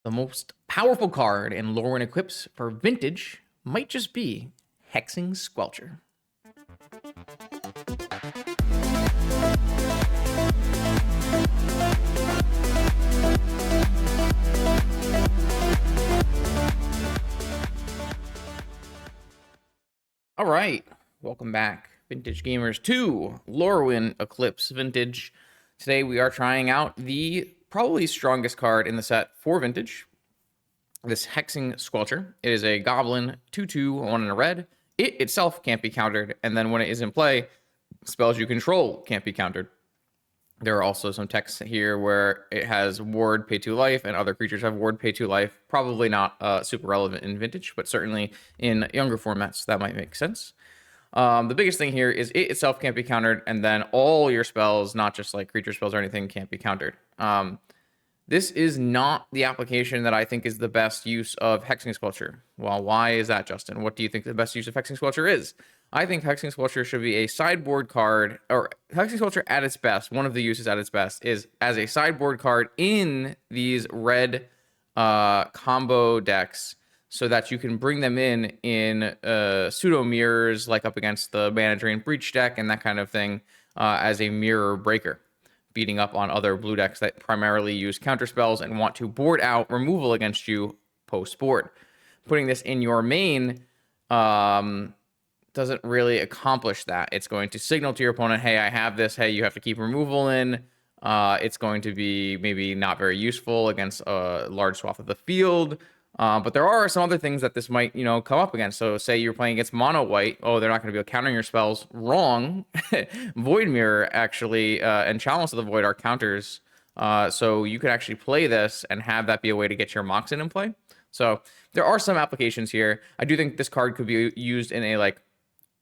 The most powerful card in Lorwyn equips for Vintage might just be Hexing Squelcher. All right, welcome back, Vintage Gamers, to Lorwyn Eclipse Vintage. Today we are trying out the probably strongest card in the set for Vintage, this Hexing Squelcher. It is a Goblin, 2/2, 1 and a red. It itself can't be countered, and then when it is in play, spells you control can't be countered. There are also some texts here where it has ward, pay 2 life, and other creatures have ward, pay 2 life. Probably not super relevant in Vintage, but certainly in younger formats that might make sense. The biggest thing here is it itself can't be countered, and then all your spells, not just like creature spells or anything, can't be countered. This is not the application that I think is the best use of Hexing Squelcher. Well, why is that, Justin? What do you think the best use of Hexing Squelcher is? I think Hexing Squelcher should be a sideboard card, or Hexing Squelcher at its best, one of the uses at its best, is as a sideboard card in these red combo decks so that you can bring them in pseudo mirrors, like up against the Mana Drain Breach deck and that kind of thing, as a mirror breaker, beating up on other blue decks that primarily use counter spells and want to board out removal against you post-board. Putting this in your main doesn't really accomplish that. It's going to signal to your opponent, hey, I have this, hey, you have to keep removal in. It's going to be maybe not very useful against a large swath of the field. But there are some other things that this might, come up against. So say you're playing against mono white. Oh, they're not going to be countering your spells. Wrong. Void Mirror, actually, and Chalice of the Void are counters. So you could actually play this and have that be a way to get your Mox in play. So there are some applications here. I do think this card could be used in a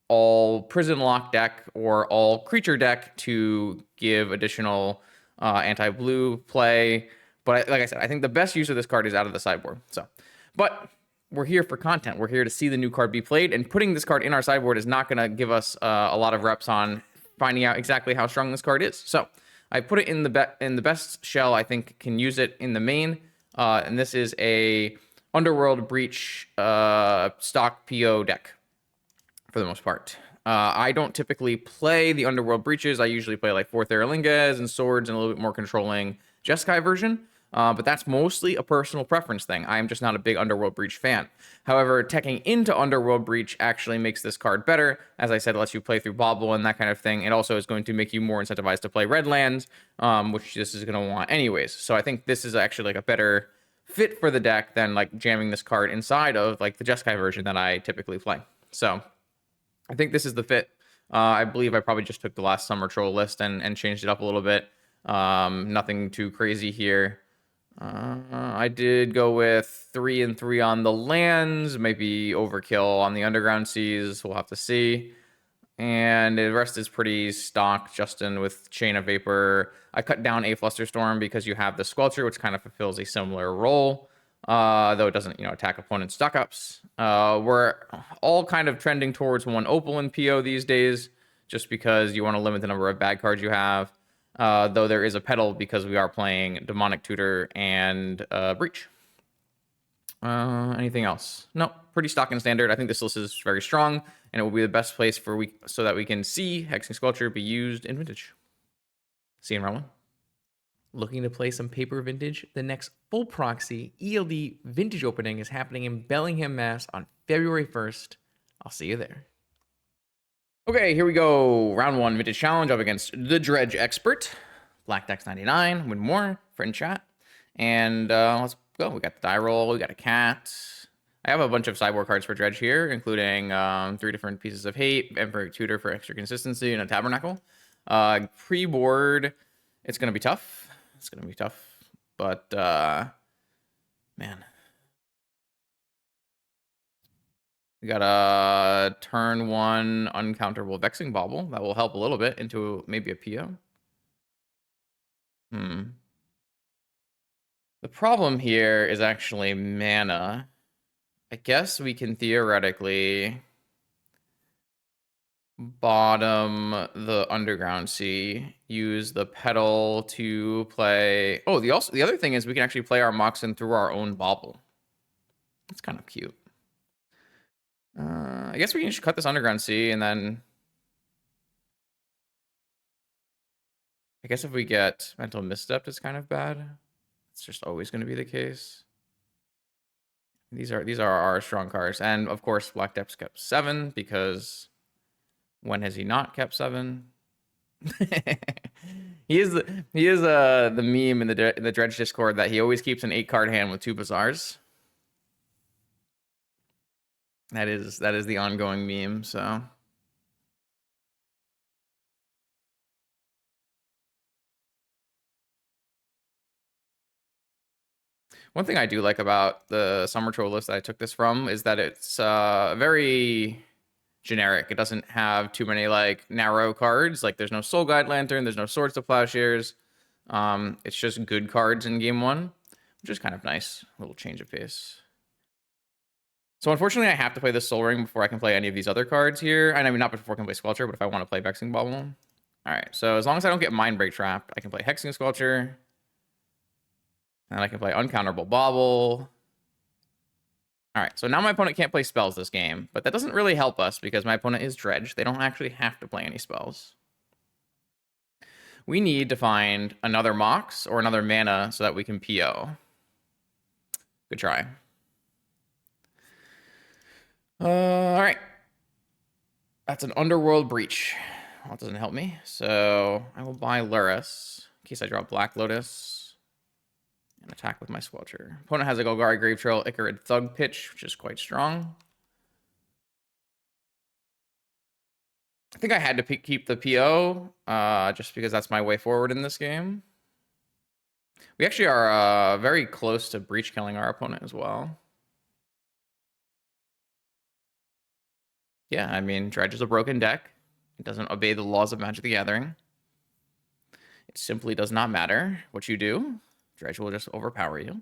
all prison lock deck or all creature deck to give additional anti-blue play. But like I said, I think the best use of this card is out of the sideboard. But we're here for content. We're here to see the new card be played, and putting this card in our sideboard is not going to give us a lot of reps on finding out exactly how strong this card is. So I put it in the best shell I think can use it in the main, and this is a Underworld Breach stock PO deck for the most part. I don't typically play the Underworld Breaches. I usually play like 4 Theralingas and Swords and a little bit more controlling Jeskai version. But that's mostly a personal preference thing. I am just not a big Underworld Breach fan. However, teching into Underworld Breach actually makes this card better. As I said, it lets you play through Bobble and that kind of thing. It also is going to make you more incentivized to play red lands, which this is going to want anyways. So I think this is actually a better fit for the deck than jamming this card inside of the Jeskai version that I typically play. So I think this is the fit. I believe I probably just took the last Summer Troll list and changed it up a little bit. Nothing too crazy here. I did go with 3 and 3 on the lands, maybe overkill on the underground seas. We'll have to see. And the rest is pretty stock, Justin, with Chain of Vapor. I cut down a Flusterstorm because you have the Squelcher, which kind of fulfills a similar role, though it doesn't, attack opponent stock-ups. We're all kind of trending towards 1 Opal in PO these days, just because you want to limit the number of bad cards you have. Though there is a pedal because we are playing Demonic Tutor and Breach. Anything else? No, pretty stock and standard. I think this list is very strong, and it will be the best place so that we can see Hexing Squelcher be used in Vintage. See you in round 1. Looking to play some paper Vintage? The next full proxy ELD Vintage opening is happening in Bellingham, Mass on February 1st. I'll see you there. Okay, here we go. Round 1 Vintage Challenge up against the Dredge Expert. Black Dex 99, win more, friend chat. And let's go. We got the die roll, we got a cat. I have a bunch of sideboard cards for Dredge here, including 3 different pieces of hate, Emperor Tutor for extra consistency, and a Tabernacle. Pre-board, it's going to be tough. It's going to be tough. But, man. We got a turn 1 uncounterable Vexing Bauble. That will help a little bit into maybe a PO. The problem here is actually mana. I guess we can theoretically bottom the underground sea, use the pedal to play. Oh, the other thing is we can actually play our Moxen through our own bauble. That's kind of cute. I guess we can just cut this underground sea, and then I guess if we get mental misstep, it's kind of bad. It's just always going to be the case. These are our strong cards, and of course Black Depths kept 7 because when has he not kept 7? he is the meme in the Dredge Discord that he always keeps an 8-card hand with 2 Bazaars. That is the ongoing meme. So one thing I do like about the Summer Troll list that I took this from is that it's very generic. It doesn't have too many like narrow cards. Like there's no Soul Guide Lantern, there's no Swords to Plowshares. It's just good cards in game 1, which is kind of nice. A little change of pace. So unfortunately, I have to play this Soul Ring before I can play any of these other cards here. And I mean, not before I can play Squelcher, but if I want to play Hexing Bauble. All right, so as long as I don't get Mind Break trapped, I can play Hexing Squelcher. And I can play Uncounterable Bauble. All right, so now my opponent can't play spells this game, but that doesn't really help us because my opponent is Dredge. They don't actually have to play any spells. We need to find another Mox or another mana so that we can PO. Good try. All right. That's an Underworld Breach. Well, that doesn't help me. So I will buy Lurrus in case I draw Black Lotus and attack with my Squelcher. Opponent has a Golgari Grave Trail, Icarid Thug Pitch, which is quite strong. I think I had to keep the PO just because that's my way forward in this game. We actually are very close to breach killing our opponent as well. Yeah, I mean, Dredge is a broken deck. It doesn't obey the laws of Magic the Gathering. It simply does not matter what you do. Dredge will just overpower you.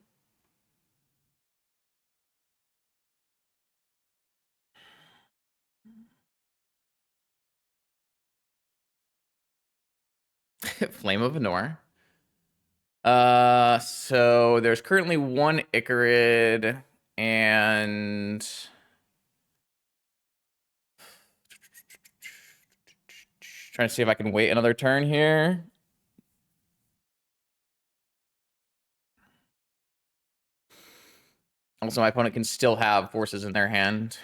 Flame of Venor. So there's currently 1 Icarid and trying to see if I can wait another turn here. Also, my opponent can still have forces in their hand.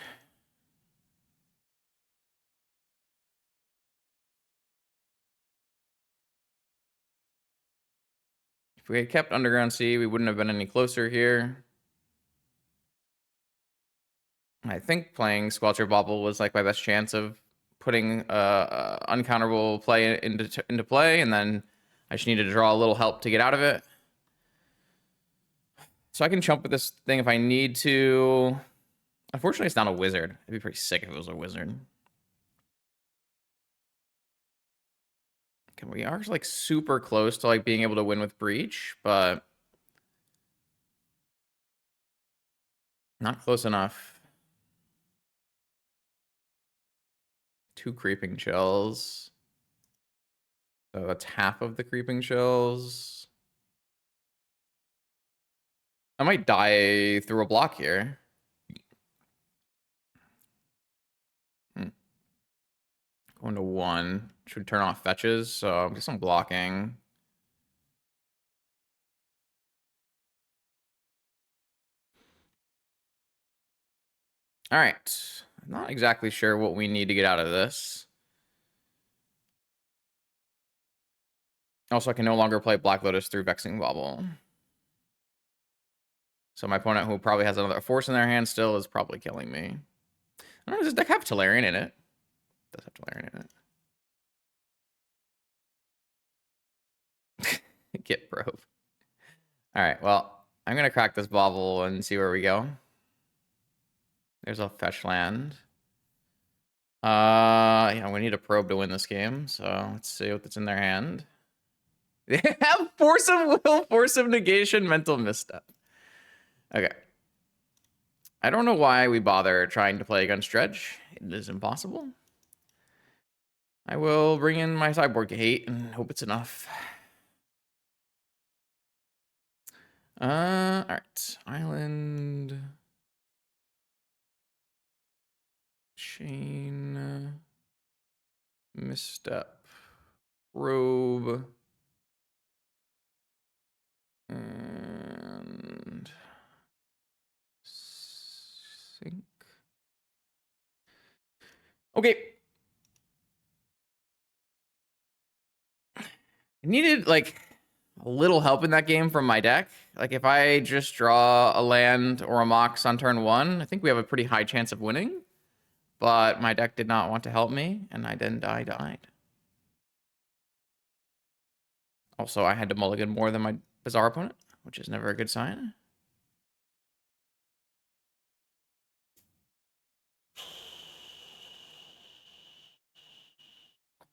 If we had kept Underground Sea, we wouldn't have been any closer here. I think playing Squelcher Bauble was like my best chance of putting uncounterable play into play, and then I just needed to draw a little help to get out of it. So I can chump with this thing if I need to. Unfortunately, it's not a wizard. It'd be pretty sick if it was a wizard. Okay, we are like super close to like being able to win with breach, but not close enough. 2 creeping chills. So that's half of the creeping chills. I might die through a block here. Going to 1. Should turn off fetches, so I guess I'm blocking. All right. I'm not exactly sure what we need to get out of this. Also, I can no longer play Black Lotus through Vexing Bauble. So my opponent, who probably has another force in their hand still, is probably killing me. I don't know, does this deck have Tolarian in it? It does have Tolarian in it. Get probe. All right, well, I'm going to crack this Bauble and see where we go. There's a fetch land. Yeah, we need a probe to win this game, so let's see what's in their hand. They have Force of Will, Force of Negation, Mental Misstep. Okay. I don't know why we bother trying to play against Dredge. It is impossible. I will bring in my sideboard gate and hope it's enough. All right. Island. Chain. Misstep. Robe. And sink. Okay. I needed like a little help in that game from my deck. Like if I just draw a land or a Mox on turn 1, I think we have a pretty high chance of winning. But my deck did not want to help me, and I then died. Also, I had to mulligan more than my bizarre opponent, which is never a good sign.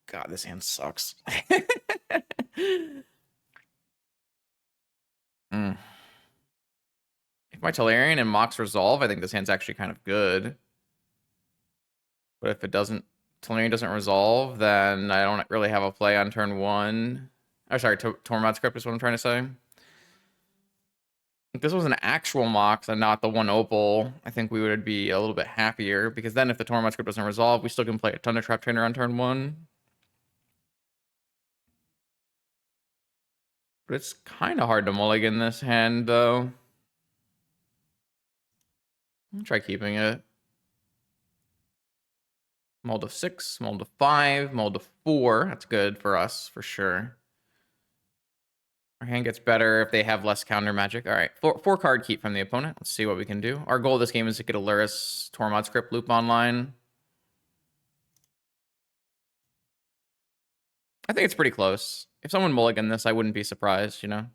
God, this hand sucks. If my Tolarian and Mox resolve, I think this hand's actually kind of good. But if it doesn't, Tolarian doesn't resolve, then I don't really have a play on turn 1. Oh, sorry, Tormod's Crypt is what I'm trying to say. If this was an actual Mox and not the one Opal, I think we would be a little bit happier, because then if the Tormod's Crypt doesn't resolve, we still can play a ton of Trap Trainer on turn 1. But it's kind of hard to mulligan this hand, though. I'll try keeping it. Mold of 6, mold of 5, mold of 4. That's good for us, for sure. Our hand gets better if they have less counter magic. All right, four card keep from the opponent. Let's see what we can do. Our goal this game is to get a Lurrus Tormod's Crypt loop online. I think it's pretty close. If someone mulliganed this, I wouldn't be surprised, you know?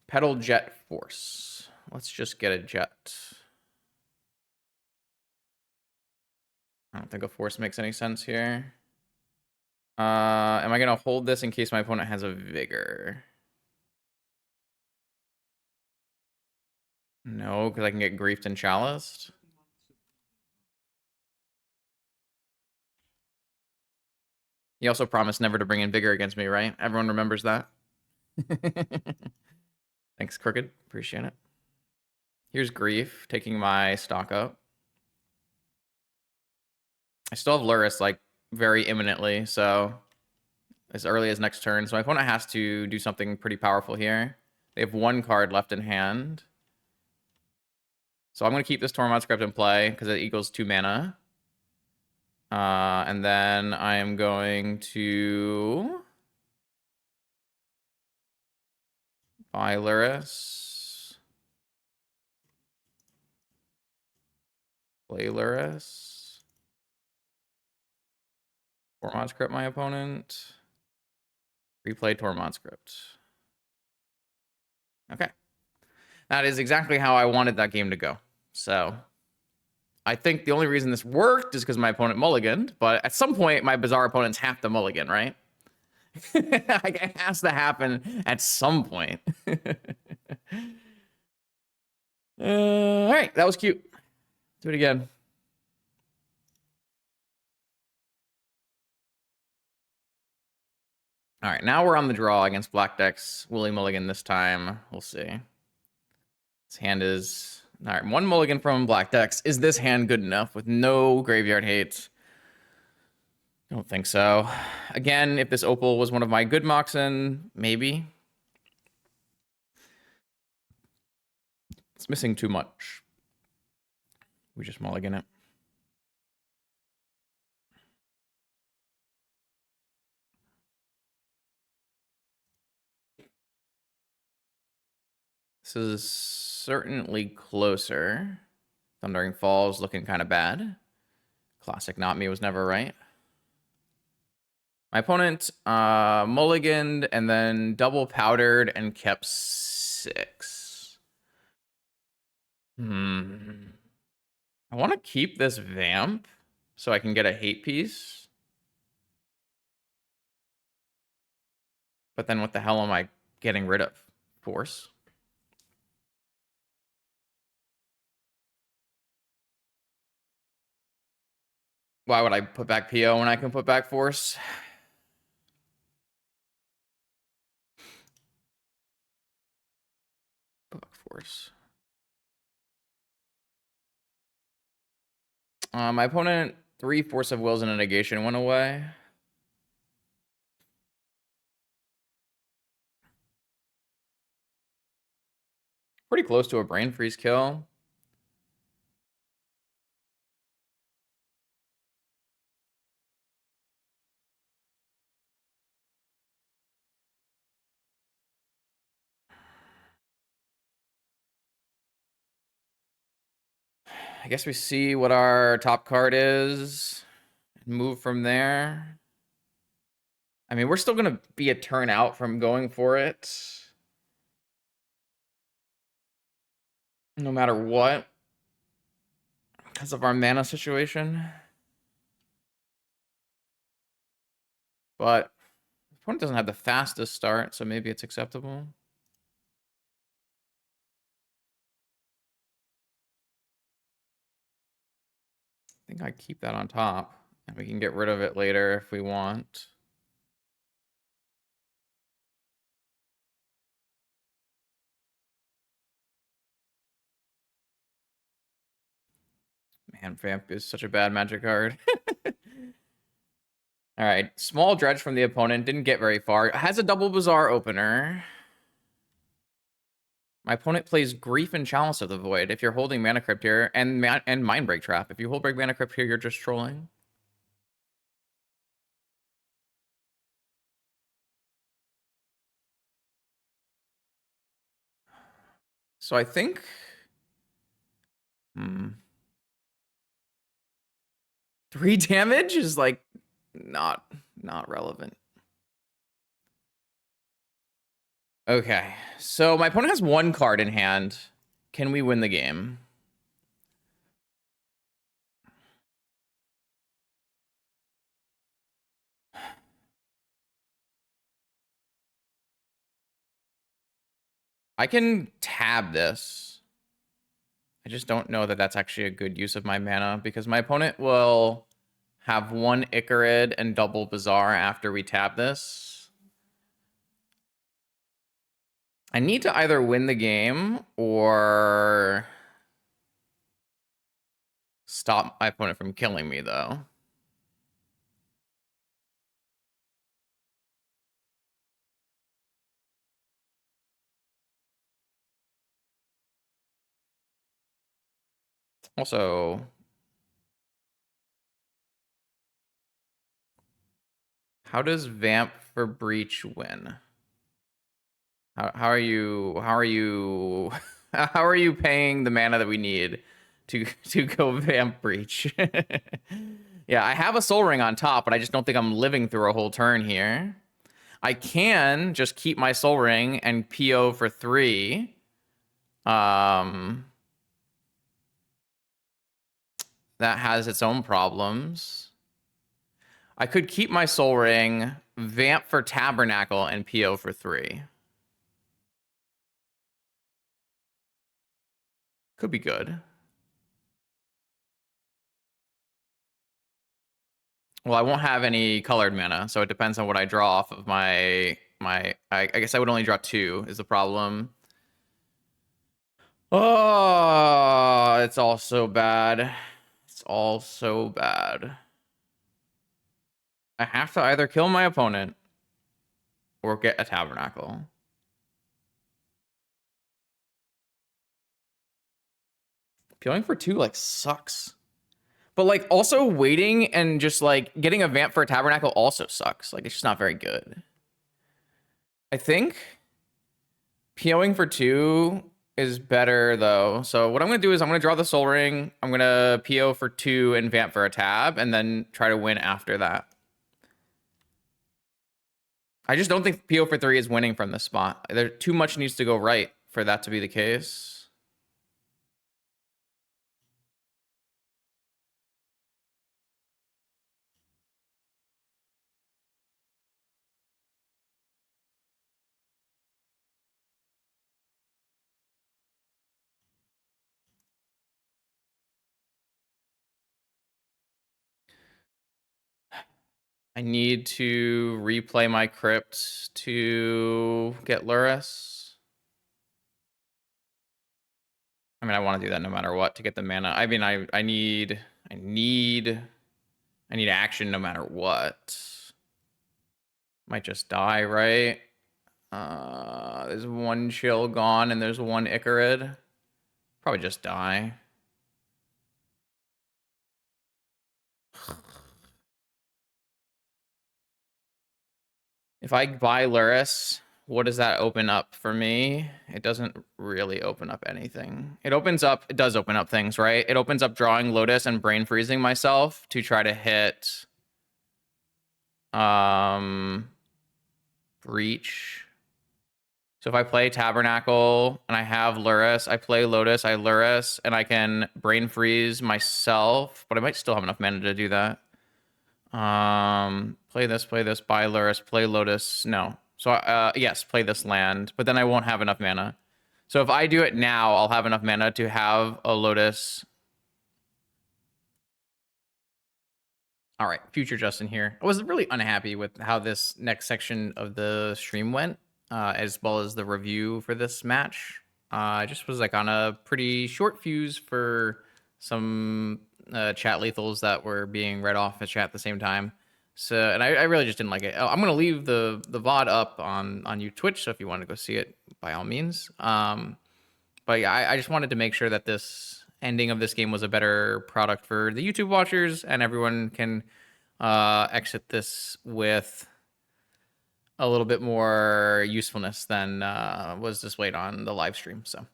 Pedal Jet Force. Let's just get a jet. I don't think a force makes any sense here. Am I going to hold this in case my opponent has a vigor? No, because I can get griefed and chaliced. He also promised never to bring in vigor against me, right? Everyone remembers that. Thanks, Crooked. Appreciate it. Here's grief, taking my stock up. I still have Lurrus, like, very imminently, so as early as next turn. So my opponent has to do something pretty powerful here. They have 1 card left in hand. So I'm going to keep this Tormod's Crypt in play because it equals 2 mana. And then I am going to buy Lurrus. Play Lurrus. Tormod's Crypt my opponent. Replay Tormod's Crypt. Okay. That is exactly how I wanted that game to go. So I think the only reason this worked is because my opponent mulliganed, but at some point my bizarre opponents have to mulligan, right? Like, it has to happen at some point. All right, that was cute. Do it again. All right, now we're on the draw against black decks. Will he mulligan this time? We'll see. This hand is... All right, 1 mulligan from black decks. Is this hand good enough with no graveyard hate? I don't think so. Again, if this Opal was one of my good Moxen, maybe. It's missing too much. We just mulligan it. This is certainly closer. Thundering Falls looking kind of bad. Classic not me was never right. My opponent mulliganed and then double powdered and kept 6. I want to keep this Vamp so I can get a hate piece. But then what the hell am I getting rid of? Force? Why would I put back PO when I can put back Force? Put back Force. My opponent, 3 Force of Wills and a negation went away. Pretty close to a brain freeze kill. I guess we see what our top card is and move from there. I mean, we're still going to be a turn out from going for it. No matter what. Because of our mana situation. But the opponent doesn't have the fastest start, so maybe it's acceptable. I think I keep that on top. And we can get rid of it later if we want. Man, Vamp is such a bad magic card. All right, small Dredge from the opponent. Didn't get very far. Has a double Bazaar opener. My opponent plays Grief and Chalice of the Void. If you're holding Mana Crypt here, and Mindbreak Trap. If you hold Mana Crypt here, you're just trolling. So I think... 3 damage is like not relevant. Okay, so my opponent has 1 card in hand. Can we win the game? I can tab this. I just don't know that that's actually a good use of my mana because my opponent will have 1 Icarid and double Bazaar after we tab this. I need to either win the game or stop my opponent from killing me, though. Also, how does Vamp for Breach win? How are you how are you paying the mana that we need to go Vamp Breach? Yeah, I have a Soul Ring on top, but I just don't think I'm living through a whole turn here. I can just keep my Soul Ring and PO for 3. That has its own problems. I could keep my Soul Ring, Vamp for Tabernacle, and PO for 3. Could be good. Well, I won't have any colored mana, so it depends on what I draw off of my... I guess I would only draw 2 is the problem. Oh, it's all so bad. It's all so bad. I have to either kill my opponent or get a Tabernacle. Peeling for 2, like, sucks. But, like, also waiting and just, like, getting a Vamp for a Tabernacle also sucks. Like, it's just not very good. I think POing for 2 is better, though. So what I'm going to do is I'm going to draw the Soul Ring. I'm going to PO for 2 and Vamp for a tab, and then try to win after that. I just don't think PO for 3 is winning from this spot. There too much needs to go right for that to be the case. I need to replay my crypt to get Lurrus. I mean, I want to do that no matter what to get the mana. I mean, I need action no matter what. Might just die, right? There's one chill gone and there's one Icarid. Probably just die. If I buy Lurrus, what does that open up for me? It doesn't really open up anything. It does open up things, right? It opens up drawing Lotus and brain freezing myself to try to hit Breach. So if I play Tabernacle and I have Lurrus, I play Lotus, I Lurrus, and I can brain freeze myself, but I might still have enough mana to do that. Play this, buy Lurrus, play Lotus. No. So yes, play this land, but then I won't have enough mana. So if I do it now, I'll have enough mana to have a Lotus. All right, future Justin here. I was really unhappy with how this next section of the stream went, as well as the review for this match. I just was like on a pretty short fuse for some chat lethals that were being read off as chat at the same time. So, and I really just didn't like it. I'm gonna leave the VOD up on Twitch, so if you want to go see it, by all means. But yeah, I just wanted to make sure that this ending of this game was a better product for the YouTube watchers, and everyone can exit this with a little bit more usefulness than was displayed on the live stream. So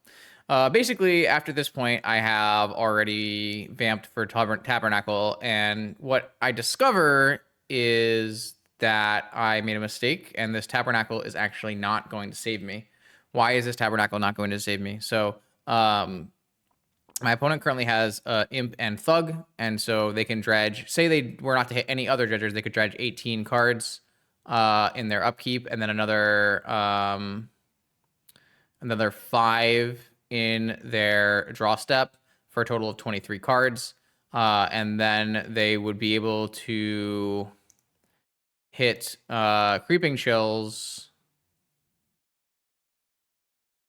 basically, after this point, I have already vamped for Tabernacle, and what I discover is that I made a mistake, and this Tabernacle is actually not going to save me. Why is this Tabernacle not going to save me? So my opponent currently has Imp and Thug, and so they can dredge. Say they were not to hit any other dredgers, they could dredge 18 cards in their upkeep, and then another 5 in their draw step for a total of 23 cards. And then they would be able to hit Creeping Chills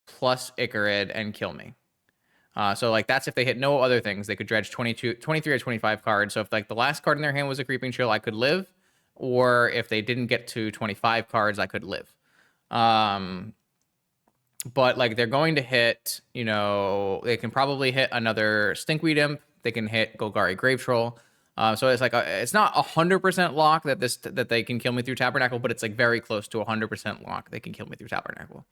plus Icarid and kill me. So like that's if they hit no other things. They could dredge 23 or 25 cards. So if like the last card in their hand was a Creeping Chill, I could live. Or if they didn't get to 25 cards, I could live. But like they're going to hit, they can probably hit another Stinkweed Imp. They can hit Golgari Grave Troll. So it's like it's not 100% lock that they can kill me through Tabernacle, but it's like very close to 100% lock they can kill me through Tabernacle.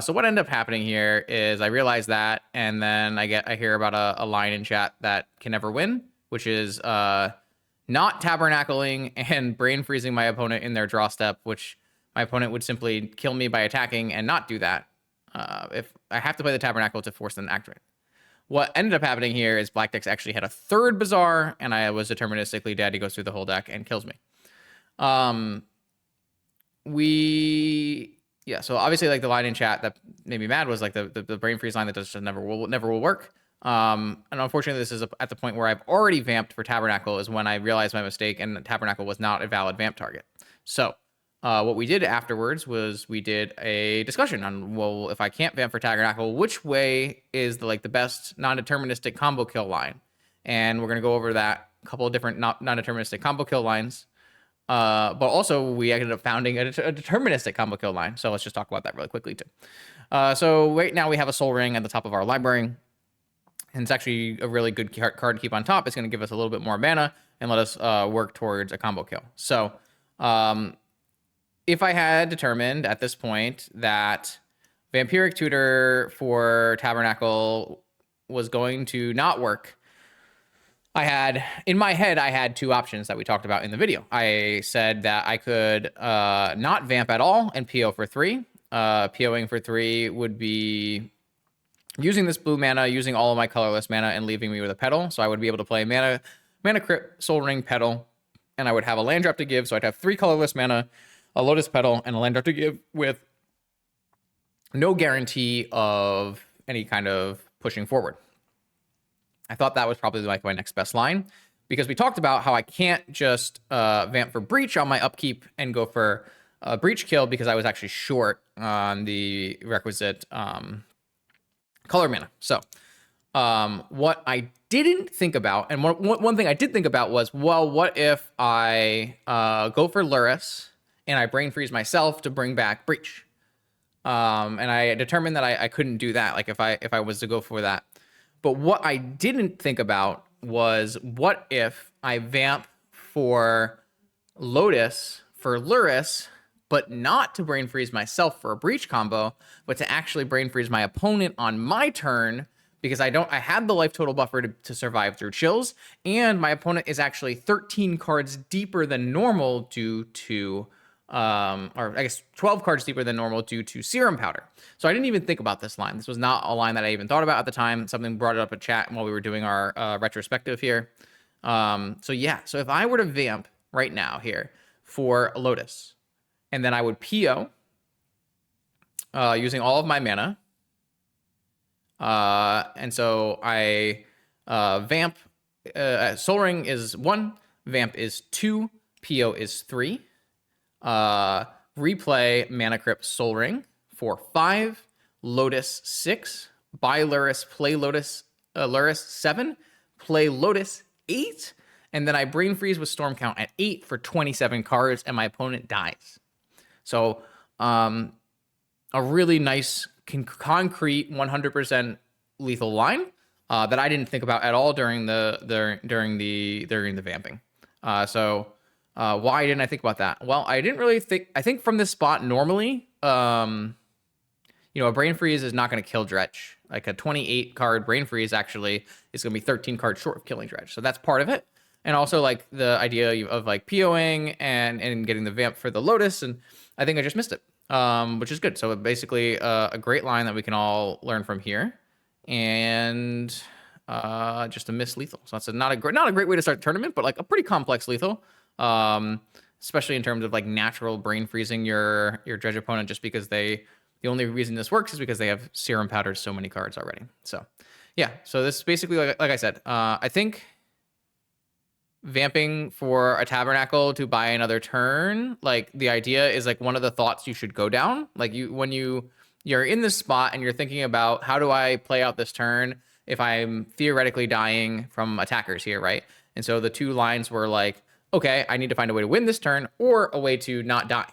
So what ended up happening here is I realized that, and then I hear about a line in chat that can never win, which is not Tabernacling and brain freezing my opponent in their draw step, which my opponent would simply kill me by attacking and not do that. If I have to play the Tabernacle to force them to activate. What ended up happening here is Black Dex actually had a third Bazaar, and I was deterministically dead. He goes through the whole deck and kills me. Yeah, so obviously like the line in chat that made me mad was like the brain freeze line that just never will work. And unfortunately, this is at the point where I've already vamped for Tabernacle is when I realized my mistake and Tabernacle was not a valid vamp target. So what we did afterwards was we did a discussion on, well, if I can't vamp for Tabernacle, which way is the best non-deterministic combo kill line? And we're going to go over that couple of different non-deterministic combo kill lines. But also we ended up founding a deterministic combo kill line. So let's just talk about that really quickly too. So right now we have a Soul Ring at the top of our library. And it's actually a really good card to keep on top. It's going to give us a little bit more mana and let us work towards a combo kill. So if I had determined at this point that Vampiric Tutor for Tabernacle was going to not work, in my head, I had two options that we talked about in the video. I said that I could not vamp at all and PO for 3. POing for 3 would be using this blue mana, using all of my colorless mana, and leaving me with a Petal. So I would be able to play Mana Crypt, Soul Ring, Petal, and I would have a land drop to give. So I'd have 3 colorless mana, a Lotus Petal, and a land drop to give with no guarantee of any kind of pushing forward. I thought that was probably like my next best line, because we talked about how I can't just vamp for breach on my upkeep and go for a breach kill because I was actually short on the requisite color mana. So what I didn't think about, and one thing I did think about was, well, what if I go for Lurrus and I brain freeze myself to bring back breach? And I determined that I couldn't do that, like if I was to go for that. But what I didn't think about was, what if I vamp for Lotus for Lurrus, but not to brain freeze myself for a breach combo, but to actually brain freeze my opponent on my turn, because I had the life total buffer to survive through chills, and my opponent is actually 13 cards deeper than normal due to or I guess 12 cards deeper than normal due to serum powder. So I didn't even think about this line. This was not a line that I even thought about at the time. Something brought it up in chat while we were doing our retrospective here. So yeah, so if I were to vamp right now here for Lotus, and then I would PO using all of my mana, and so I vamp, Soul Ring is 1, vamp is 2, PO is 3. Replay Mana Crypt Soul Ring for 5, Lotus 6, buy Lurrus, play Lotus, Lurrus 7, play Lotus 8, and then I brain freeze with Storm Count at 8 for 27 cards, and my opponent dies. So, a really nice, concrete, 100% lethal line that I didn't think about at all during the vamping. Why didn't I think about that? Well, I didn't really think. I think from this spot normally, a brain freeze is not going to kill Dredge. Like a 28 card brain freeze actually is going to be 13 cards short of killing Dredge. So that's part of it. And also like the idea of like POing and getting the vamp for the Lotus, and I think I just missed it, which is good. So basically a great line that we can all learn from here, and just a miss lethal. So that's not a great way to start the tournament, but like a pretty complex lethal. Especially in terms of like natural brain freezing your Dredge opponent, just because the only reason this works is because they have serum powdered so many cards already. So yeah, so this is basically like I said, I think vamping for a Tabernacle to buy another turn, like the idea is like one of the thoughts you should go down. Like when you're in this spot and you're thinking about, how do I play out this turn if I'm theoretically dying from attackers here, right? And so the two lines were like, okay, I need to find a way to win this turn or a way to not die.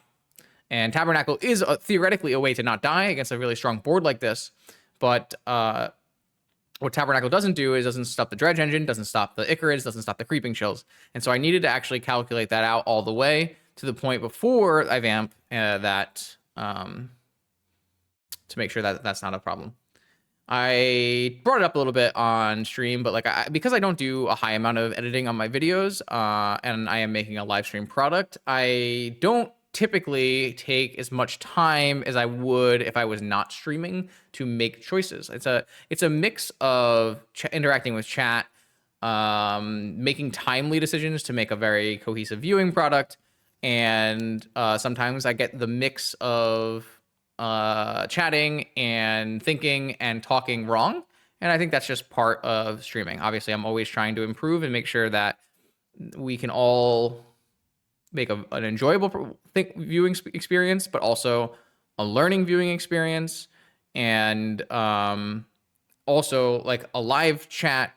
And Tabernacle is theoretically a way to not die against a really strong board like this. But what Tabernacle doesn't do is doesn't stop the Dredge engine, doesn't stop the Icarids, doesn't stop the creeping chills. And so I needed to actually calculate that out all the way to the point before I vamp that to make sure that that's not a problem. I brought it up a little bit on stream, but like because I don't do a high amount of editing on my videos, and I am making a live stream product, I don't typically take as much time as I would if I was not streaming to make choices. It's a mix of interacting with chat, making timely decisions to make a very cohesive viewing product, and sometimes I get the mix of chatting and thinking and talking wrong. And I think that's just part of streaming. Obviously, I'm always trying to improve and make sure that we can all make an enjoyable viewing experience, but also a learning viewing experience, and also like a live chat,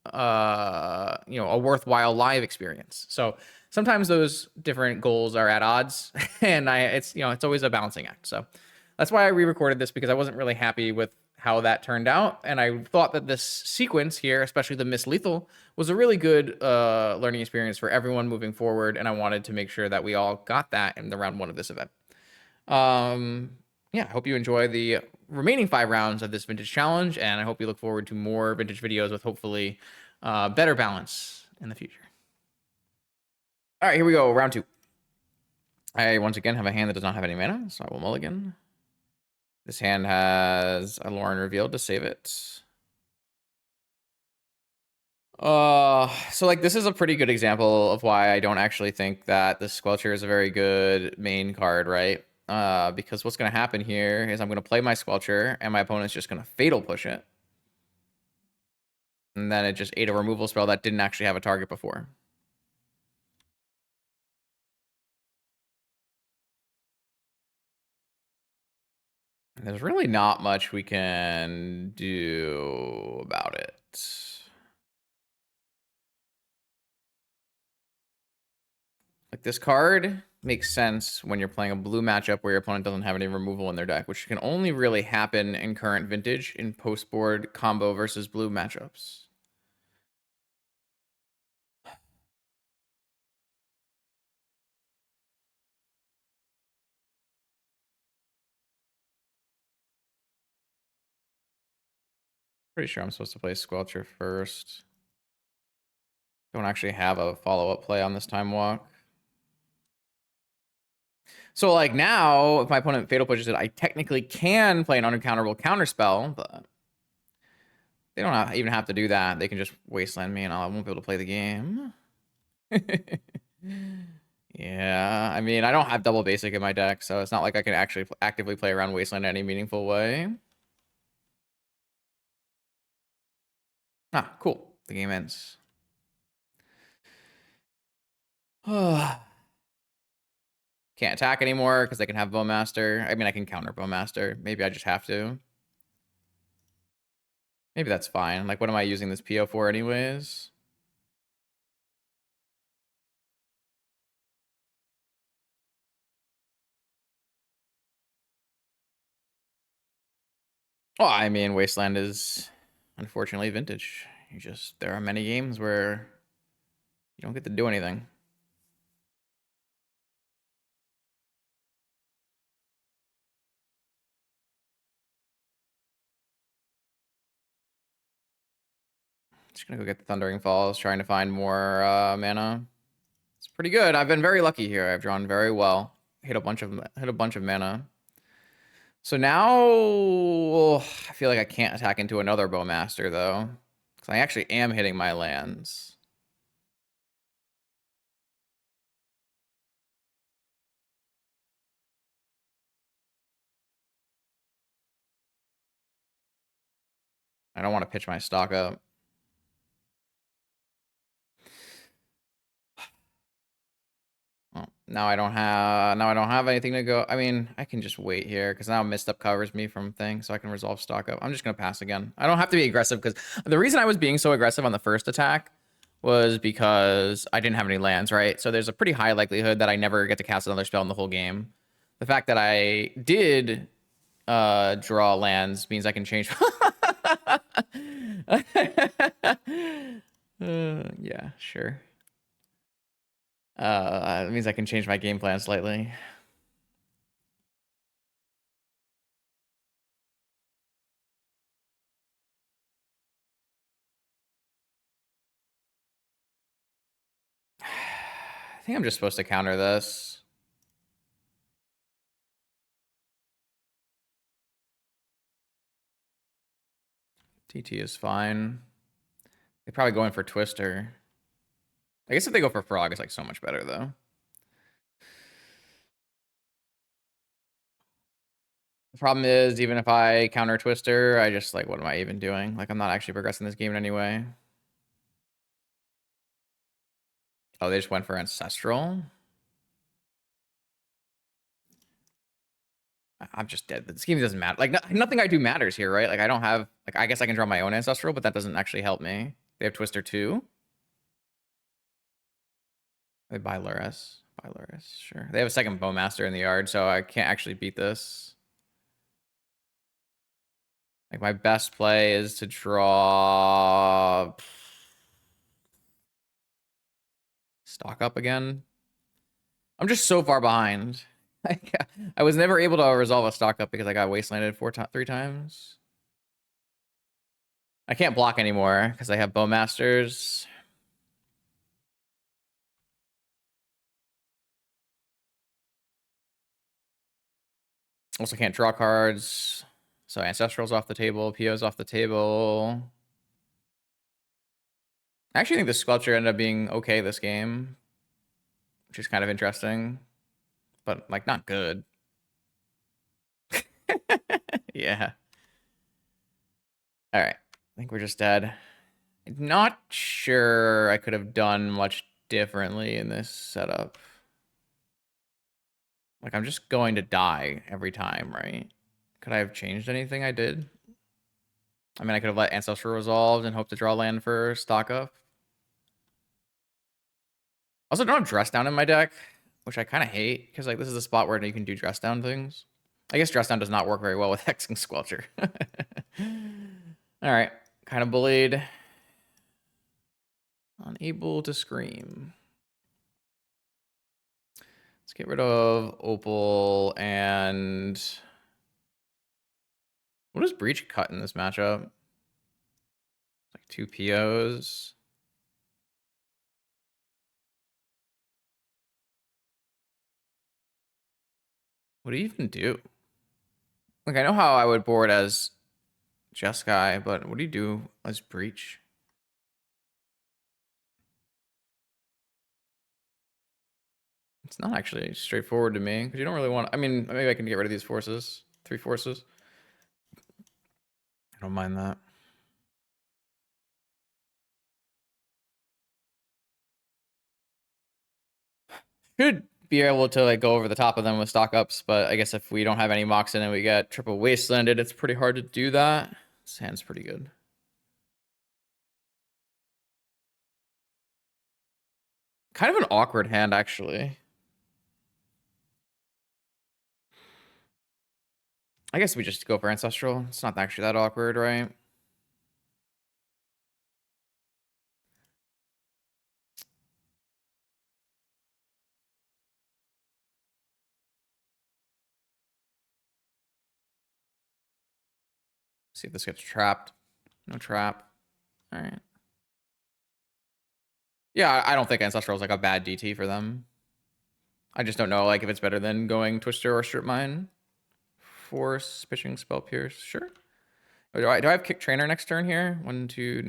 a worthwhile live experience. So sometimes those different goals are at odds, and it's always a balancing act. So that's why I re-recorded this, because I wasn't really happy with how that turned out, and I thought that this sequence here, especially the Miss Lethal, was a really good learning experience for everyone moving forward, and I wanted to make sure that we all got that in the round 1 of this event. Yeah, I hope you enjoy the remaining 5 rounds of this Vintage Challenge, and I hope you look forward to more Vintage videos with hopefully better balance in the future. All right, here we go, round 2. I once again have a hand that does not have any mana, so I will mulligan. This hand has a Lauren revealed to save it. So like this is a pretty good example of why I don't actually think that this Squelcher is a very good main card, right? Because what's going to happen here is I'm going to play my Squelcher, and my opponent's just going to Fatal Push it. And then it just ate a removal spell that didn't actually have a target before. And there's really not much we can do about it. Like, this card makes sense when you're playing a blue matchup where your opponent doesn't have any removal in their deck, which can only really happen in current vintage in post-board combo versus blue matchups. Pretty sure I'm supposed to play Squelcher first. Don't actually have a follow-up play on this time walk. So, like, now, if my opponent fatal pushes it, I technically can play an uncounterable counterspell, but they don't even have to do that. They can just wasteland me and I won't be able to play the game. Yeah, I mean, I don't have double basic in my deck, so it's not like I can actually actively play around wasteland in any meaningful way. Ah, cool. The game ends. Can't attack anymore because I can have Bowmaster. I mean, I can counter Bowmaster. Maybe I just have to. Maybe that's fine. Like, what am I using this PO for anyways? Well, I mean, Wasteland is unfortunately vintage. There are many games where you don't get to do anything. Just gonna go get the Thundering Falls, trying to find more mana. It's pretty good. I've been very lucky here. I've drawn very well. Hit a bunch of mana. So now I feel like I can't attack into another Bowmaster though, because I actually am hitting my lands. I don't want to pitch my stock up. Well, now I don't have anything to go. I mean, I can just wait here because now Mist Up covers me from things, so I can resolve stock up. I'm just gonna pass again. I don't have to be aggressive because the reason I was being so aggressive on the first attack was because I didn't have any lands, right? So there's a pretty high likelihood that I never get to cast another spell in the whole game. The fact that I did draw lands means I can change. Yeah, sure. It means I can change my game plan slightly. I think I'm just supposed to counter this. TT is fine. They probably go in for Twister. I guess if they go for Frog, it's like so much better though. The problem is, even if I counter Twister, I just like, what am I even doing? Like, I'm not actually progressing this game in any way. Oh, they just went for Ancestral. I'm just dead. This game doesn't matter. Like, nothing I do matters here, right? Like, I don't have, like, I guess I can draw my own Ancestral, but that doesn't actually help me. They have Twister too. They buy Lurrus. Buy Lurrus, sure. They have a second Bowmaster in the yard, so I can't actually beat this. Like, my best play is to draw stock up again. I'm just so far behind. I was never able to resolve a stock up because I got wastelanded 3 times. I can't block anymore because I have Bowmasters. Also can't draw cards. So Ancestral's off the table. PO's off the table. I actually think the Sculpture ended up being okay this game, which is kind of interesting, but like not good. Yeah. All right. I think we're just dead. Not sure I could have done much differently in this setup. Like, I'm just going to die every time, right? Could I have changed anything I did? I mean, I could have let Ancestral Resolved and hope to draw land for stock up. Also, don't have Dress Down in my deck, which I kind of hate, because like this is a spot where you can do Dress Down things. I guess Dress Down does not work very well with Hexing Squelcher. All right, kind of bullied. Unable to scream. Let's get rid of Opal and... What does Breach cut in this matchup? Like 2 POs. What do you even do? Like, I know how I would board as Jeskai, but what do you do as Breach? It's not actually straightforward to me, because you don't really want... I mean, maybe I can get rid of these forces. 3 forces. I don't mind that. Should be able to like go over the top of them with stock ups, but I guess if we don't have any Moxen and we get triple Wastelanded, it's pretty hard to do that. This hand's pretty good. Kind of an awkward hand, actually. I guess we just go for Ancestral. It's not actually that awkward, right? See if this gets trapped. No trap. All right. Yeah, I don't think Ancestral is like a bad DT for them. I just don't know like if it's better than going Twister or Strip Mine. Force, pitching, Spell Pierce. Sure. Do I have Kick Trainer next turn here? 1, 2.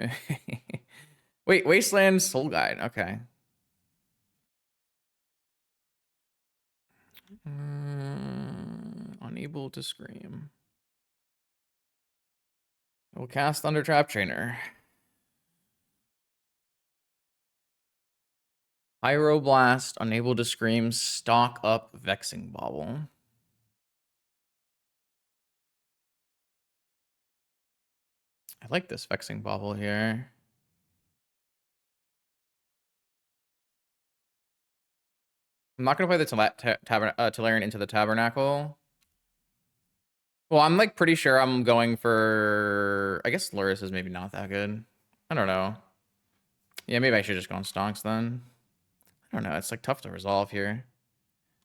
Wait, Wasteland Soul Guide. Okay. Unable to scream. We'll cast Thunder Trap Trainer. Pyroblast, unable to scream, stock up Vexing Bauble. I like this Vexing Bauble here. I'm not gonna play the Tolarian into the Tabernacle. Well, I'm like pretty sure I'm going for... I guess Lurrus is maybe not that good. I don't know. Yeah, maybe I should just go on Stonks then. I don't know. It's like tough to resolve here.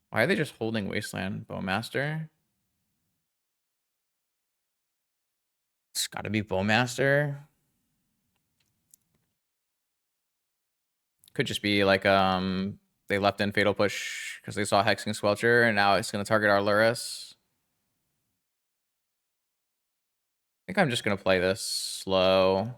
Why are they just holding Wasteland? Bowmaster? It's gotta be Bowmaster. Could just be like they left in Fatal Push because they saw Hexing Squelcher and now it's gonna target our Lurrus. I think I'm just gonna play this slow.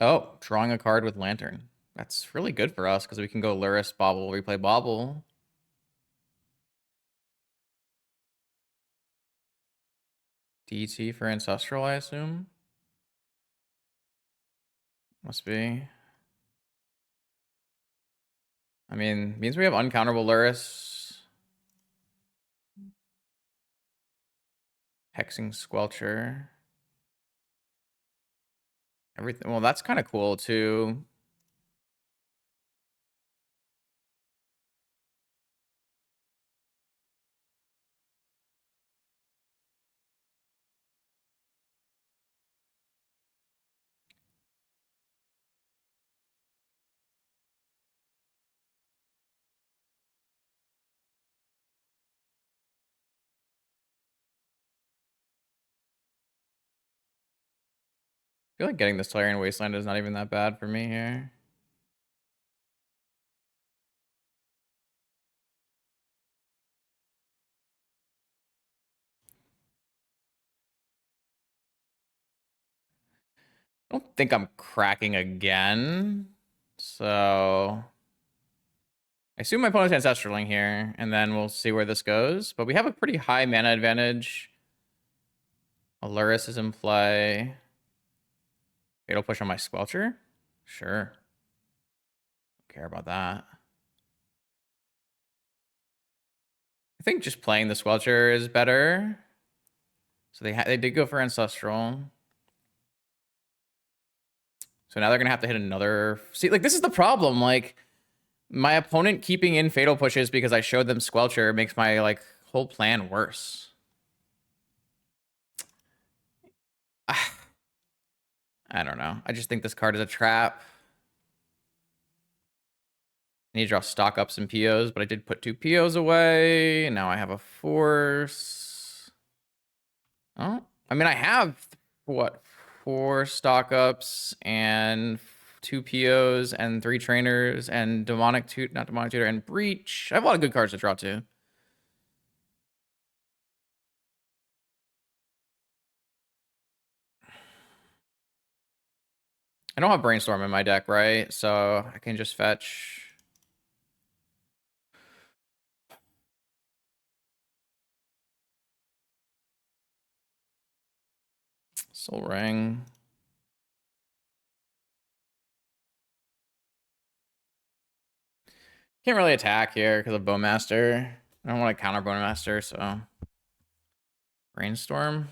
Oh, drawing a card with Lantern. That's really good for us because we can go Lurrus, Bobble, replay Bobble. DT for Ancestral, I assume. Must be. I mean, means we have uncounterable Lurrus. Hexing Squelcher. Everything. Well, that's kind of cool too. I feel like getting this Tolarian Wasteland is not even that bad for me here. I don't think I'm cracking again. So I assume my opponent's Ancestraling here, and then we'll see where this goes. But we have a pretty high mana advantage. A Lurrus is in play. Fatal Push on my Squelcher? Sure. Don't care about that. I think just playing the Squelcher is better. So they did go for Ancestral. So now they're going to have to hit another... See, like, this is the problem. Like, my opponent keeping in Fatal Pushes because I showed them Squelcher makes my, like, whole plan worse. I don't know. I just think this card is a trap. I need to draw stock ups and POs, but I did put 2 POs away. Now I have a force. Oh, I mean, I have, what, 4 stock ups and 2 POs and 3 trainers and demonic tutor, not demonic tutor, and breach. I have a lot of good cards to draw too. I don't have brainstorm in my deck, right? So I can just fetch. Soul Ring. Can't really attack here because of Bowmaster. I don't want to counter Bowmaster, so Brainstorm.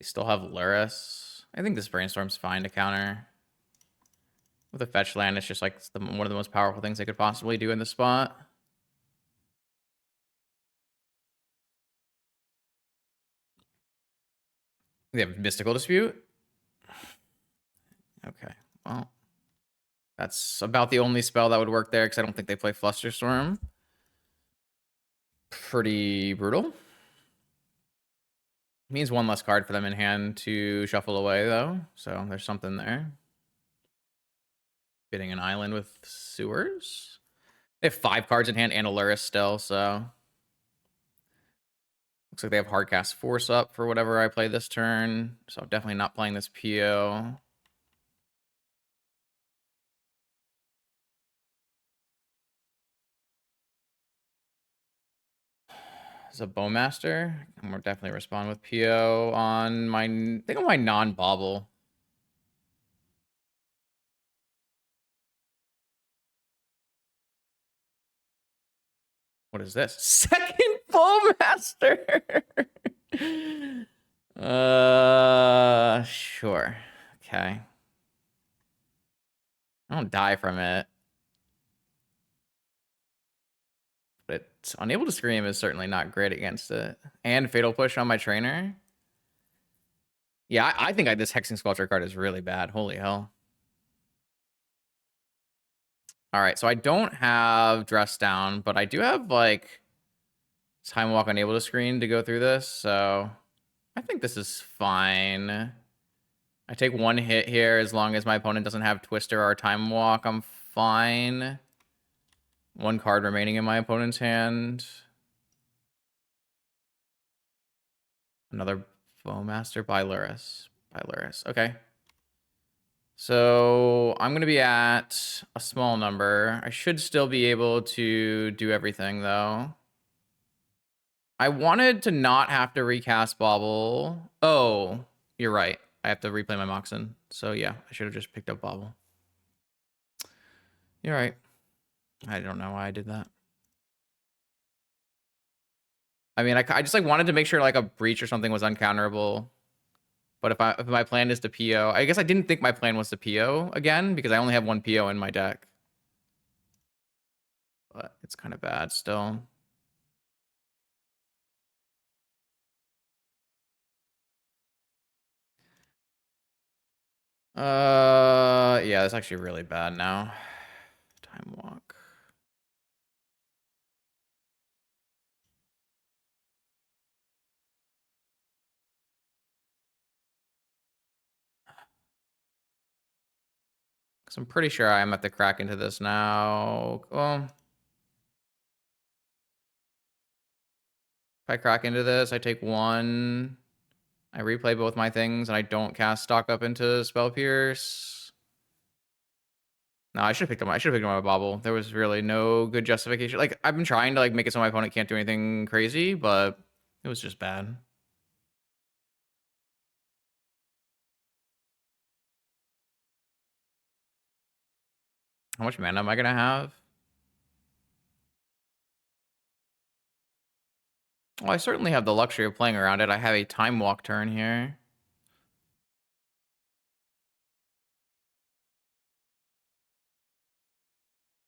They still have Lurrus. I think this Brainstorm's fine to counter. With a fetch land, it's just like one of the most powerful things they could possibly do in the spot. They have Mystical Dispute. Okay, well, that's about the only spell that would work there because I don't think they play Flusterstorm. Pretty brutal. Means 1 less card for them in hand to shuffle away, though. So there's something there. Getting an island with sewers. They have 5 cards in hand and a Lurrus still, so looks like they have Hardcast Force up for whatever I play this turn. So I'm definitely not playing this PO. As a Bowmaster, I'm gonna definitely respond with PO on my, I think on my non-bobble. What is this? Second Bowmaster. Sure. Okay. I don't die from it. But Unable to Scream is certainly not great against it. And Fatal Push on my trainer. Yeah, I think this Hexing Squelcher card is really bad. Holy hell. All right, so I don't have Dress Down, but I do have, like, Time Walk Unable to Screen to go through this, so I think this is fine. I take 1 hit here as long as my opponent doesn't have Twister or Time Walk. I'm fine. 1 card remaining in my opponent's hand. Another Bowmaster by Lurrus. Okay. So I'm going to be at a small number. I should still be able to do everything, though. I wanted to not have to recast Bobble. Oh, you're right. I have to replay my Moxen. So yeah, I should have just picked up Bobble. You're right. I don't know why I did that. I mean, I just like wanted to make sure like a breach or something was uncounterable. But if my plan is to PO, I guess I didn't think my plan was to PO again because I only have 1 PO in my deck. But it's kind of bad still. Yeah, that's actually really bad now. Time Walk. Because I'm pretty sure I'm at the crack into this now. Well, if I crack into this, I take 1. I replay both my things, and I don't cast Stock Up into Spell Pierce. No, I should have picked up my bobble. There was really no good justification. Like, I've been trying to like make it so my opponent can't do anything crazy, but it was just bad. How much mana am I gonna have? Well, I certainly have the luxury of playing around it. I have a time walk turn here.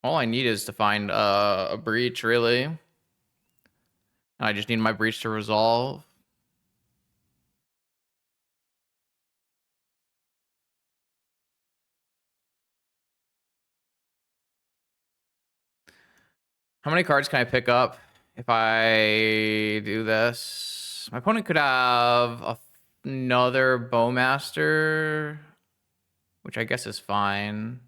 All I need is to find a breach, really. I just need my breach to resolve. How many cards can I pick up if I do this? My opponent could have another Bowmaster, which I guess is fine.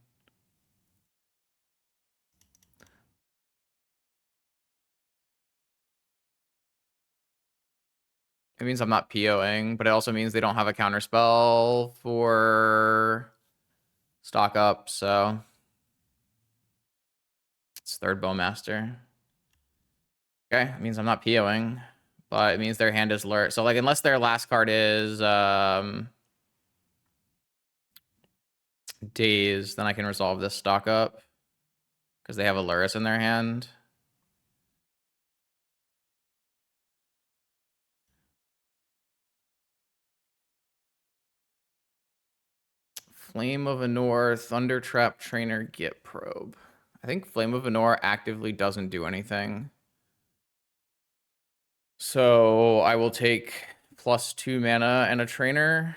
It means I'm not POing, but it also means they don't have a counter spell for stock up, so it's third Bowmaster. Okay, it means I'm not POing, but it means their hand is lurk. So like unless their last card is Daze, then I can resolve this stock up because they have a Lurrus in their hand. Flame of Anor, Thunder Trap Trainer, Git Probe. I think Flame of Anor actively doesn't do anything. So I will take +2 mana and a trainer.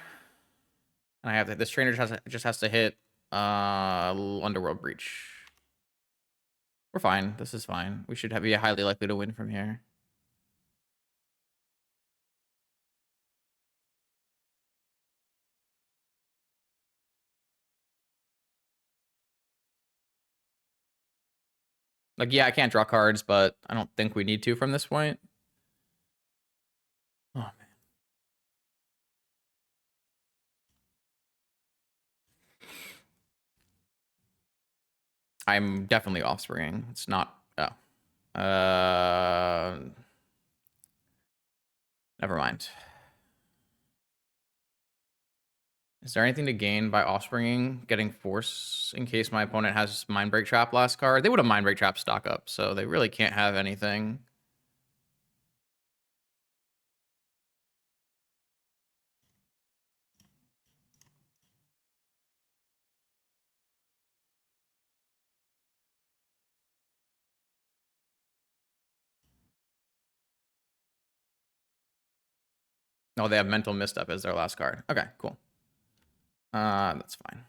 And I have this trainer just has to hit Underworld Breach. We're fine. This is fine. We should be highly likely to win from here. Like, yeah, I can't draw cards, but I don't think we need to from this point. Oh, man. I'm definitely offspringing. It's not... Oh. Never mind. Is there anything to gain by offspringing, getting force in case my opponent has Mindbreak Trap last card? They would have Mindbreak Trap stock up, so they really can't have anything. Oh, they have Mental Misstep as their last card. Okay, cool. That's fine.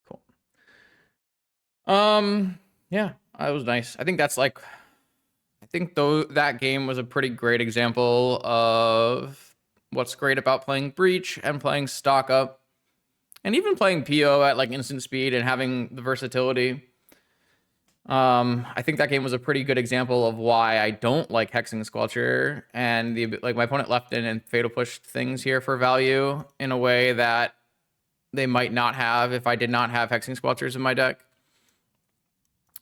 Cool. Yeah, that was nice. I think that's like, I think though that game was a pretty great example of what's great about playing Breach and playing stock up and even playing PO at like instant speed and having the versatility. I think that game was a pretty good example of why I don't like Hexing Squelcher, and like my opponent left in and fatal pushed things here for value in a way that they might not have if I did not have Hexing Squelchers in my deck.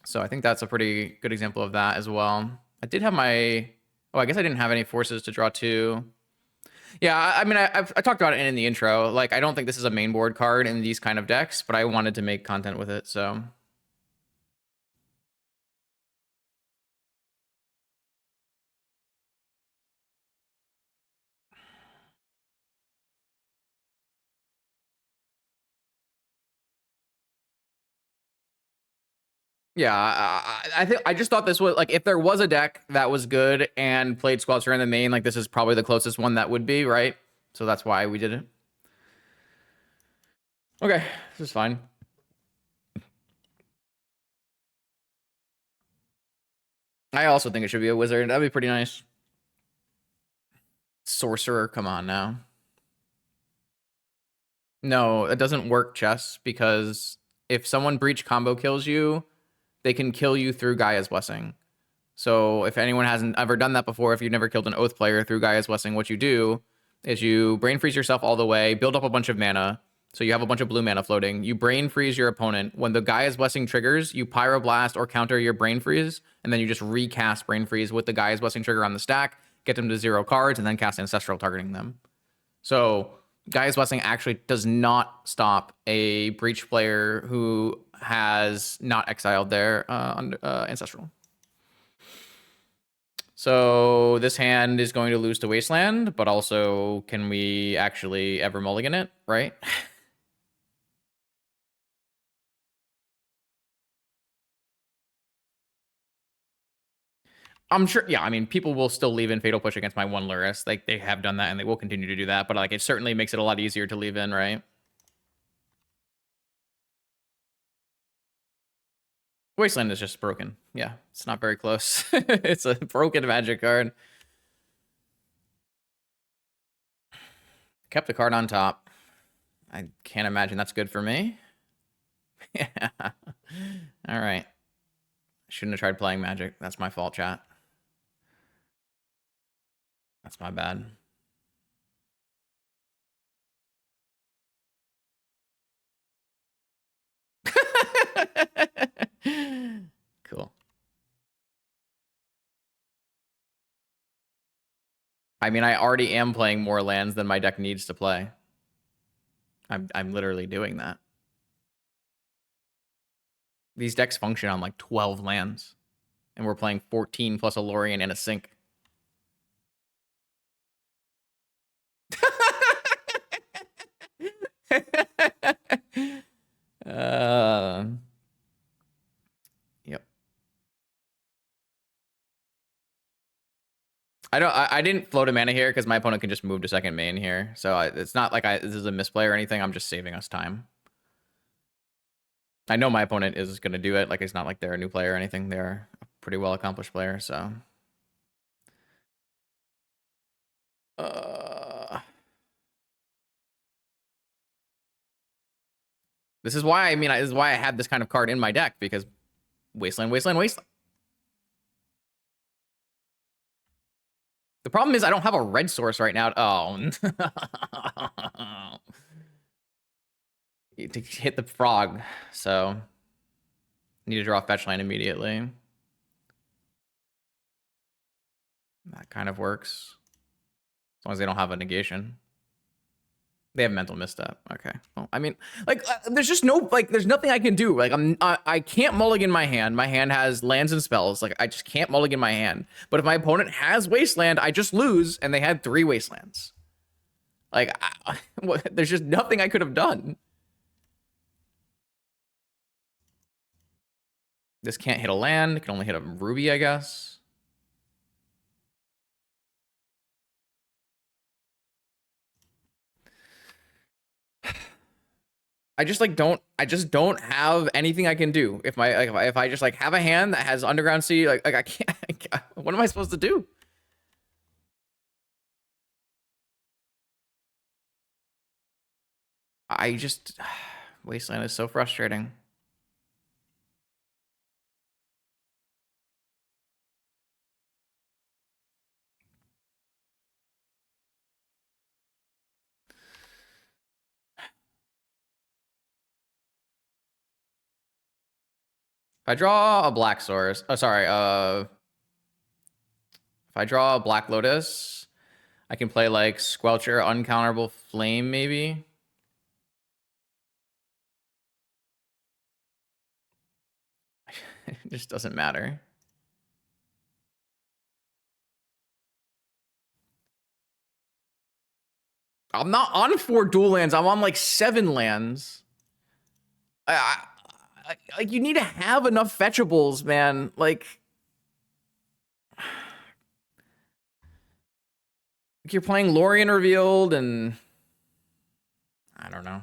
So I think that's a pretty good example of that as well. I did have my... Oh, I guess I didn't have any forces to draw two. Yeah, I mean, I talked about it in the intro. Like, I don't think this is a main board card in these kind of decks, but I wanted to make content with it, so... Yeah, I think I just thought this was like if there was a deck that was good and played Squelcher in the main, like this is probably the closest one that would be, right? So that's why we did it. Okay, this is fine. I also think it should be a wizard. That'd be pretty nice. Sorcerer, come on now. No, it doesn't work, Chess, because if someone breach combo kills you, they can kill you through Gaia's Blessing. So if anyone hasn't ever done that before, if you've never killed an Oath player through Gaia's Blessing, what you do is you brain freeze yourself all the way, build up a bunch of mana. So you have a bunch of blue mana floating. You brain freeze your opponent. When the Gaia's Blessing triggers, you Pyroblast or counter your brain freeze, and then you just recast brain freeze with the Gaia's Blessing trigger on the stack, get them to 0 cards, and then cast Ancestral targeting them. So Gaia's Blessing actually does not stop a Breach player who has not exiled their Ancestral. So this hand is going to lose to Wasteland, but also can we actually ever mulligan it, right? I'm sure, yeah, I mean, people will still leave in Fatal Push against my 1 Lurrus. Like, they have done that, and they will continue to do that, but, like, it certainly makes it a lot easier to leave in, right? Wasteland is just broken. Yeah, it's not very close. It's a broken Magic card. Kept the card on top. I can't imagine that's good for me. Yeah. All right. Shouldn't have tried playing Magic. That's my fault, chat. That's my bad. Cool. I mean, I already am playing more lands than my deck needs to play. I'm literally doing that. These decks function on like 12 lands, and we're playing 14 plus a Lorien and a Sync. Yep. I didn't float a mana here because my opponent can just move to second main here. So it's not like this is a misplay or anything. I'm just saving us time. I know my opponent is going to do it. Like, it's not like they're a new player or anything. They're a pretty well accomplished player. So. This is why, I mean, this is why I had this kind of card in my deck, because Wasteland, Wasteland, Wasteland. The problem is I don't have a red source right now. Oh. To hit the frog, so need to draw a fetch land immediately. That kind of works. As long as they don't have a negation. They have mental misstep. Okay. Well, I mean, like, there's just no, like, there's nothing I can do. Like, I can't mulligan my hand. My hand has lands and spells. Like, I just can't mulligan my hand. But if my opponent has Wasteland, I just lose, and they had 3 Wastelands. Like, there's just nothing I could have done. This can't hit a land. It can only hit a ruby, I guess. I just don't have anything I can do. If I just like have a hand that has Underground Sea, like I can't, what am I supposed to do? I just, Wasteland is so frustrating. If I draw a black source, if I draw a Black Lotus, I can play like Squelcher, Uncounterable Flame, maybe. It just doesn't matter. I'm not on 4 dual lands. I'm on like 7 lands. Like, you need to have enough fetchables, man. Like you're playing Lorien Revealed, and I don't know.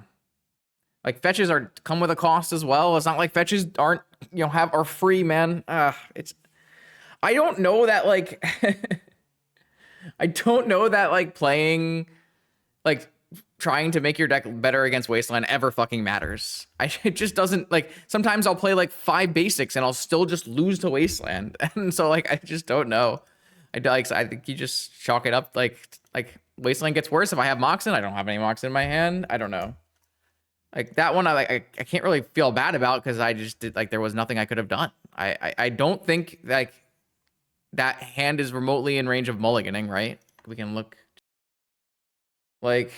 Like fetches come with a cost as well. It's not like fetches aren't, you know, are free, man. It's I don't know that like I don't know that like playing like trying to make your deck better against Wasteland ever fucking matters. It just doesn't. Like sometimes I'll play like 5 basics and I'll still just lose to Wasteland. And so like I just don't know. I think you just chalk it up like Wasteland gets worse if I have Moxen. I don't have any Moxen in my hand. I don't know. Like that one I can't really feel bad about because I just did like there was nothing I could have done. I don't think like that hand is remotely in range of mulliganing, right? We can look like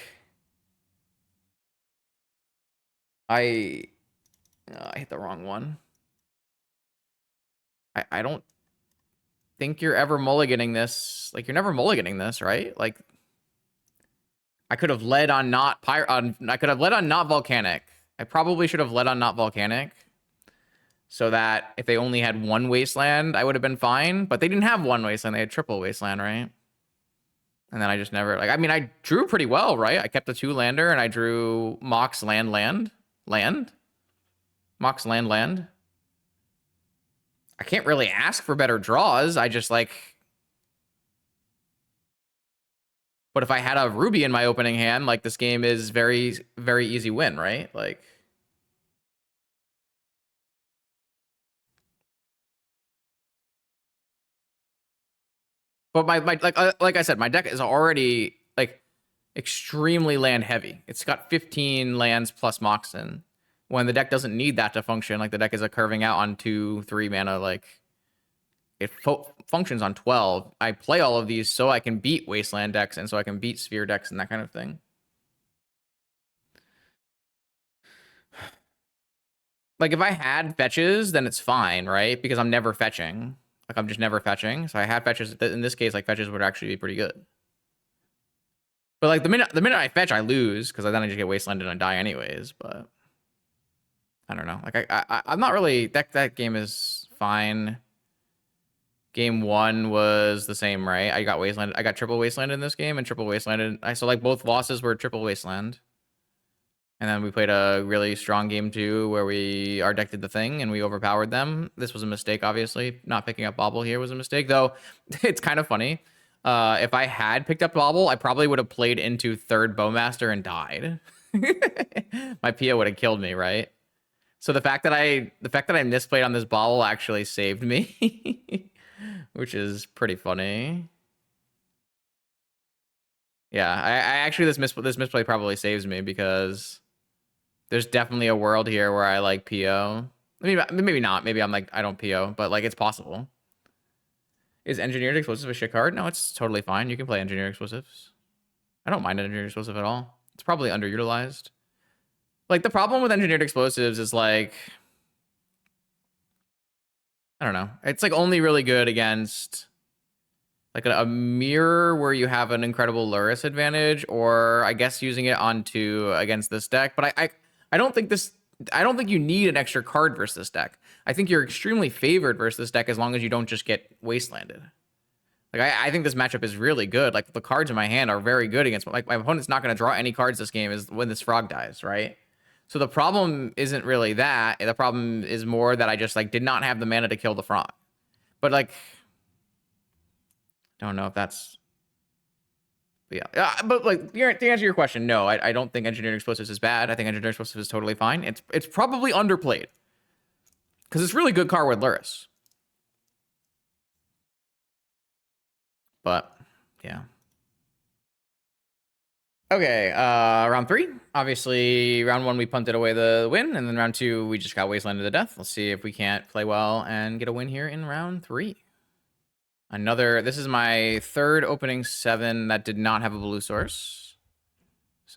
I hit the wrong one. I don't think you're ever mulliganing this. Like you're never mulliganing this, right? Like I could have led on not I could have led on not volcanic. I probably should have led on not volcanic. So that if they only had 1 wasteland, I would have been fine. But they didn't have 1 wasteland, they had triple wasteland, right? And then I just never like I mean I drew pretty well, right? I kept a 2-lander and I drew Mox land. Mox land. I can't really ask for better draws. I just like but if I had a Ruby in my opening hand, like this game is very, very easy win, right? Like but my like I said, my deck is already like extremely land heavy. It's got 15 lands plus Moxen. When the deck doesn't need that to function, like the deck is a curving out on 2-3 mana, like it functions on 12. I play all of these so I can beat Wasteland decks and so I can beat Sphere decks and that kind of thing. Like if I had fetches, then it's fine, right? Because I'm never fetching. Like I'm just never fetching. So I had fetches. In this case, like fetches would actually be pretty good. But like the minute I fetch, I lose because then I just get wastelanded and I die anyways. But I don't know. Like I'm not really that game is fine. Game 1 was the same, right? I got wasteland. I got triple wasteland in this game and triple wastelanded. So like both losses were triple wasteland. And then we played a really strong game 2 where our deck did the thing and we overpowered them. This was a mistake, obviously. Not picking up Bobble here was a mistake, though. It's kind of funny. If I had picked up Bobble, I probably would have played into 3rd Bowmaster and died. My Pia would have killed me, right? So the fact that I misplayed on this Bobble actually saved me, which is pretty funny. Yeah, I actually this misplay probably saves me because there's definitely a world here where I like PO. Maybe not. Maybe I'm like, I don't PO, but like it's possible. Is Engineered Explosive a shit card? No, it's totally fine. You can play Engineered Explosives. I don't mind Engineered Explosive at all. It's probably underutilized. Like the problem with Engineered Explosives is like, I don't know. It's like only really good against like a mirror where you have an incredible Lurrus advantage, or I guess using it onto against this deck. But I don't think you need an extra card versus this deck. I think you're extremely favored versus this deck as long as you don't just get wastelanded. Like I think this matchup is really good. Like the cards in my hand are very good against like my opponent's not going to draw any cards this game is when this frog dies, right? So the problem isn't really that. The problem is more that I just like did not have the mana to kill the frog. But like don't know if that's yeah. But like to answer your question, no, I don't think Engineering Explosives is bad. I think Engineering Explosives is totally fine. It's probably underplayed because it's really good card with Lurrus. But yeah. Okay, round 3. Obviously, round 1 we punted away the win, and then round 2 we just got wastelanded to death. Let's see if we can't play well and get a win here in round 3. This is my 3rd opening 7 that did not have a blue source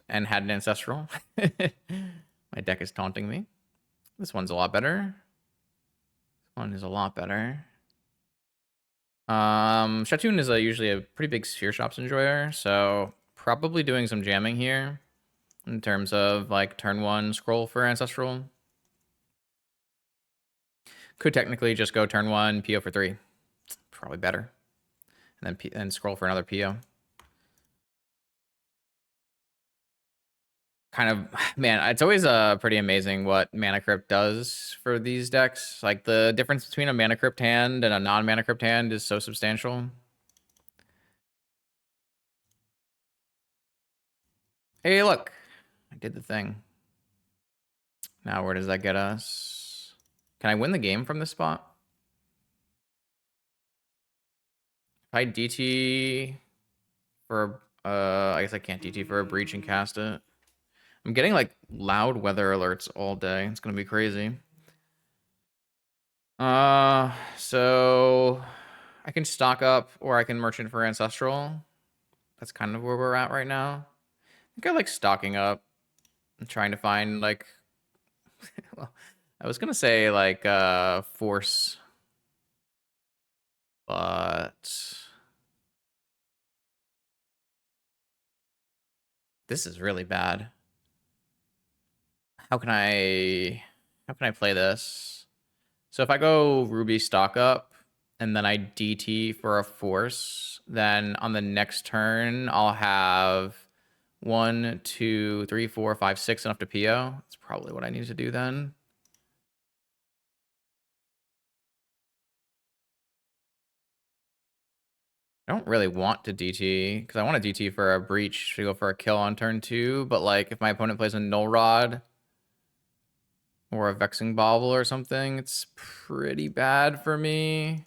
and had an ancestral. My deck is taunting me. This one's a lot better. This one is a lot better. Shatoon is usually a pretty big Sphere Shops enjoyer, so probably doing some jamming here in terms of like turn 1 scroll for ancestral. Could technically just go turn 1 PO for 3. Probably better. And then scroll for another PO. kind of, man, it's always pretty amazing what Mana Crypt does for these decks. Like the difference between a Mana Crypt hand and a non-Mana Crypt hand is so substantial. Hey, look, I did the thing. Now where does that get us? Can I win the game from this spot? If I DT for I guess I can't DT for a breach and cast it. I'm getting like loud weather alerts all day. It's gonna be crazy. So I can stock up or I can merchant for ancestral. That's kind of where we're at right now. I think I like stocking up and trying to find like well, I was gonna say like force, but this is really bad. How can I play this? So if I go Ruby stock up and then I DT for a force, then on the next turn I'll have 1, 2, 3, 4, 5, 6 enough to PO. That's probably what I need to do then. I don't really want to DT because I want to DT for a breach to go for a kill on turn 2. But like if my opponent plays a Null Rod or a Vexing Bauble or something, it's pretty bad for me.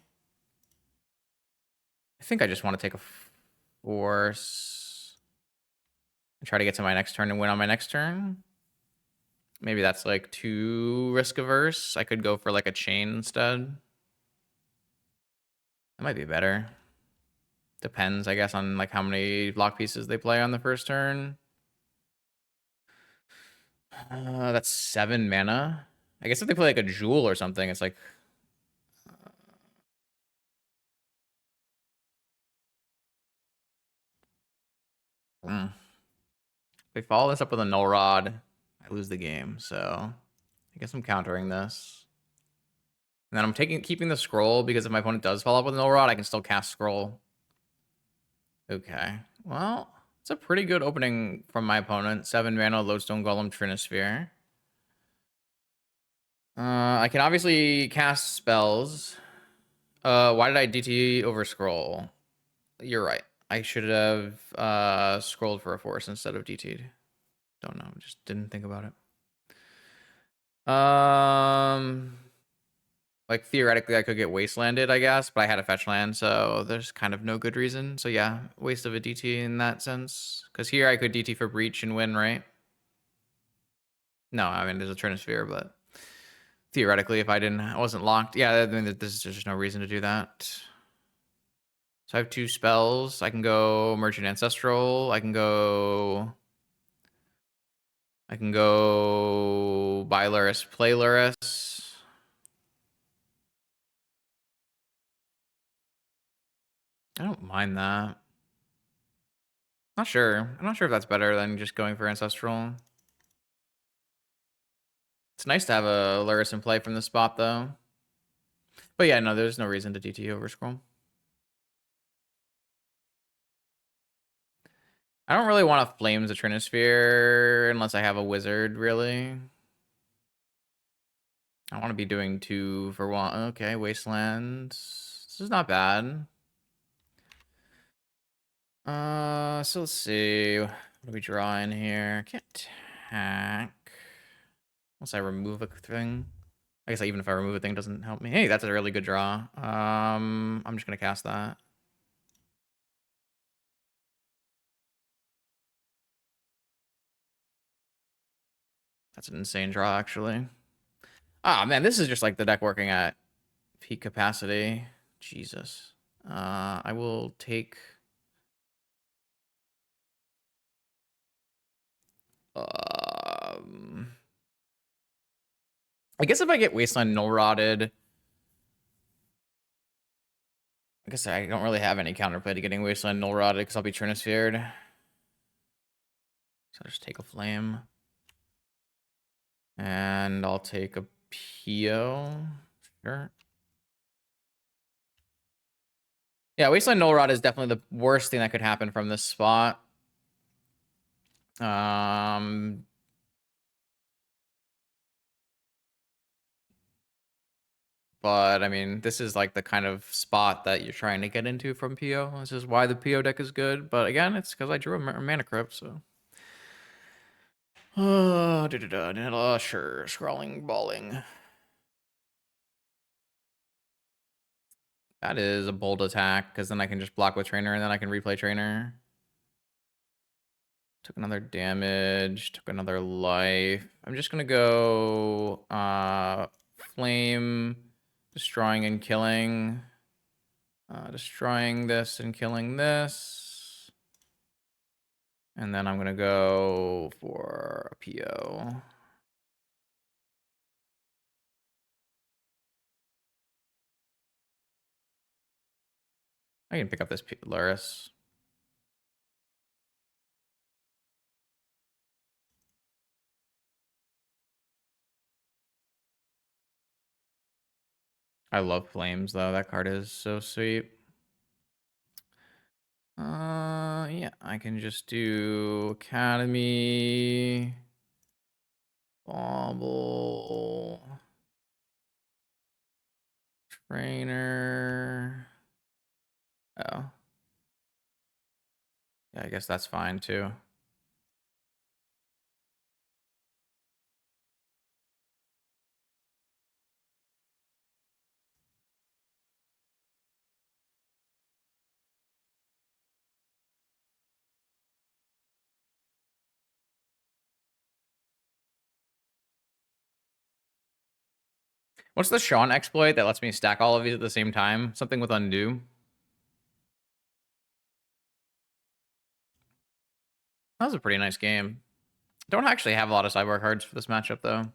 I think I just want to take a force and try to get to my next turn and win on my next turn. Maybe that's like too risk averse. I could go for like a chain instead. That might be better. Depends, I guess, on like how many block pieces they play on the first turn. That's 7 mana. I guess if they play like a Jewel or something, it's like if they follow this up with a Null Rod, I lose the game. So I guess I'm countering this. And then I'm keeping the scroll because if my opponent does follow up with a Null Rod, I can still cast scroll. Okay. Well, it's a pretty good opening from my opponent. 7 mana, Lodestone Golem, Trinisphere. I can obviously cast spells. Why did I DT over scroll? You're right. I should have scrolled for a force instead of DT'd. Don't know. Just didn't think about it. Like theoretically I could get wastelanded, I guess, but I had a fetch land, so there's kind of no good reason. So yeah, waste of a DT in that sense. Because here I could DT for breach and win, right? No, I mean there's a Trinisphere, but theoretically if I wasn't locked, yeah, I mean there's just no reason to do that. So I have 2 spells. I can go Merchant Ancestral. I can go buy Lurrus, play Lurrus. I don't mind that. Not sure. I'm not sure if that's better than just going for Ancestral. It's nice to have a Lurrus in play from the spot, though. But yeah, no, there's no reason to DT over scroll. I don't really want to Flames a Trinisphere unless I have a Wizard, really. I want to be doing 2 for 1. Okay, Wasteland. This is not bad. So let's see. What do we draw in here? Can't attack. Unless I remove a thing. I guess even if I remove a thing, it doesn't help me. Hey, that's a really good draw. I'm just gonna cast that. That's an insane draw, actually. Ah, man, this is just like the deck working at peak capacity. Jesus. I will take... I guess if I get Wasteland Null Rotted... I guess I don't really have any counterplay to getting Wasteland Null Rotted because I'll be Trinisphered. So I'll just take a Flame. And I'll take a PO. Sure. Yeah, Wasteland Null Rod is definitely the worst thing that could happen from this spot. But I mean, this is like the kind of spot that you're trying to get into from PO. This is why the PO deck is good. But again, it's because I drew a mana crypt, so. Sure, scrawling, balling. That is a bold attack, because then I can just block with trainer, and then I can replay trainer. Took another damage, took another life. I'm just gonna go flame, destroying and killing. Destroying this and killing this. And then I'm gonna go for a PO. I can pick up this Lurrus. I love flames though. That card is so sweet. Yeah, I can just do Academy, Bobble, Trainer. Oh. Yeah, I guess that's fine too. What's the Sean exploit that lets me stack all of these at the same time? Something with undo. That was a pretty nice game. Don't actually have a lot of sideboard cards for this matchup though.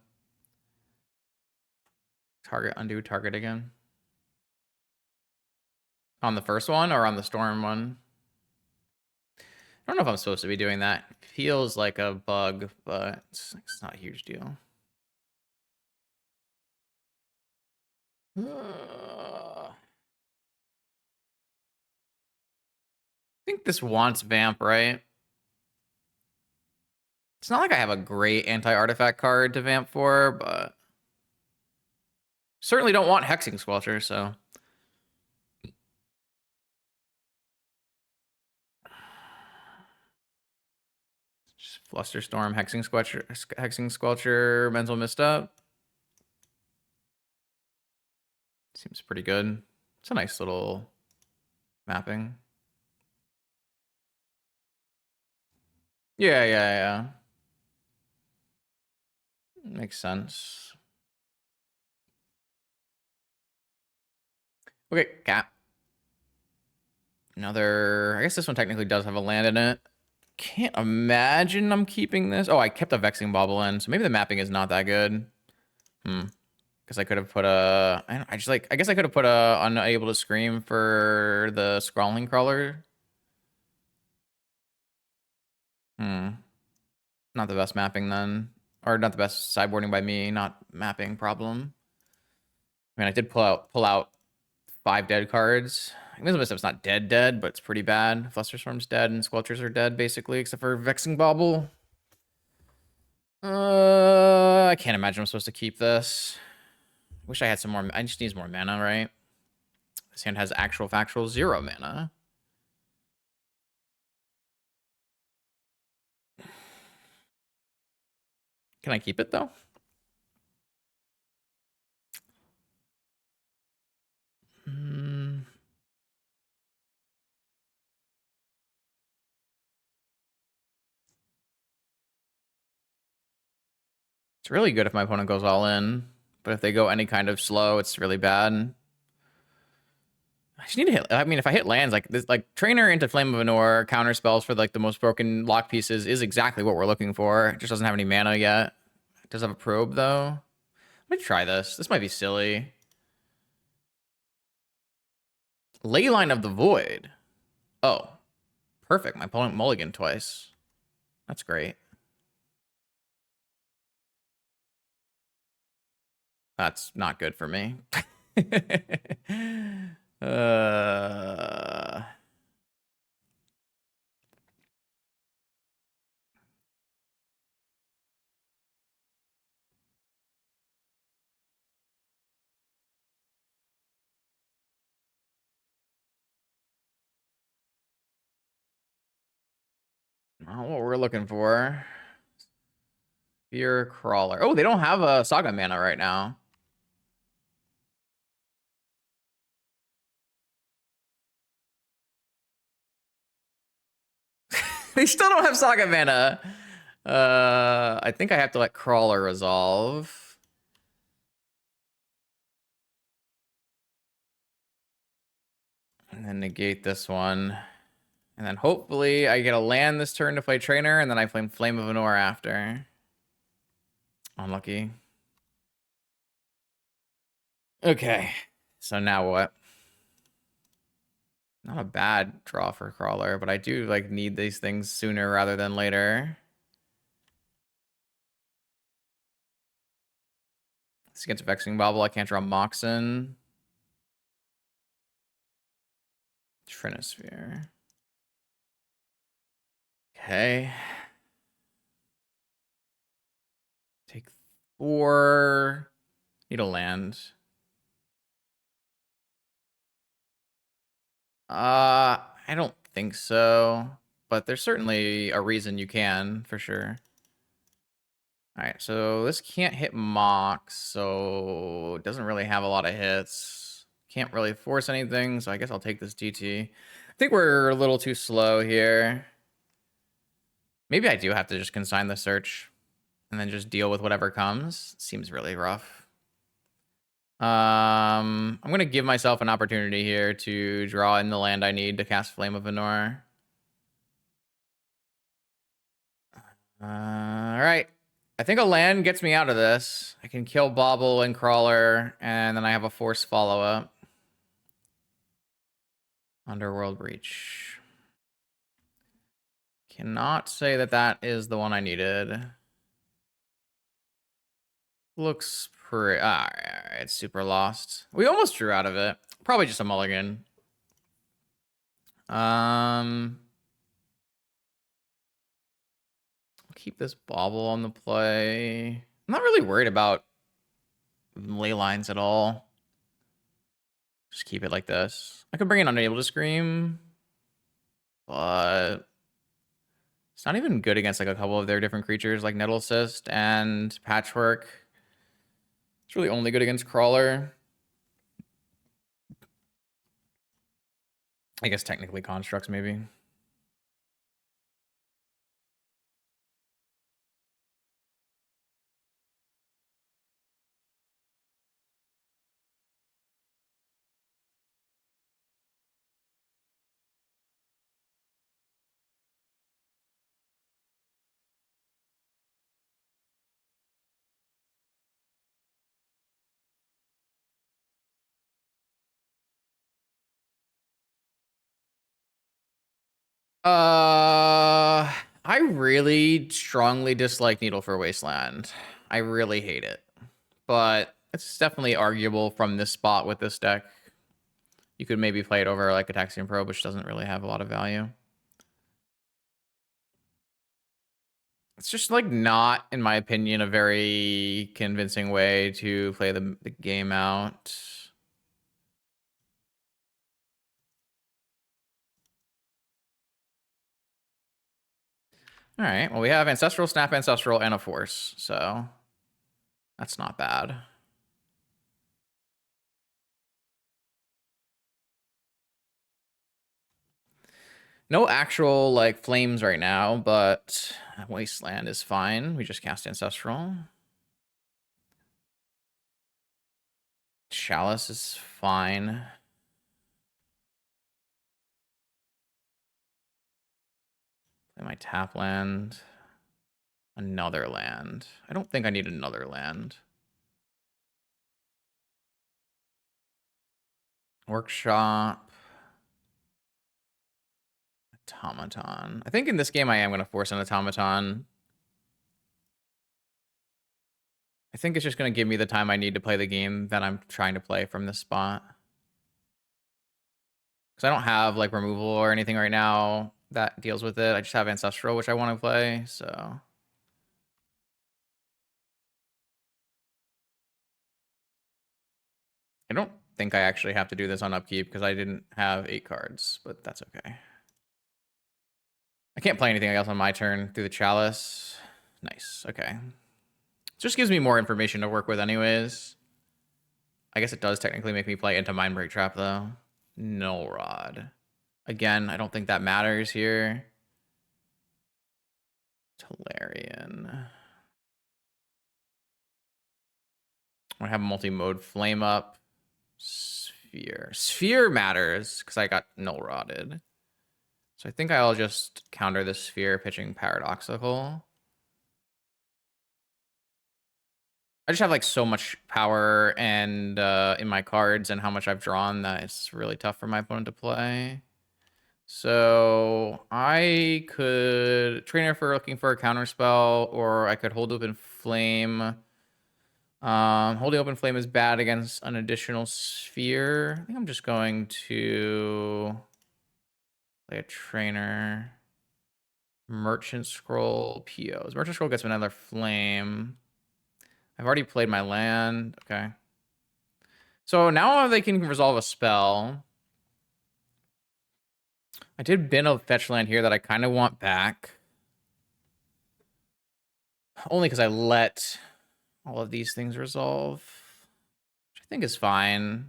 Target, undo, target again. On the first one or on the storm one? I don't know if I'm supposed to be doing that. It feels like a bug, but it's not a huge deal. I think this wants Vamp, right? It's not like I have a great anti-artifact card to Vamp for, but certainly don't want Hexing Squelcher, so. Just Flusterstorm, Hexing Squelcher, Mental Misstep. Seems pretty good. It's a nice little mapping. Yeah. Makes sense. Okay, cap. Another, I guess this one technically does have a land in it. Can't imagine I'm keeping this. Oh, I kept a Vexing Bauble in, so maybe the mapping is not that good. Because I could have put a, I guess I could have put a Unable to Scream for the Scrawling Crawler. Not the best mapping then. Or not the best sideboarding by me, not mapping problem. I mean, I did pull out 5 dead cards. Invisible Misstep's not dead, but it's pretty bad. Flusterstorm's dead, and Squelchers are dead, basically, except for Vexing Bauble. I can't imagine I'm supposed to keep this. Wish I had some more. I just need more mana, right? This hand has actual factual 0 mana. Can I keep it, though? It's really good if my opponent goes all in, but if they go any kind of slow, it's really bad. I just need to hit. I mean, if I hit lands like this, like Trainer into Flame of Anor, counter spells for like the most broken lock pieces is exactly what we're looking for. It just doesn't have any mana yet. It does have a probe though. Let me try this. This might be silly. Leyline of the Void. Oh, perfect. My opponent mulliganed twice. That's great. That's not good for me. Not what we're looking for. Spear Crawler. Oh, they don't have a Saga mana right now. They still don't have Saga mana. I think I have to let Crawler resolve. And then negate this one. And then hopefully I get a land this turn to play Trainer, and then I play Flame of Anor after. Unlucky. Okay, so now what? Not a bad draw for Crawler, but I do like need these things sooner rather than later. This against Vexing Bobble, I can't draw Moxen. Trinosphere. Okay. Take 4. Need a land. I don't think so, but there's certainly a reason you can, for sure. All right, so this can't hit Mox, so it doesn't really have a lot of hits. Can't really force anything, so I guess I'll take this DT. I think we're a little too slow here. Maybe I do have to just consign the search and then just deal with whatever comes. Seems really rough. I'm going to give myself an opportunity here to draw in the land I need to cast Flame of Anor. All right. I think a land gets me out of this. I can kill Bobble and Crawler, and then I have a force follow-up. Underworld Breach. Cannot say that that is the one I needed. Looks pretty... all right, it's super lost. We almost drew out of it. Probably just a mulligan. Keep this Bobble on the play. I'm not really worried about ley lines at all. Just keep it like this. I could bring in Unable to Scream, but it's not even good against like a couple of their different creatures like Nettle Cyst and Patchwork. It's really only good against Crawler. I guess technically Constructs maybe. I really strongly dislike Needle for Wasteland. I really hate it. But it's definitely arguable from this spot with this deck. You could maybe play it over like a Taxian Probe, which doesn't really have a lot of value. It's just like not, in my opinion, a very convincing way to play the game out. All right, well, we have Ancestral, Snap Ancestral, and a Force, so that's not bad. No actual, like, flames right now, but Wasteland is fine. We just cast Ancestral. Chalice is fine. Play my tap land. Another land. I don't think I need another land. Workshop. Automaton. I think in this game I am going to force an Automaton. I think it's just going to give me the time I need to play the game that I'm trying to play from this spot. Because I don't have like removal or anything right now that deals with it. I just have Ancestral, which I want to play, so... I don't think I actually have to do this on upkeep because I didn't have 8 cards, but that's okay. I can't play anything else on my turn through the chalice. Nice. Okay. Just gives me more information to work with anyways. I guess it does technically make me play into Mindbreak Trap, though. No Rod. Again, I don't think that matters here. Tolarian. I have multi-mode Flame Up. Sphere. Sphere matters, because I got null rotted. So I think I'll just counter the Sphere pitching Paradoxical. I just have like so much power and in my cards and how much I've drawn that it's really tough for my opponent to play. So I could trainer for looking for a counter spell, or I could hold open flame. Holding open flame is bad against an additional sphere. I think I'm just going to play a trainer. Merchant Scroll POs. Merchant Scroll gets me another flame. I've already played my land. Okay. So now they can resolve a spell. I did bin a fetch land here that I kind of want back. Only because I let all of these things resolve, which I think is fine.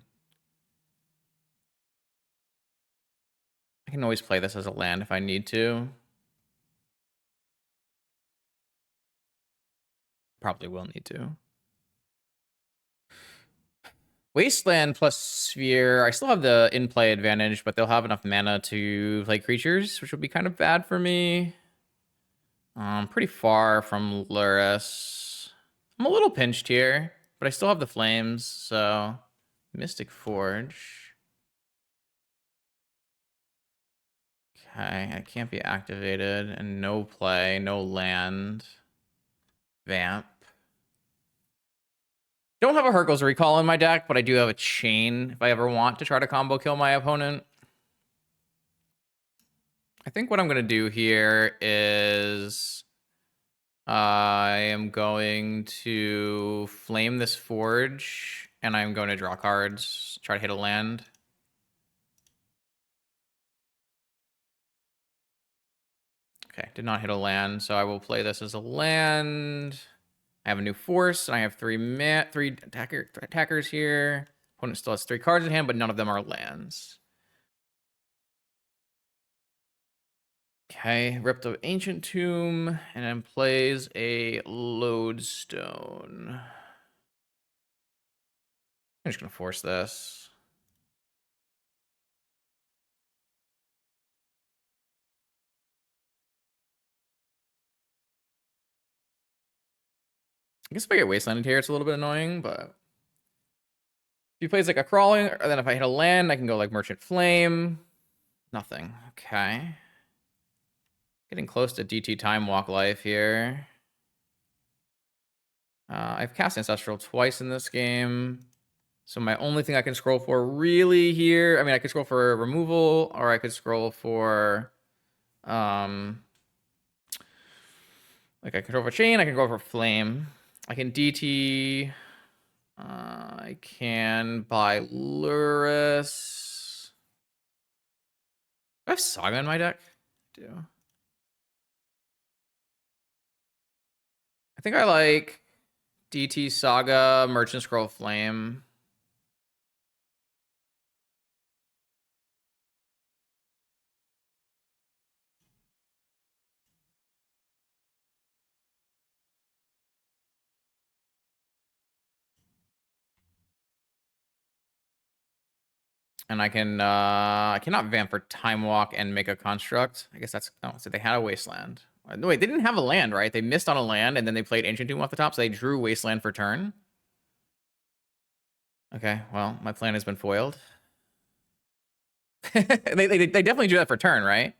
I can always play this as a land if I need to. Probably will need to. Wasteland plus Sphere. I still have the in-play advantage, but they'll have enough mana to play creatures, which would be kind of bad for me. Pretty far from Lurrus. I'm a little pinched here, but I still have the flames, so Mystic Forge. Okay, I can't be activated, and no play, no land. Vamp. Don't have a Hercules Recall in my deck, but I do have a Chain if I ever want to try to combo kill my opponent. I think what I'm going to do here is I am going to flame this Forge, and I'm going to draw cards, try to hit a land. Okay, did not hit a land, so I will play this as a land. I have a new force, and I have three attackers here. Opponent still has 3 cards in hand, but none of them are lands. Okay, Ripped of Ancient Tomb, and then plays a Lodestone. I'm just gonna force this. I guess if I get Wastelanded here, it's a little bit annoying, but if he plays like a crawling, or then if I hit a land, I can go like Merchant Flame. Nothing. Okay. Getting close to DT Time Walk Life here. I've cast Ancestral twice in this game. So my only thing I can scroll for really here, I mean, I could scroll for removal, or I could scroll for, like I could go for Chain, I can go for Flame. I can DT. I can buy Lurrus. Do I have Saga in my deck? I do. I think I like DT Saga, Merchant Scroll Flame. And I cannot vamp for Time Walk and make a construct. I guess that's, no, so they had a Wasteland. No, wait, they didn't have a land, right? They missed on a land, and then they played Ancient Tomb off the top, so they drew Wasteland for turn. Okay, well, my plan has been foiled. they definitely drew that for turn, right?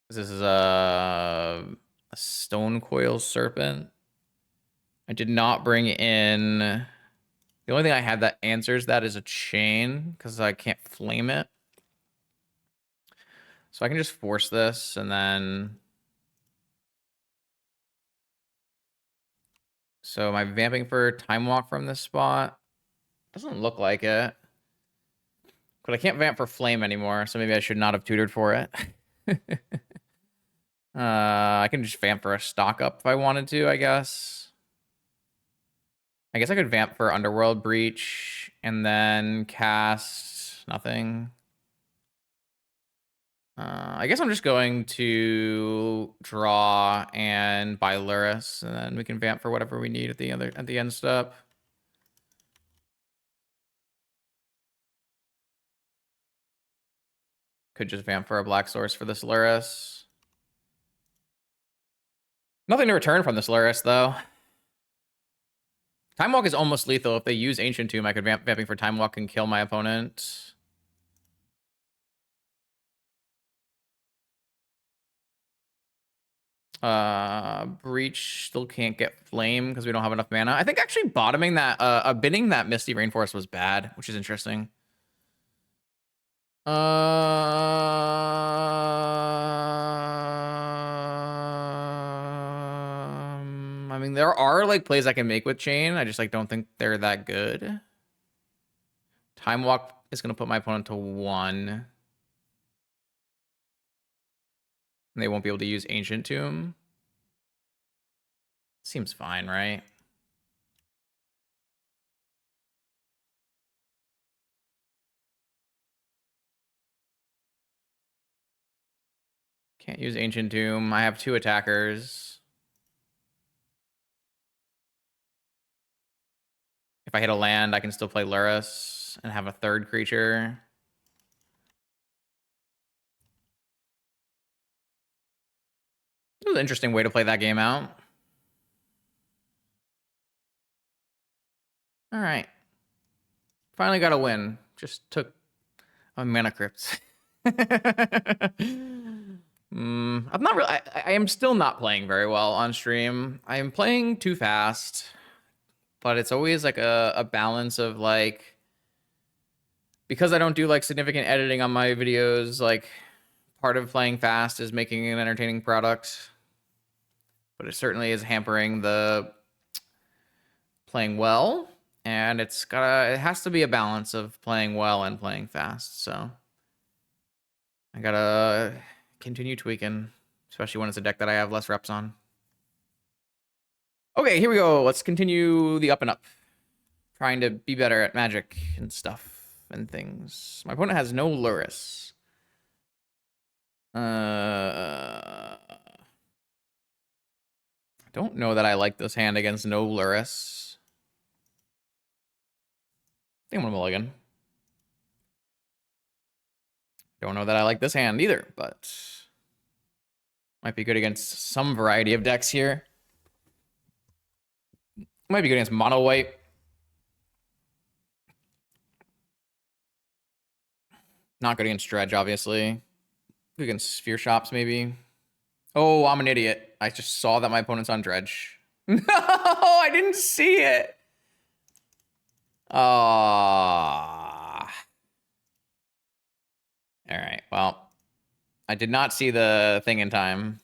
This is a Stone Coil Serpent. I did not bring in... The only thing I have that answers that is a Chain, because I can't flame it. So I can just force this, and then... So am I vamping for Time Walk from this spot? Doesn't look like it. But I can't vamp for flame anymore, so maybe I should not have tutored for it. I can just vamp for a stock up if I wanted to, I guess. I guess I could vamp for Underworld Breach and then cast nothing. I guess I'm just going to draw and buy Lurrus, and then we can vamp for whatever we need at the end step. Could just vamp for a black source for this Lurrus. Nothing to return from this Lurrus, though. Time Walk is almost lethal. If they use Ancient Tomb, I could vamping for Time Walk and kill my opponent. Breach still can't get Flame because we don't have enough mana. I think actually bottoming that, binning that Misty Rainforest was bad, which is interesting. I mean, there are like plays I can make with Chain. I just like don't think they're that good. Time Walk is gonna put my opponent to 1. And they won't be able to use Ancient Tomb. Seems fine, right? Can't use Ancient Tomb. I have 2 attackers. If I hit a land, I can still play Lurrus and have a 3rd creature. It was an interesting way to play that game out. All right. Finally got a win. Just took a mana crypt. I'm not really. I am still not playing very well on stream. I am playing too fast, but it's always like a balance of like, because I don't do like significant editing on my videos, like part of playing fast is making an entertaining product, but it certainly is hampering the playing well. And it has to be a balance of playing well and playing fast. So I gotta continue tweaking, especially when it's a deck that I have less reps on. Okay, here we go. Let's continue the up and up. Trying to be better at Magic and stuff and things. My opponent has no Lurrus. I don't know that I like this hand against no Lurrus. I think I'm gonna mulligan. Don't know that I like this hand either, but might be good against some variety of decks here. Might be good against mono white. Not good against Dredge, obviously. Good against Sphere Shops, maybe. Oh, I'm an idiot. I just saw that my opponent's on Dredge. No, I didn't see it. All right, well, I did not see the thing in time.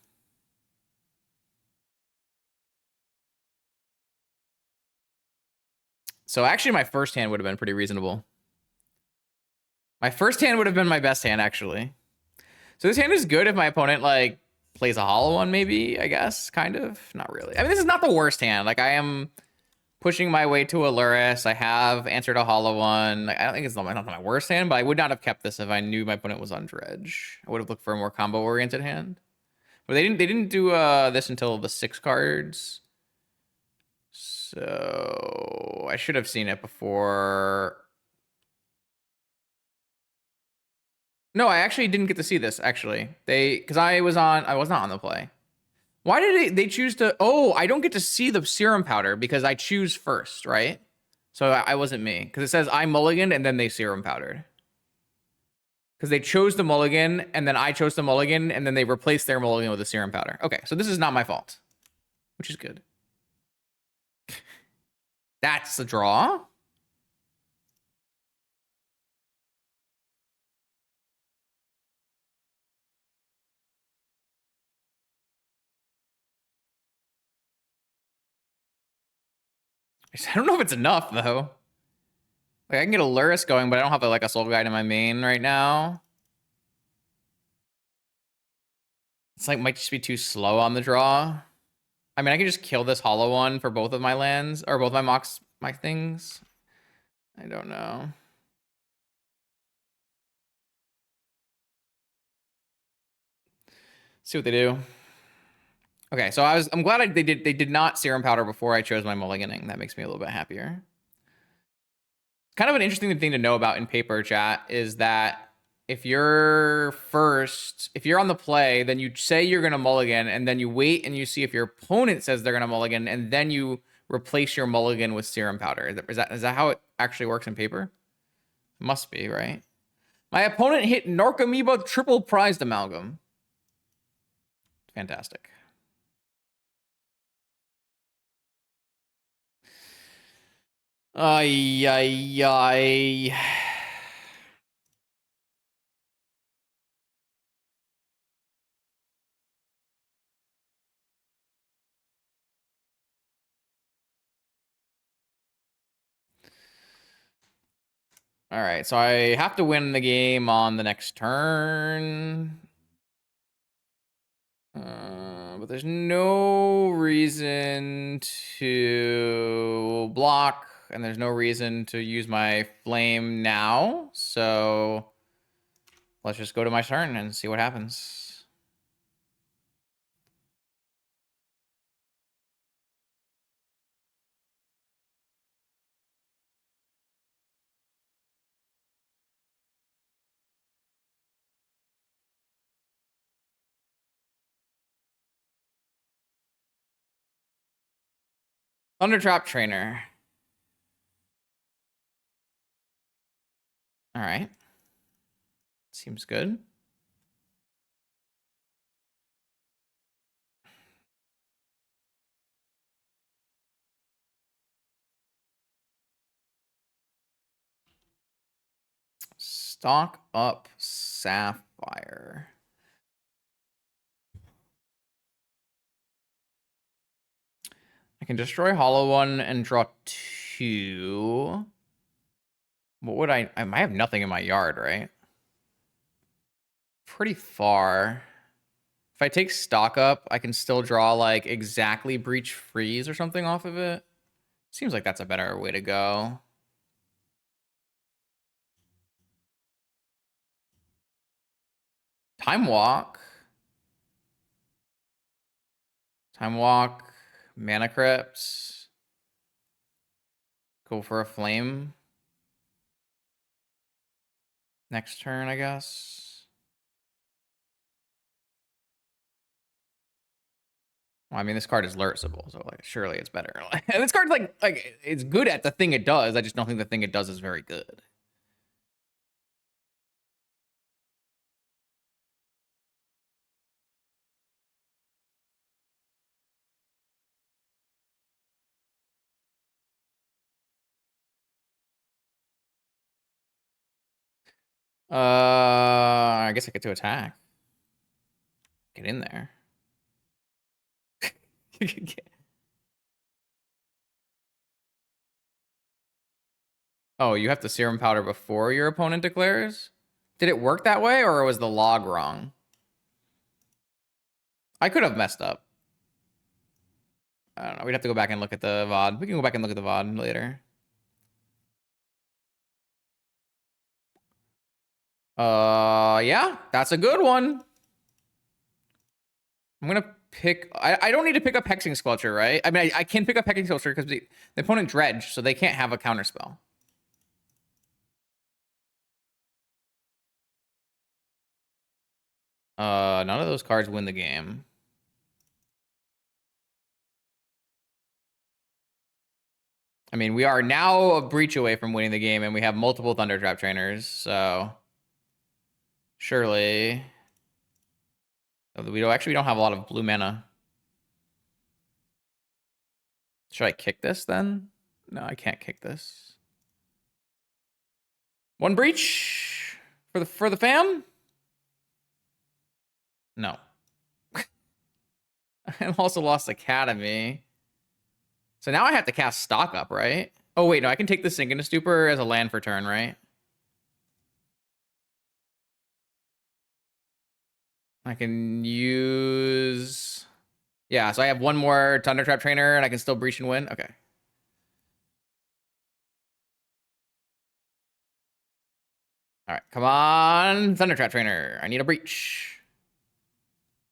So actually, my first hand would have been pretty reasonable. My first hand would have been my best hand, actually. So this hand is good if my opponent, like, plays a hollow one, maybe, I guess, kind of. Not really. I mean, this is not the worst hand. Like, I am pushing my way to a Lurrus. I have answered a hollow one. I don't think it's not my worst hand, but I would not have kept this if I knew my opponent was on Dredge. I would have looked for a more combo-oriented hand. But they didn't do this until the 6 cards. So I should have seen it before. No, I actually didn't get to see this, actually. Because I was not on the play. Why did they choose to? Oh, I don't get to see the serum powder because I choose first, right? So I wasn't me. Because it says I mulliganed and then they serum powdered. Because they chose the mulligan and then I chose the mulligan and then they replaced their mulligan with a serum powder. Okay, so this is not my fault, which is good. That's the draw. I don't know if it's enough, though. Like I can get a Lurrus going, but I don't have like a Soul Guide in my main right now. It's like might just be too slow on the draw. I mean, I can just kill this hollow one for both of my lands or both my things. I don't know. See what they do. Okay, so I'm glad they did not Serum Powder before I chose my mulliganing. That makes me a little bit happier. Kind of an interesting thing to know about in paper, chat, is that if you're on the play, then you say you're going to mulligan, and then you wait and you see if your opponent says they're going to mulligan, and then you replace your mulligan with Serum Powder. Is that how it actually works in paper? Must be, right? My opponent hit Narcomoeba triple prized amalgam. Fantastic. Ay, ay, ay. All right, so I have to win the game on the next turn. But there's no reason to block, and there's no reason to use my flame now. So let's just go to my turn and see what happens. Thundertrap Trainer. All right. Seems good. Stock up Sapphire. I can destroy Hollow One and draw 2. What would I might have nothing in my yard, right? Pretty far. If I take stock up, I can still draw like exactly Breach Freeze or something off of it. Seems like that's a better way to go. Time Walk. Time Walk. Mana Crypt. Go for a Flame. Next turn, I guess. Well, I mean, this card is Lurrusable, so like surely it's better. And this card's like it's good at the thing it does. I just don't think the thing it does is very good. I guess I get to attack. Get in there. Oh, you have to Serum Powder before your opponent declares? Did it work that way, or was the log wrong? I could have messed up. I don't know. We'd have to go back and look at the VOD. We can go back and look at the VOD later. Yeah, that's a good one. I'm gonna pick. I don't need to pick up Hexing Squelcher, right? I mean, I can pick up Hexing Squelcher because the opponent Dredge, so they can't have a counterspell. None of those cards win the game. I mean, we are now a breach away from winning the game, and we have multiple Thundertrap trainers, so surely we don't have a lot of blue mana. Should I kick this then? No, I can't kick this. One breach for the fam? No. I also lost Academy. So now I have to cast stock up, right? Oh, wait, no, I can take the Sink into Stupor as a land for turn, right? I can use... Yeah, so I have one more Thunder Trap Trainer, and I can still Breach and win? Okay. All right, come on, Thunder Trap Trainer. I need a Breach.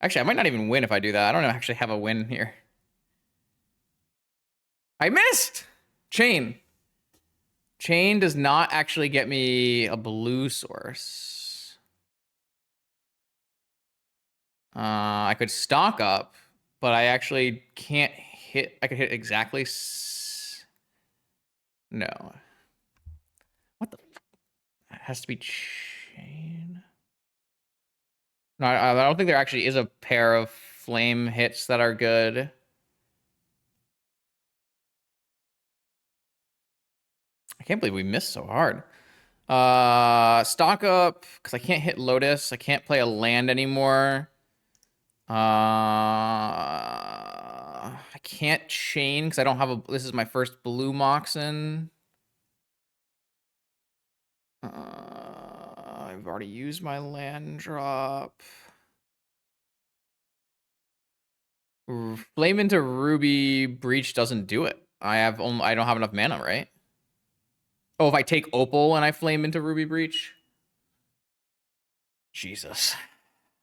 Actually, I might not even win if I do that. I don't actually have a win here. I missed! Chain. Chain does not actually get me a blue source. I could stock up, but I actually can't hit. I could hit exactly. No. What the? It has to be chain. No, I don't think there actually is a pair of flame hits that are good. I can't believe we missed so hard. Stock up because I can't hit Lotus. I can't play a land anymore. I can't chain because I don't have a. This is my first blue Moxen. I've already used my land drop. Flame into Ruby Breach doesn't do it. I don't have enough mana, right? Oh, if I take Opal and I flame into Ruby Breach? Jesus.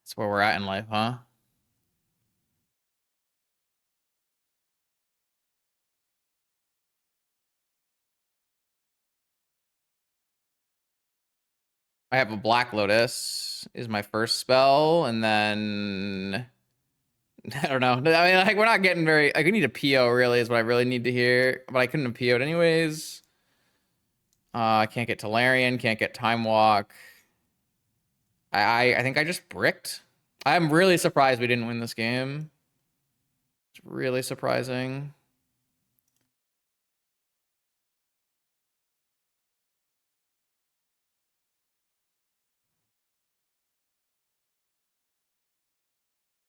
That's where we're at in life, huh? I have a Black Lotus is my first spell, and then I don't know. I mean, like, we're not getting very. I need a PO, really, is what I really need to hear. But I couldn't have PO'd anyways. I can't get Tolarian, can't get Time Walk. I think I just bricked. I'm really surprised we didn't win this game. It's really surprising.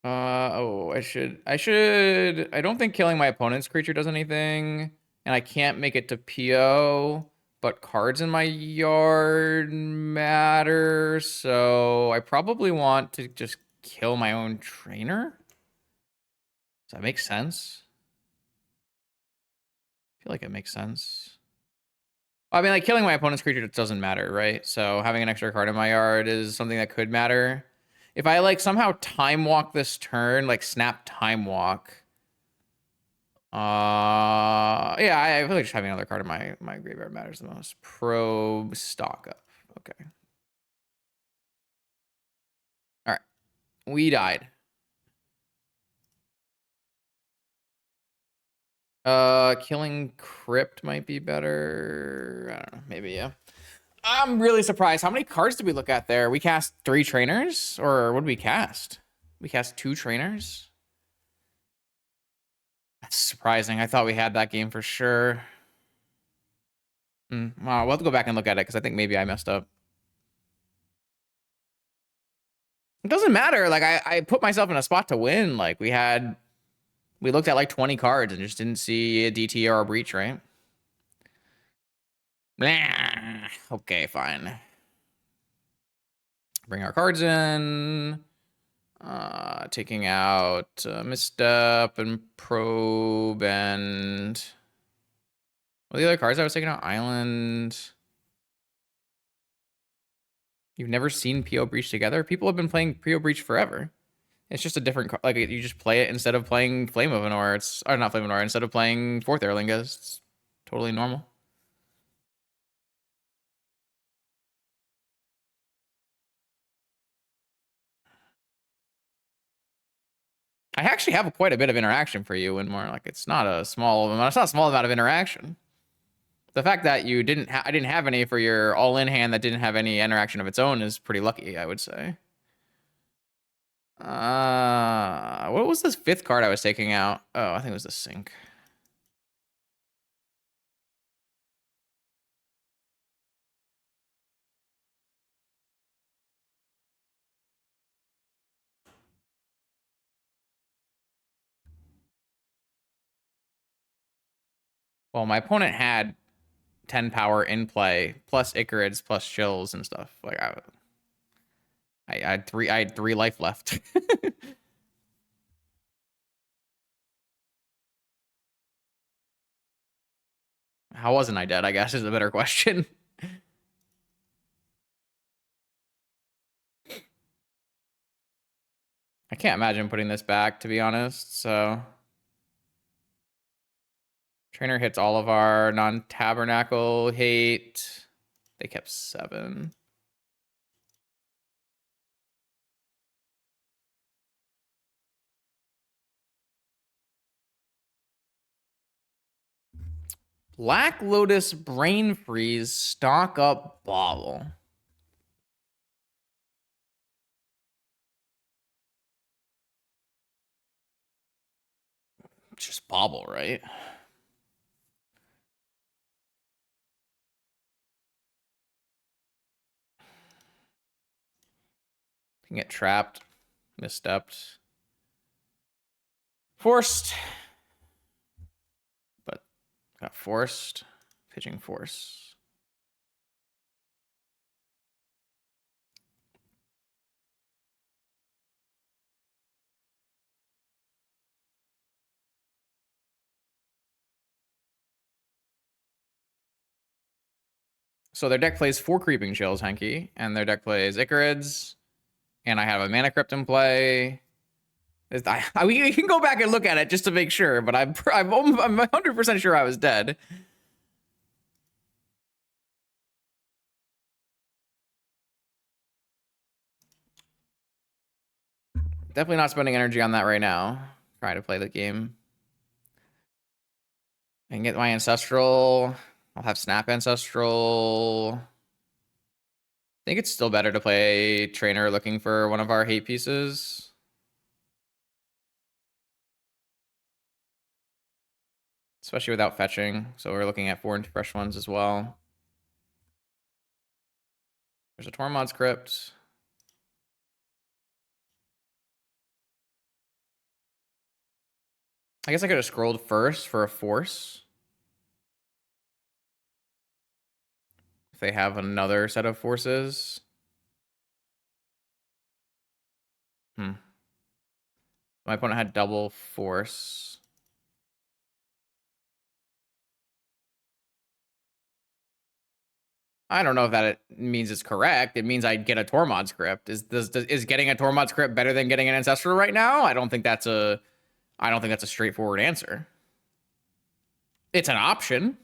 Oh, I don't think killing my opponent's creature does anything, and I can't make it to PO, but cards in my yard matter, so I probably want to just kill my own trainer. Does that make sense? I feel like it makes sense. I mean, like, killing my opponent's creature doesn't matter, right? So having an extra card in my yard is something that could matter. If I, like, somehow time walk this turn, like snap time walk. Yeah, I feel like just having another card in my graveyard matters the most. Probe stock up. Okay. All right. We died. Killing Crypt might be better. I don't know. Maybe, yeah. I'm really surprised. How many cards did we look at there? We cast 3 trainers? Or what did we cast? We cast 2 trainers? That's surprising. I thought we had that game for sure. Wow, we'll have to go back and look at it because I think maybe I messed up. It doesn't matter. Like, I put myself in a spot to win. Like, we looked at like 20 cards and just didn't see a DT or a breach, right? Nah. Okay, fine. Bring our cards in. Taking out Misstep and Probe and... What are the other cards I was taking out? Island. You've never seen PO Breach together? People have been playing PO Breach forever. It's just a different, like, you just play it instead of playing Flame of Anor. Or not Flame of Anor, instead of playing Fourth Erlinga. It's totally normal. I actually have quite a bit of interaction for you, Winmore. Like, it's not a small amount. It's not a small amount of interaction. The fact that you I didn't have any for your all-in hand that didn't have any interaction of its own is pretty lucky, I would say. What was this 5th card I was taking out? Oh, I think it was the Sink. Well, my opponent had 10 power in play, plus Icarids, plus chills and stuff. Like I had three life left. How wasn't I dead, I guess, is a better question. I can't imagine putting this back, to be honest, so... Trainer hits all of our non-tabernacle hate. They kept 7. Black Lotus Brain Freeze, stock up Bobble. It's just Bobble, right? Can get trapped, misstepped, forced, but got forced. Pitching force. So their deck plays 4 Creeping Chills, Henky, and their deck plays Icarids, and I have a Mana Crypt in play. We can go back and look at it just to make sure, but I'm 100% sure I was dead. Definitely not spending energy on that right now. Trying to play the game. I can get my Ancestral. I'll have Snap Ancestral. I think it's still better to play Trainer looking for one of our hate pieces. Especially without fetching. So we're looking at 4 fresh ones as well. There's a Tormod's Crypt. I guess I could have scrolled first for a force. If they have another set of forces. My opponent had double force. I don't know if that means it's correct. It means I'd get a Tormod's Crypt. Is getting a Tormod's Crypt better than getting an Ancestral right now? I don't think that's a straightforward answer. It's an option.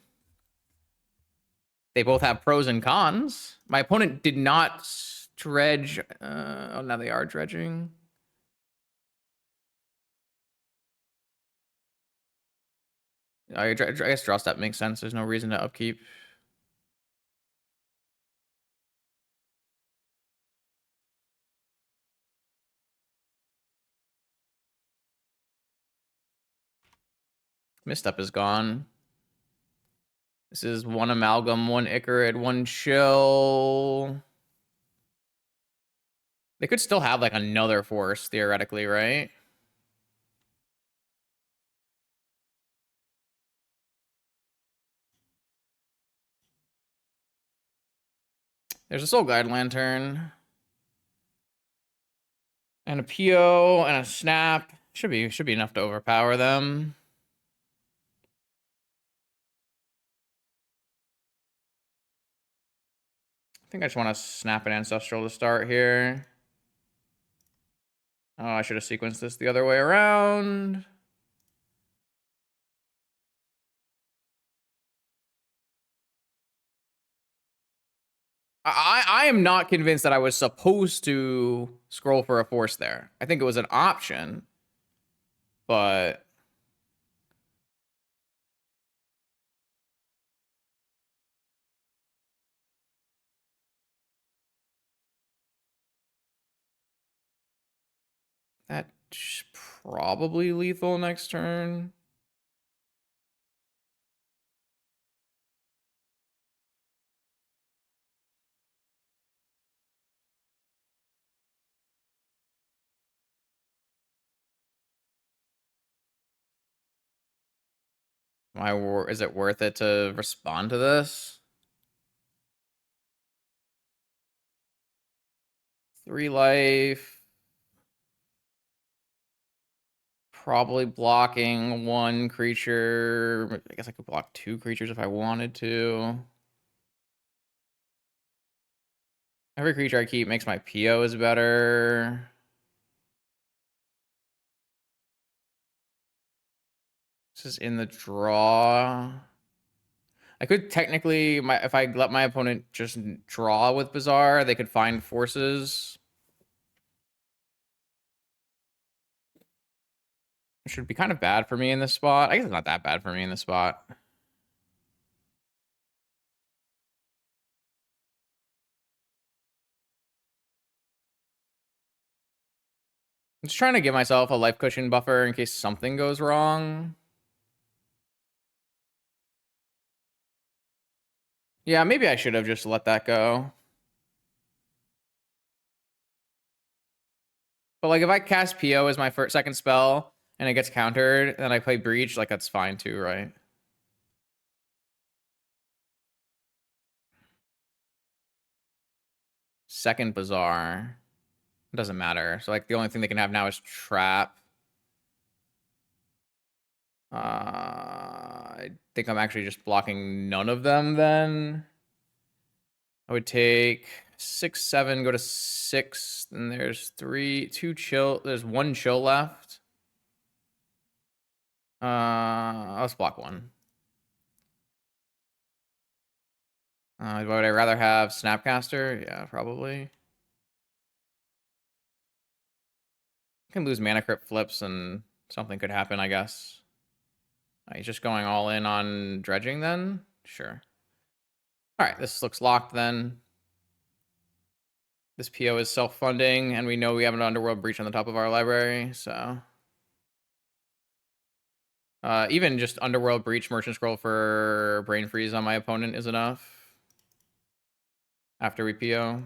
They both have pros and cons. My opponent did not dredge. Oh, now they are dredging. I guess draw step makes sense. There's no reason to upkeep. Misstep is gone. This is 1 Amalgam, 1 Icarid, 1 Chill. They could still have like another force, theoretically, right? There's a Soul Guide Lantern. And a PO and a Snap. Should be enough to overpower them. I think I just want to snap an Ancestral to start here. Oh, I should have sequenced this the other way around. I am not convinced that I was supposed to scroll for a force there. I think it was an option, but that's probably lethal next turn. Is it worth it to respond to this? 3 life. Probably blocking 1 creature. I guess I could block 2 creatures if I wanted to. Every creature I keep makes my POs better. This is in the draw. I could technically, if I let my opponent just draw with Bazaar, they could find forces. It should be kind of bad for me in this spot. I guess it's not that bad for me in this spot. I'm just trying to give myself a life cushion buffer in case something goes wrong. Yeah, maybe I should have just let that go. But like if I cast PO as my second spell and it gets countered, then I play Breach, like that's fine too, right? Second Bazaar. It doesn't matter. So like the only thing they can have now is Trap. I think I'm actually just blocking none of them then. I would take 6, 7, go to 6. Then there's 2 chill. There's 1 chill left. Let's block 1. Would I rather have Snapcaster? Yeah, probably. I can lose mana crypt flips and something could happen, I guess. He's just going all in on dredging then? Sure. All right, this looks locked then. This PO is self-funding, and we know we have an Underworld Breach on the top of our library, so... even just Underworld Breach, Merchant Scroll for Brain Freeze on my opponent is enough. After we PO.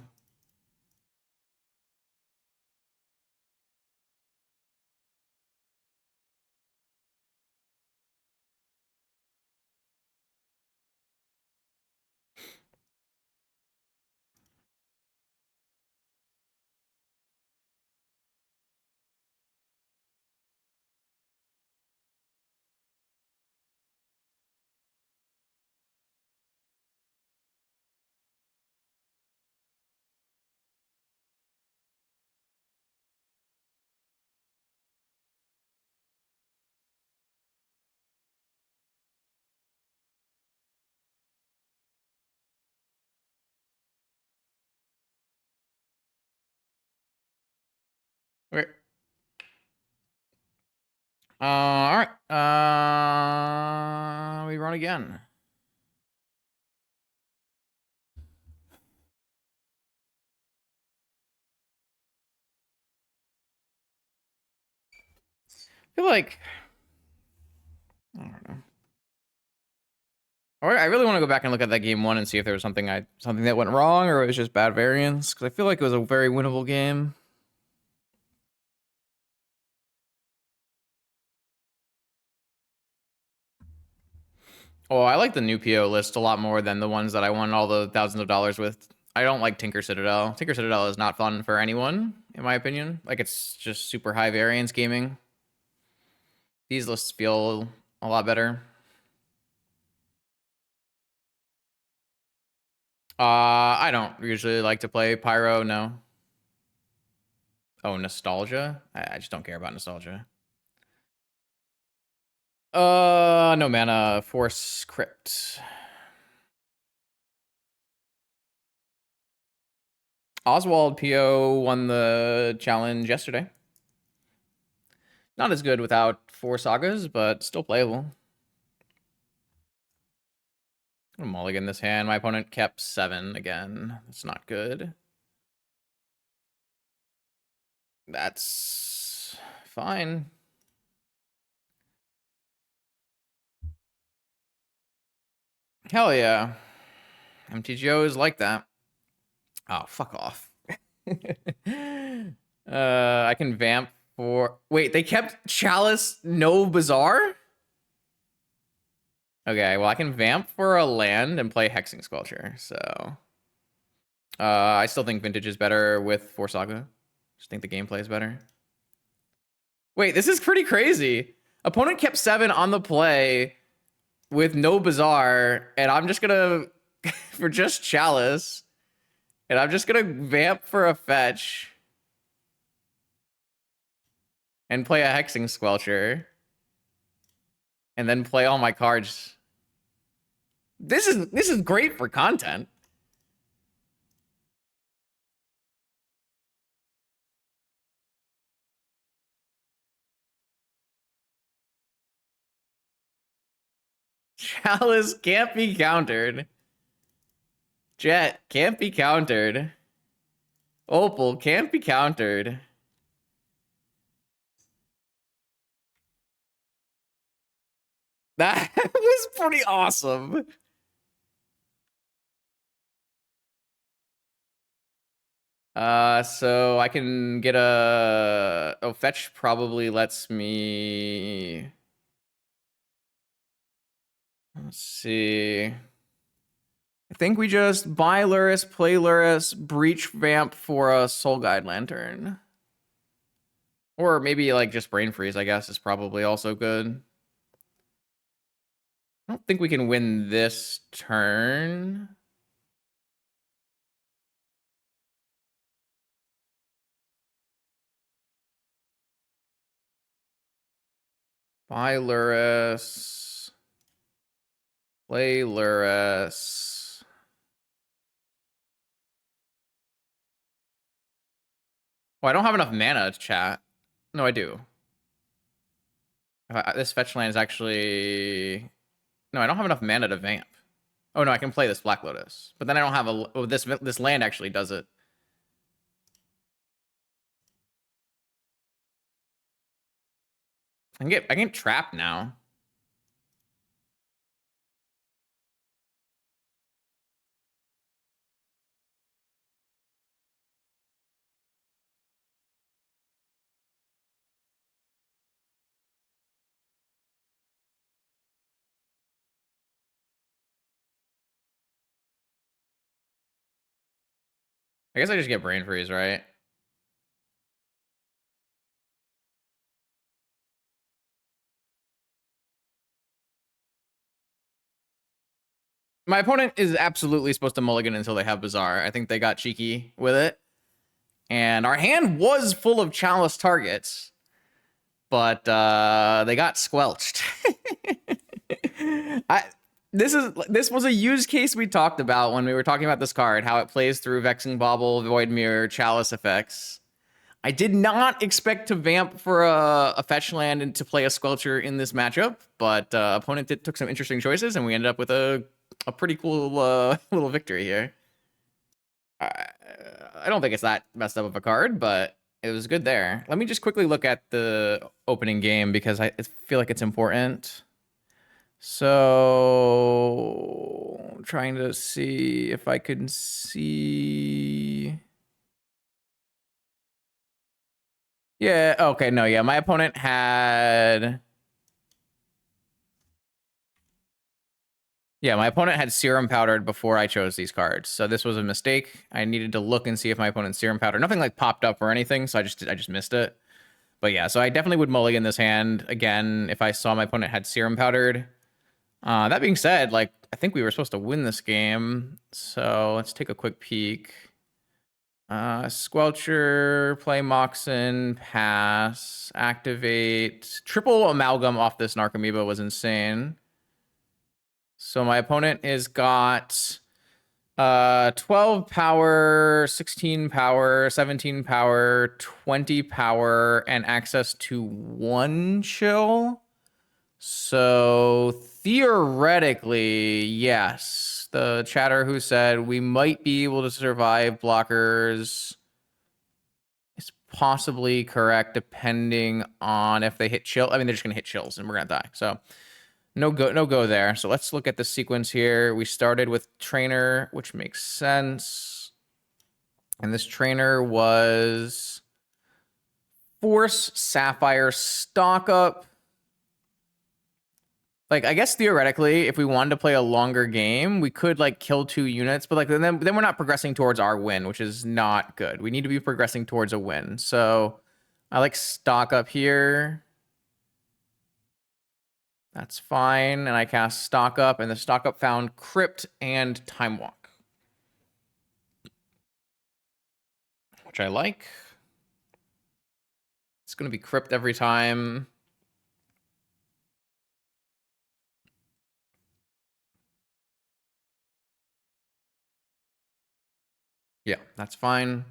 Okay. All right. We run again. I feel like... I don't know. I really want to go back and look at that game 1 and see if there was something that went wrong or it was just bad variance, because I feel like it was a very winnable game. Oh, I like the new PO list a lot more than the ones that I won all the thousands of dollars with. I don't like Tinker Citadel. Tinker Citadel is not fun for anyone, in my opinion. Like, it's just super high variance gaming. These lists feel a lot better. I don't usually like to play Pyro, no. Oh, Nostalgia? I just don't care about Nostalgia. No mana, Force Crypt. Oswald PO won the challenge yesterday. Not as good without 4 sagas, but still playable. I'm mulligan this hand. My opponent kept 7 again. That's not good. That's fine. Hell yeah. MTGO is like that. Oh, fuck off. I can vamp for... Wait, they kept Chalice, no Bazaar? Okay, well, I can vamp for a land and play Hexing Squelcher, so... I still think Vintage is better with Force Saga. Just think the gameplay is better. Wait, this is pretty crazy. Opponent kept 7 on the play with no Bazaar, and I'm just gonna... for just Chalice, and I'm just gonna vamp for a fetch and play a Hexing Squelcher, and then play all my cards. This is great for content. Chalice can't be countered. Jet can't be countered. Opal can't be countered. That was pretty awesome. So I can get a... Oh, fetch probably lets me... Let's see. I think we just buy Lurrus, play Lurrus, breach vamp for a Soul Guide Lantern. Or maybe like just Brain Freeze, I guess, is probably also good. I don't think we can win this turn. Buy Lurrus. Play Lurrus. Oh, I don't have enough mana to chat. No, I do. This fetch land is actually... No, I don't have enough mana to vamp. Oh, no, I can play this Black Lotus. But then I don't have a... Oh, this land actually does it. I can get trapped now. I guess I just get Brain Freeze, right? My opponent is absolutely supposed to mulligan until they have Bazaar. I think they got cheeky with it. And our hand was full of Chalice targets, but they got squelched. This was a use case we talked about when we were talking about this card, how it plays through Vexing Bauble, Void Mirror, Chalice effects. I did not expect to vamp for a fetch land and to play a Squelcher in this matchup, but opponent took some interesting choices, and we ended up with a pretty cool little victory here. I don't think it's that messed up of a card, but it was good there. Let me just quickly look at the opening game because I feel like it's important. So, trying to see if I can see... Yeah, okay, no, yeah, my opponent had... Yeah, my opponent had Serum Powdered before I chose these cards, so this was a mistake. I needed to look and see if my opponent's Serum Powder. Nothing like popped up or anything, so I just missed it. But yeah, so I definitely would mulligan this hand again if I saw my opponent had Serum Powdered. That being said, like, I think we were supposed to win this game, so let's take a quick peek. Squelcher, play Moxen, pass, activate. Triple Amalgam off this Narcomoeba was insane. So my opponent has got 12 power, 16 power, 17 power, 20 power, and access to 1 chill. So theoretically, yes. The chatter who said we might be able to survive blockers is possibly correct, depending on if they hit chill. I mean, they're just gonna hit chills and we're gonna die. So no go there. So let's look at the sequence here. We started with trainer, which makes sense. And this trainer was Force, Sapphire, stock up. Like, I guess theoretically, if we wanted to play a longer game, we could like kill 2 units, but like then we're not progressing towards our win, which is not good. We need to be progressing towards a win. So I like stock up here. That's fine. And I cast stock up, and the stock up found Crypt and Time Walk, which I like. It's going to be Crypt every time. Yeah, that's fine.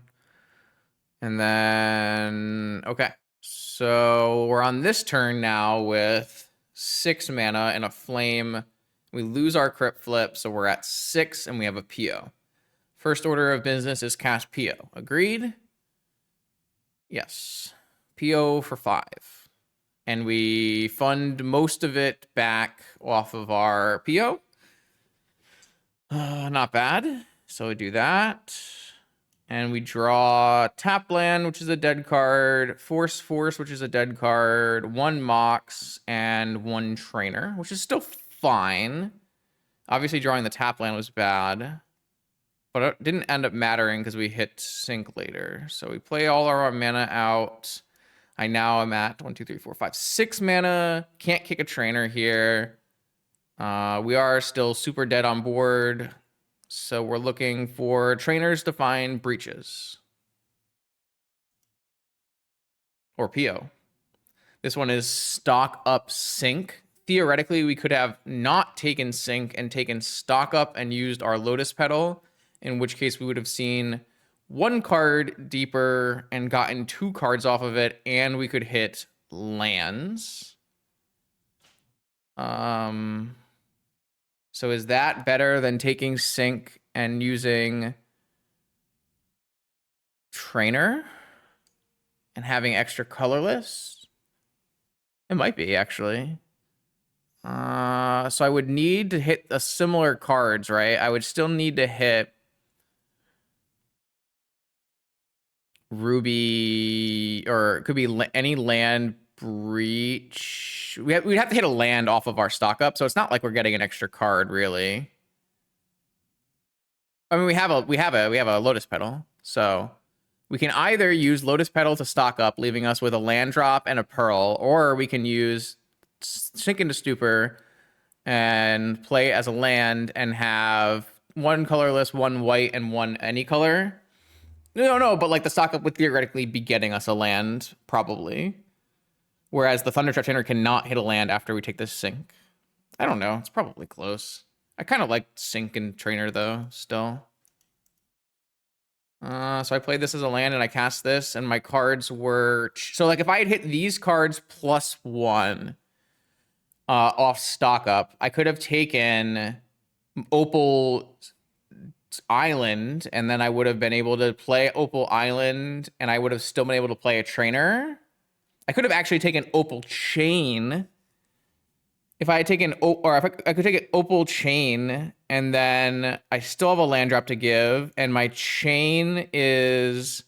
And then, okay. So we're on this turn now with 6 mana and a flame. We lose our Crypt flip, so we're at 6 and we have a PO. First order of business is cast PO. Agreed? Yes. PO for 5. And we fund most of it back off of our PO. Not bad. So we do that. And we draw Tap Land, which is a dead card, Force, which is a dead card, 1 Mox, and 1 Trainer, which is still fine. Obviously, drawing the Tap Land was bad, but it didn't end up mattering because we hit Sync later. So we play all our mana out. I now am at 1, 2, 3, 4, 5, 6 mana. Can't kick a Trainer here. We are still super dead on board. So we're looking for trainers to find breaches. Or PO. This one is stock up sync. Theoretically, we could have not taken sync and taken stock up and used our Lotus Petal, in which case we would have seen 1 card deeper and gotten 2 cards off of it, and we could hit lands. So is that better than taking sync and using trainer and having extra colorless? It might be, actually. So I would need to hit a similar cards, right? I would still need to hit Ruby, or it could be any land breach. We'd have to hit a land off of our stock up, so it's not like we're getting an extra card, really. I mean, we have a Lotus Petal, so we can either use Lotus Petal to stock up, leaving us with a land drop and a pearl, or we can use Sink into Stupor and play as a land and have 1 colorless, 1 white, and 1 any color. No, but like the stock up would theoretically be getting us a land, probably. Whereas the Thundertrap Trainer cannot hit a land after we take this Sync. I don't know. It's probably close. I kind of like Sync and Trainer, though, still. So I played this as a land, and I cast this, and my cards were... So, like, if I had hit these cards +1 off stock up, I could have taken Opal Island, and then I would have been able to play Opal Island, and I would have still been able to play a Trainer. I could have actually taken Opal Chain if I had taken, or if I could take an Opal Chain, and then I still have a land drop to give, and my Chain is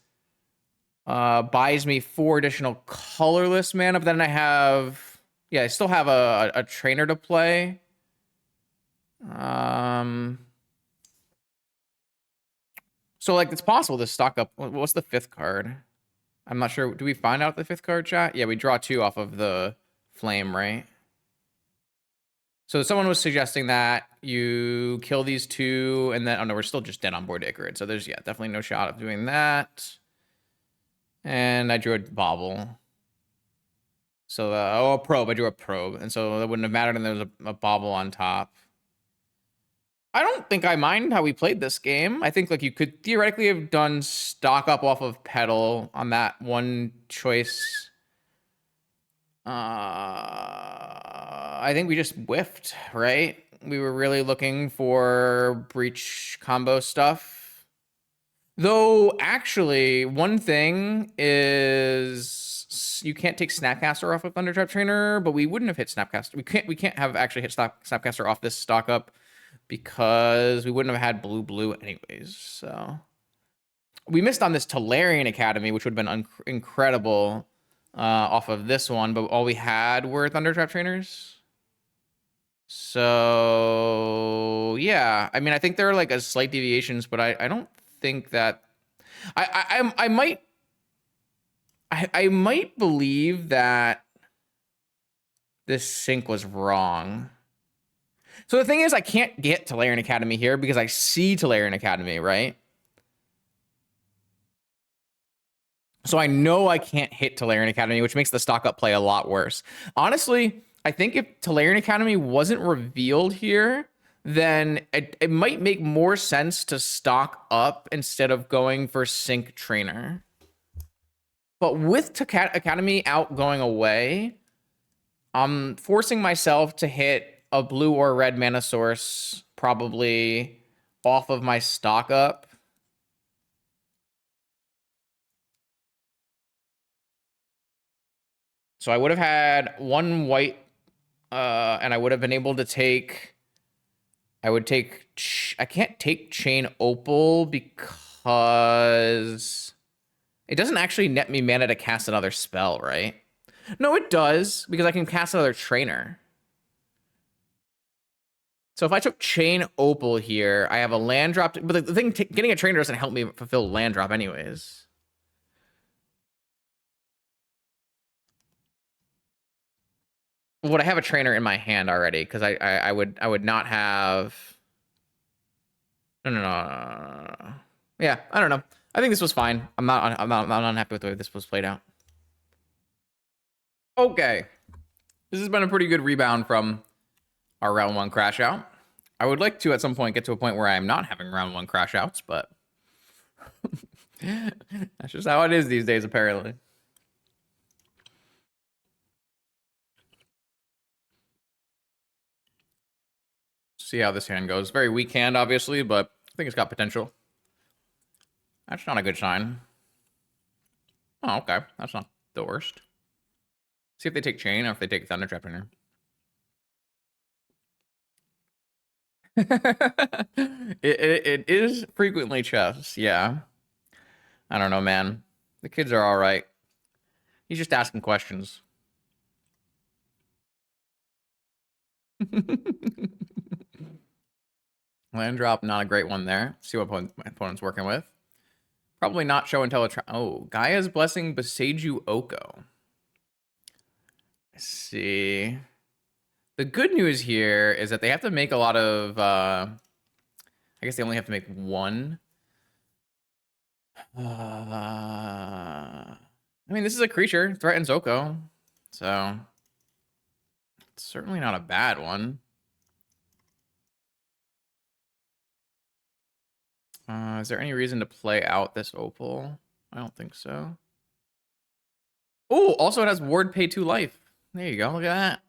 buys me 4 additional colorless mana, but then I have, yeah, I still have a Trainer to play. So like it's possible to stock up. What's the 5th card? I'm not sure. Do we find out the 5th card, chat? Yeah, we draw 2 off of the flame, right? So someone was suggesting that you kill these 2, and then, oh no, we're still just dead on board to Icarid. So there's, yeah, definitely no shot of doing that. And I drew a bauble. So, a probe. I drew a probe. And so that wouldn't have mattered, and there was a bauble on top. I don't think I mind how we played this game. I think like you could theoretically have done stock up off of Petal on that one choice. I think we just whiffed, right? We were really looking for breach combo stuff. Though, actually, one thing is you can't take Snapcaster off of Thundertrap Trainer, but we wouldn't have hit Snapcaster. We can't have actually hit Snapcaster off this stock up because we wouldn't have had blue anyways. So we missed on this Tolarian Academy, which would have been incredible off of this one, but all we had were Thundertrap Trainers. So yeah, I mean, I think there are like a slight deviations, but I don't think that I might believe that this sync was wrong. So the thing is, I can't get Tolarian Academy here because I see Tolarian Academy, right? So I know I can't hit Tolarian Academy, which makes the stock up play a lot worse. Honestly, I think if Tolarian Academy wasn't revealed here, then it might make more sense to stock up instead of going for Sync Trainer. But with Academy out going away, I'm forcing myself to hit a blue or red mana source probably off of my stock up. So I would have had one white, and I would have been able to take. I would take. I can't take Chain Opal because it doesn't actually net me mana to cast another spell, right? No, it does, because I can cast another Trainer. So if I took Chain Opal here, I have a land drop. But the thing, getting a Trainer doesn't help me fulfill land drop anyways. Would I have a Trainer in my hand already? Because I would not have. No. Yeah, I don't know. I think this was fine. I'm not unhappy with the way this was played out. Okay, this has been a pretty good rebound from our round one crash out. I would like to at some point get to a point where I am not having round one crash outs, but that's just how it is these days, apparently. See how this hand goes. Very weak hand, obviously, but I think it's got potential. That's not a good sign. Oh, okay. That's not the worst. See if they take Chain or if they take Thunder Trap in here. it is frequently chess, yeah. I don't know, man. The kids are all right. He's just asking questions. Land drop, not a great one there. See what my opponent's working with. Probably not show and tell. Oh, Gaia's Blessing, Beseiju Oko. Let's see. The good news here is that they have to make a lot of. I guess they only have to make one. I mean, this is a creature. It threatens Oko. So. It's certainly not a bad one. Is there any reason to play out this Opal? I don't think so. Oh, also it has Ward Pay 2 life. There you go. Look at that.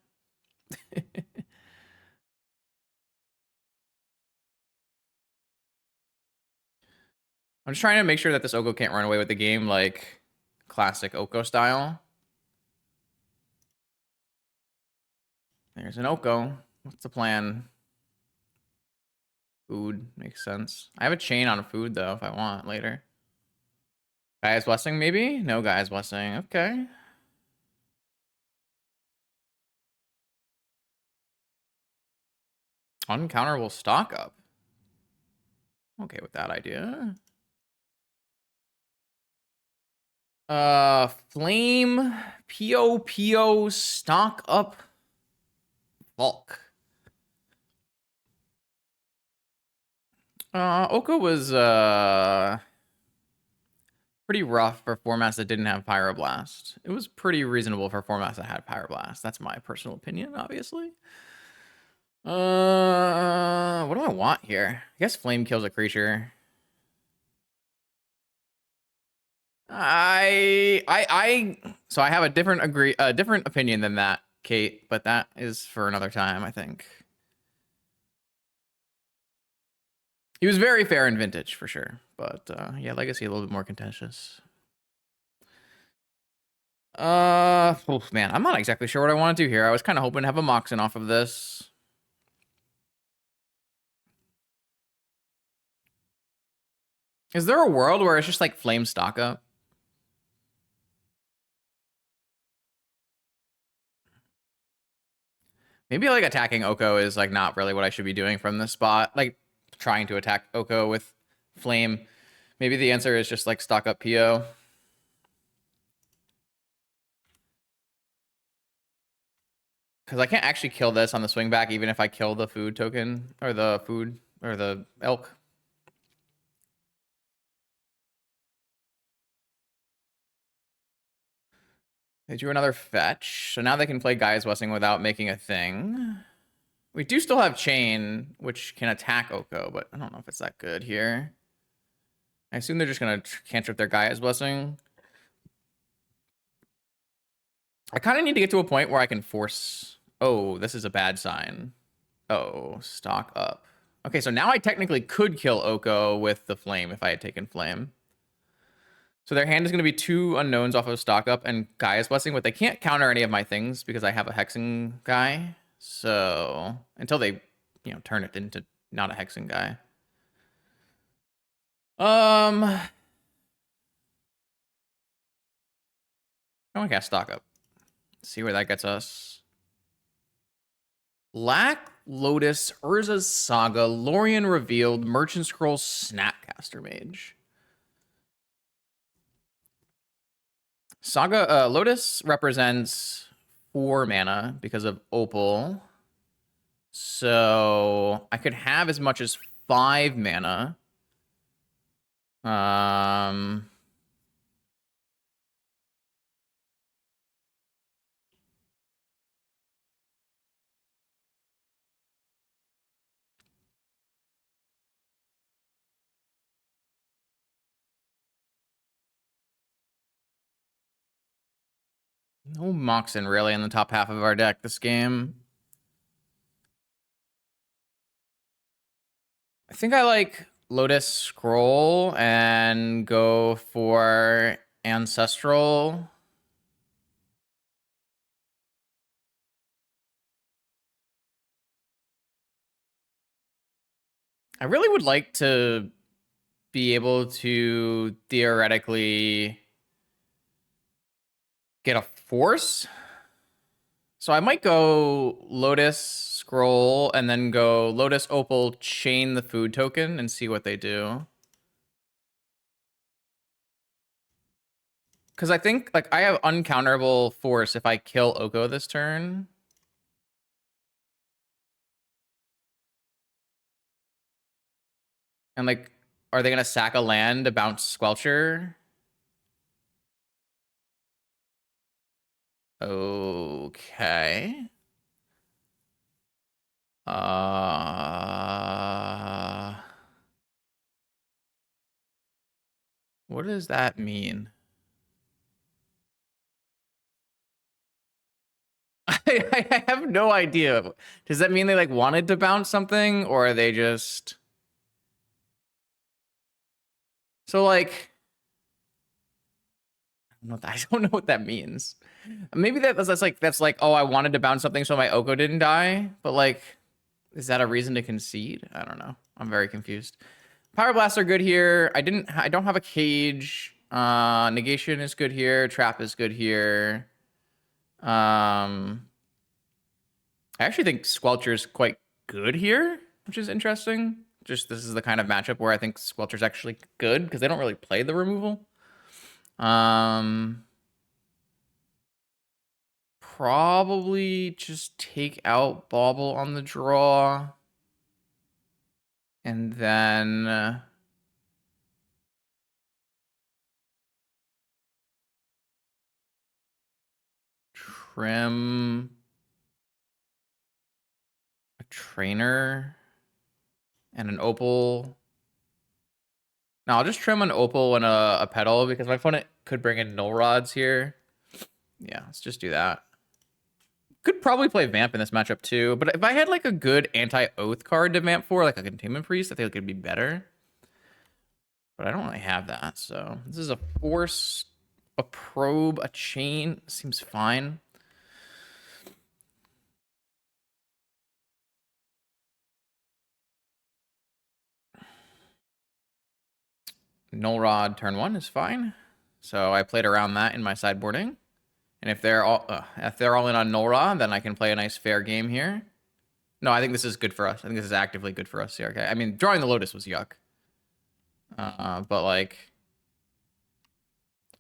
I'm just trying to make sure that this Oko can't run away with the game like classic Oko style. There's an Oko. What's the plan? Food makes sense. I have a chain on food though if I want later. Guy's Blessing maybe? No Guy's Blessing. Okay. Uncounterable stock up. Okay with that idea. Flame POPO stock up bulk. Oko was pretty rough for formats that didn't have Pyroblast. It was pretty reasonable for formats that had Pyroblast. That's my personal opinion, obviously. What do I want here? I guess Flame kills a creature. So I have a different opinion than that, Kate, but that is for another time, I think. He was very fair in Vintage, for sure. But, yeah, Legacy a little bit more contentious. Oh, man, I'm not exactly sure what I want to do here. I was kind of hoping to have a Moxen off of this. Is there a world where it's just, like, Flame stock up? Maybe like attacking Oko is like not really what I should be doing from this spot. Like trying to attack Oko with Flame. Maybe the answer is just like stock up PO. Because I can't actually kill this on the swing back, even if I kill the food token or the food or the elk. They drew another fetch. So now they can play Gaia's Blessing without making a thing. We do still have Chain, which can attack Oko, but I don't know if it's that good here. I assume they're just going to cantrip their Gaia's Blessing. I kind of need to get to a point where I can force... Oh, this is a bad sign. Oh, stock up. Okay, so now I technically could kill Oko with the Flame if I had taken Flame. So their hand is going to be 2 unknowns off of stock up and Gaia's Blessing, but they can't counter any of my things because I have a Hexing guy. So until they, turn it into not a Hexing guy. I want to cast stock up. See where that gets us. Black Lotus, Urza's Saga, Lorien Revealed, Merchant Scroll, Snapcaster Mage. Saga Lotus represents 4 mana because of Opal. So I could have as much as 5 mana. No Moxen really in the top half of our deck this game. I think I like Lotus Scroll and go for Ancestral. I really would like to be able to theoretically get a force. So I might go Lotus Scroll and then go Lotus Opal, chain the food token and see what they do. Because I think like I have uncounterable force if I kill Oko this turn. And like, are they gonna sack a land to bounce Squelcher? Okay. What does that mean? I have no idea. Does that mean they like wanted to bounce something, or are they just... So like, I don't know what that means. Maybe that's like, oh, I wanted to bounce something so my Oko didn't die, but like, is that a reason to concede? I don't know. I'm very confused. Power Blasts are good here. I don't have a cage. Negation is good here. Trap is good here. I actually think Squelcher is quite good here, which is interesting. Just this is the kind of matchup where I think Squelcher's actually good because they don't really play the removal. Probably just take out Bauble on the draw. And then trim a trainer and an opal. No, I'll just trim an opal and a petal because my opponent could bring in null rods here. Yeah, let's just do that. Could probably play Vamp in this matchup too, but if I had like a good anti-oath card to Vamp for, like a Containment Priest, I think it could be better. But I don't really have that, so this is a force, a probe, a chain. Seems fine. Null Rod turn 1 is fine. So I played around that in my sideboarding. And if they're all in on Nora, then I can play a nice fair game here. No, I think this is good for us. I think this is actively good for us here. Okay, I mean, drawing the Lotus was yuck. But like,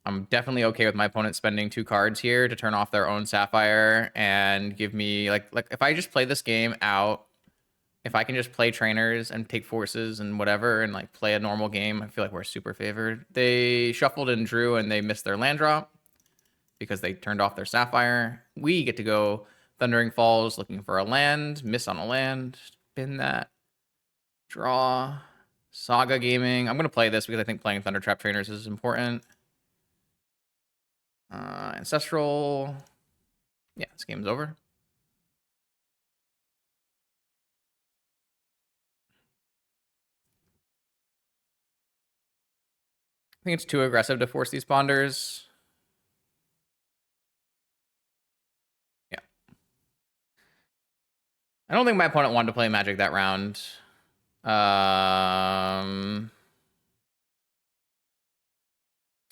I'm definitely okay with my opponent spending 2 cards here to turn off their own Sapphire and give me like if I just play this game out, if I can just play trainers and take forces and whatever and like play a normal game, I feel like we're super favored. They shuffled and drew and they missed their land drop because they turned off their Sapphire. We get to go Thundering Falls looking for a land, miss on a land, spin that, draw, Saga Gaming. I'm going to play this because I think playing Thunder Trap trainers is important. Ancestral. Yeah, this game's over. I think it's too aggressive to force these ponders. Yeah. I don't think my opponent wanted to play Magic that round.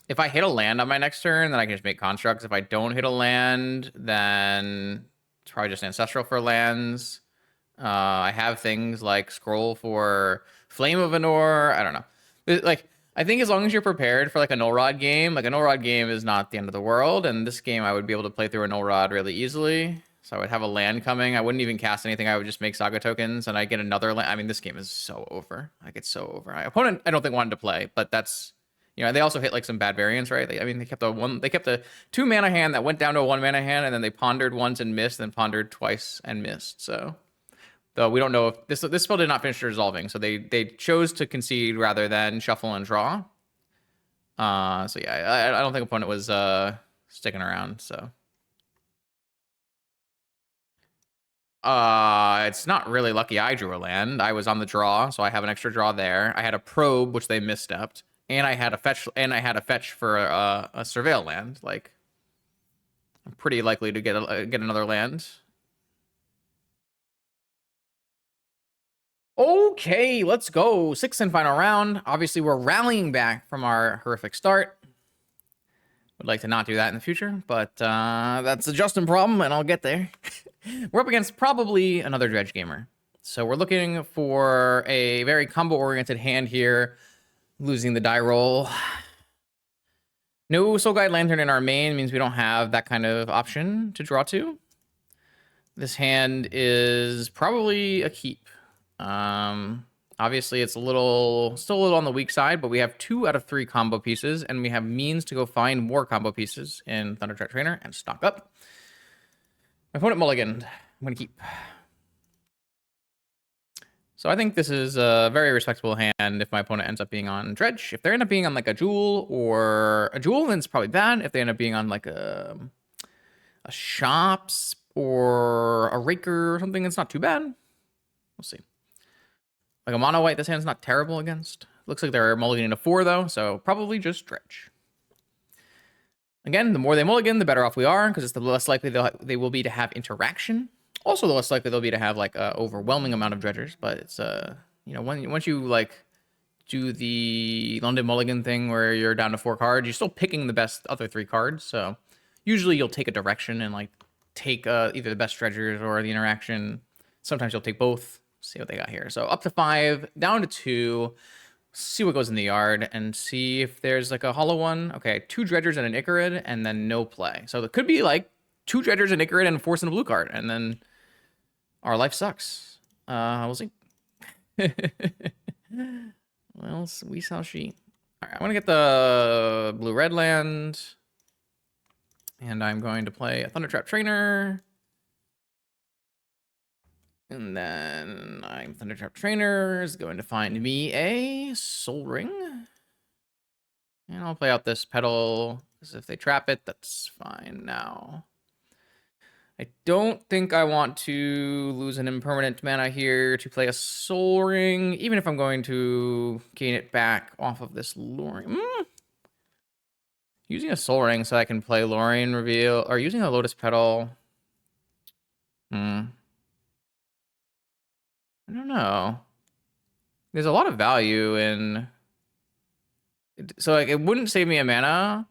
If I hit a land on my next turn, then I can just make constructs. If I don't hit a land, then it's probably just Ancestral for lands. I have things like Scroll for Flame of Anor. I don't know. Like, I think as long as you're prepared for like a Null Rod game, like a Null Rod game is not the end of the world. And this game, I would be able to play through a Null Rod really easily. So I would have a land coming. I wouldn't even cast anything. I would just make Saga tokens and I get another land. I mean, this game is so over. Like, it's so over. My opponent, I don't think wanted to play, but that's, you know, they also hit like some bad variants, right? They kept a 2 mana hand that went down to a 1 mana hand, and then they pondered once and missed, then pondered twice and missed. So, though we don't know if this spell did not finish resolving, so they chose to concede rather than shuffle and draw. So yeah, I don't think opponent was sticking around. So, it's not really lucky I drew a land. I was on the draw, so I have an extra draw there. I had a probe, which they misstepped. And I had a fetch for a surveil land. Like, I'm pretty likely to get another land. Okay, let's go. 6th and final round. Obviously, we're rallying back from our horrific start. Would like to not do that in the future, but that's a Justin problem, and I'll get there. We're up against probably another Dredge gamer. So we're looking for a very combo-oriented hand here. Losing the die roll. No Soul Guide Lantern in our main means we don't have that kind of option to draw to. This hand is probably a keep. Obviously, it's still a little on the weak side, but we have 2 out of 3 combo pieces, and we have means to go find more combo pieces in Thunder Trap Trainer and stock up. My opponent mulliganed. I'm going to keep. So I think this is a very respectable hand if my opponent ends up being on Dredge. If they end up being on like a Jewel, then it's probably bad. If they end up being on like a Shops or a Raker or something, it's not too bad. We'll see. Like a mono white, this hand's not terrible against. Looks like they're mulliganing to 4 though, so probably just Dredge. Again, the more they mulligan, the better off we are, because it's the less likely they will be to have interaction. Also, the less likely they'll be to have like a overwhelming amount of dredgers, but it's you know, once you like do the London Mulligan thing where you're down to 4 cards, you're still picking the best other 3 cards. So usually you'll take a direction and like take either the best dredgers or the interaction. Sometimes you'll take both. See what they got here. So up to 5, down to 2. See what goes in the yard and see if there's like a hollow one. Okay, 2 dredgers and an Icarid, and then no play. So it could be like 2 dredgers, an Icarid, and force in a blue card, and then our life sucks. We'll see. Well, we shall see. All right, I want to get the blue-red land. And I'm going to play a Thunder Trap Trainer. And then Thunder Trap Trainer is going to find me a Soul Ring. And I'll play out this Petal, because if they trap it, that's fine now. I don't think I want to lose an impermanent mana here to play a Soul Ring, even if I'm going to gain it back off of this Luring. Using a Soul Ring so I can play Luring Reveal, or using a Lotus Petal. I don't know. There's a lot of value in... So, like, it wouldn't save me a mana,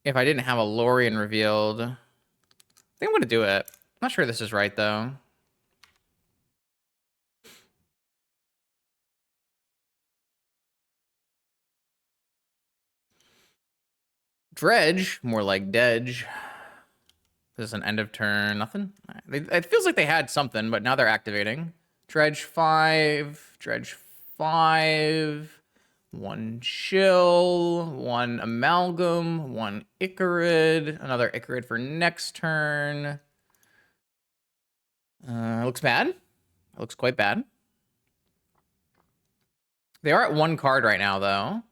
if I didn't have a Lorien revealed. I think I'm going to do it. I'm not sure this is right, though. Dredge, more like Dedge. This is an end of turn, nothing. It feels like they had something, but now they're activating. Dredge 5, Dredge 5, 1 Chill, 1 Amalgam, 1 Icarid, another Icarid for next turn. Looks bad. It looks quite bad. They are at 1 card right now, though.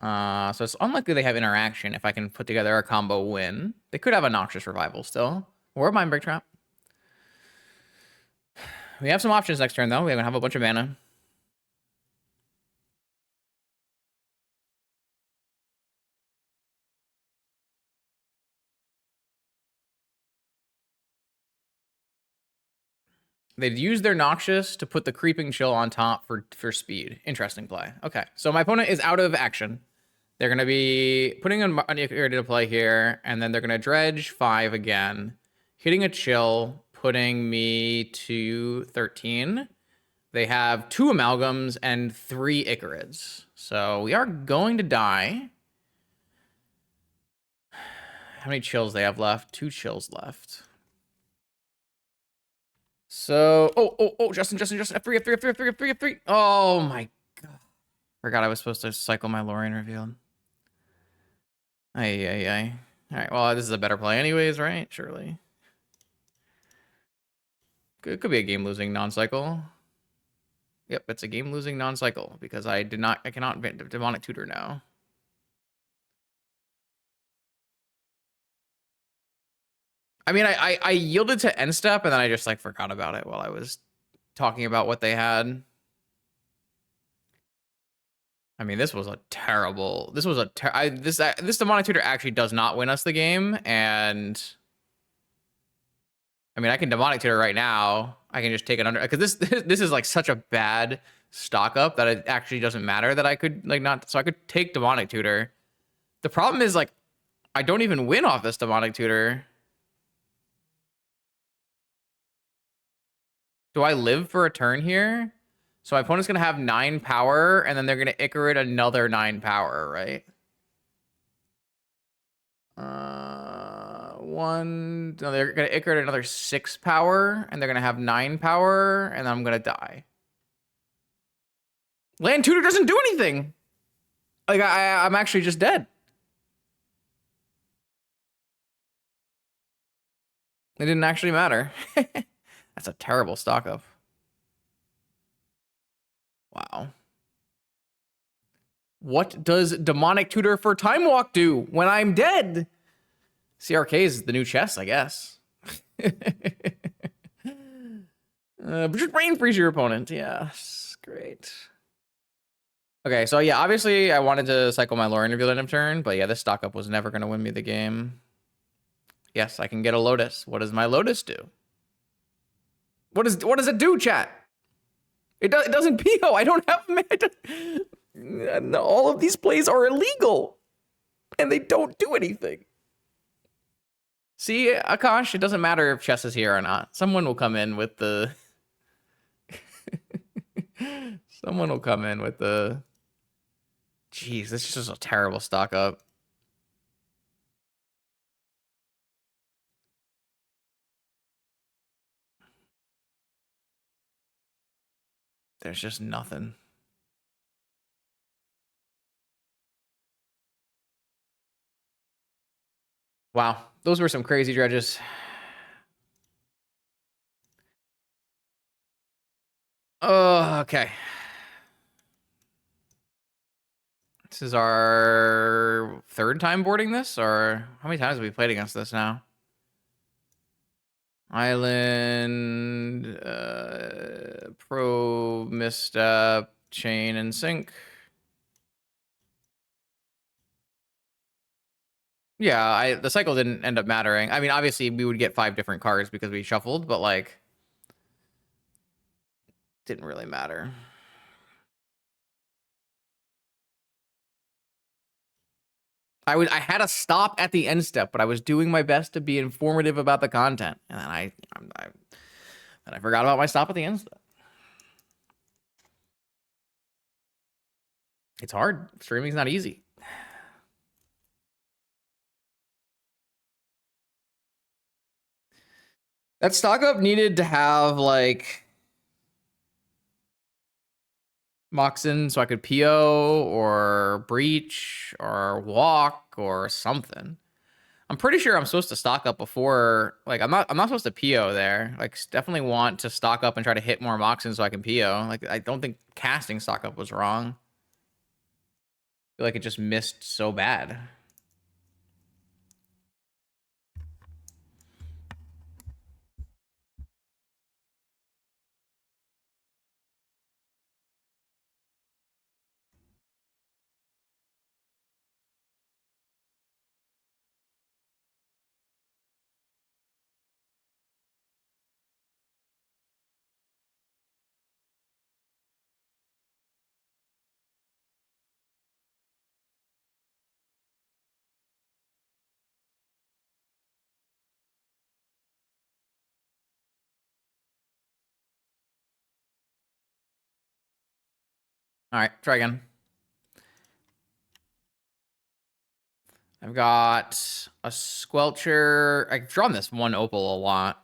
So it's unlikely they have interaction if I can put together a combo win. They could have a Noxious Revival still. Or a Mind Break Trap. We have some options next turn, though. We're going to have a bunch of mana. They'd use their Noxious to put the Creeping Chill on top for speed. Interesting play. Okay, so my opponent is out of action. They're going to be putting an Icarid into play here, and then they're going to Dredge 5 again, hitting a Chill, putting me to 13. They have 2 Amalgams and 3 Icarids. So we are going to die. How many Chills they have left? 2 Chills left. So, Justin, F3. Oh my god. Forgot I was supposed to cycle my Lorien revealed. Ay. Alright, well, this is a better play anyways, right? Surely. It could be a game-losing non-cycle. Yep, it's a game-losing non-cycle because I cannot Demonic Tutor now. I mean, I yielded to end step and then I just like forgot about it while I was talking about what they had. I mean, this was a terrible. This was a this Demonic Tutor actually does not win us the game, and I mean, I can Demonic Tutor right now. I can just take it under because this is like such a bad stock up that it actually doesn't matter that I could like not. So I could take Demonic Tutor. The problem is like I don't even win off this Demonic Tutor. Do I live for a turn here? So my opponent's going to have 9 power, and then they're going to Icarid another 9 power, right? No, they're going to Icarid another 6 power, and they're going to have 9 power, and I'm going to die. Land Tutor doesn't do anything. Like, I'm actually just dead. It didn't actually matter. That's a terrible stock up. Wow. What does Demonic Tutor for Time Walk do when I'm dead? CRK is the new chess, I guess. But just brain freeze your opponent. Yes, great. Okay, so yeah, obviously I wanted to cycle my Lorien reveal end of turn, but yeah, this stock up was never going to win me the game. Yes, I can get a Lotus. What does my Lotus do? What does it do, chat? It doesn't PO. I don't have all of these plays are illegal, and they don't do anything. See, Akash, it doesn't matter if chess is here or not. Someone will come in with the... Someone will come in with the... Jeez, this is just a terrible stock up. There's just nothing. Wow, those were some crazy dredges. Oh, okay. This is our 3rd time boarding this, or how many times have we played against this now? Island, Pro, Misstep, Chain, and Sync. Yeah, the cycle didn't end up mattering. I mean, obviously we would get 5 different cards because we shuffled, but like, didn't really matter. I had a stop at the end step, but I was doing my best to be informative about the content, and then I forgot about my stop at the end step. It's hard. Streaming's not easy. That stock up needed to have like Moxen so I could PO or breach or walk or something. I'm pretty sure I'm supposed to stock up before, like I'm not supposed to PO there. Like definitely want to stock up and try to hit more Moxen so I can PO. Like I don't think casting stock up was wrong. I feel like it just missed so bad. All right, try again. I've got a Squelcher. I've drawn this one Opal a lot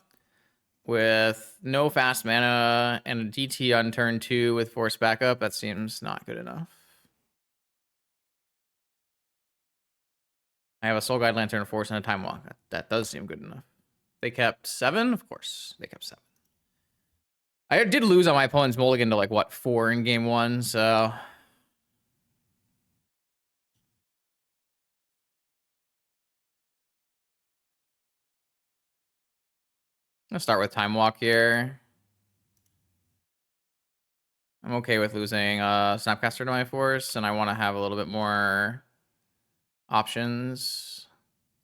with no fast mana and a DT on turn 2 with force backup. That seems not good enough. I have a Soul Guide Lantern, Force, and a Time Walk. That does seem good enough. They kept 7? Of course, they kept 7. I did lose on my opponent's mulligan to like, what, 4 in game 1, so... I'm gonna start with Time Walk here. I'm okay with losing Snapcaster to my Force, and I want to have a little bit more options.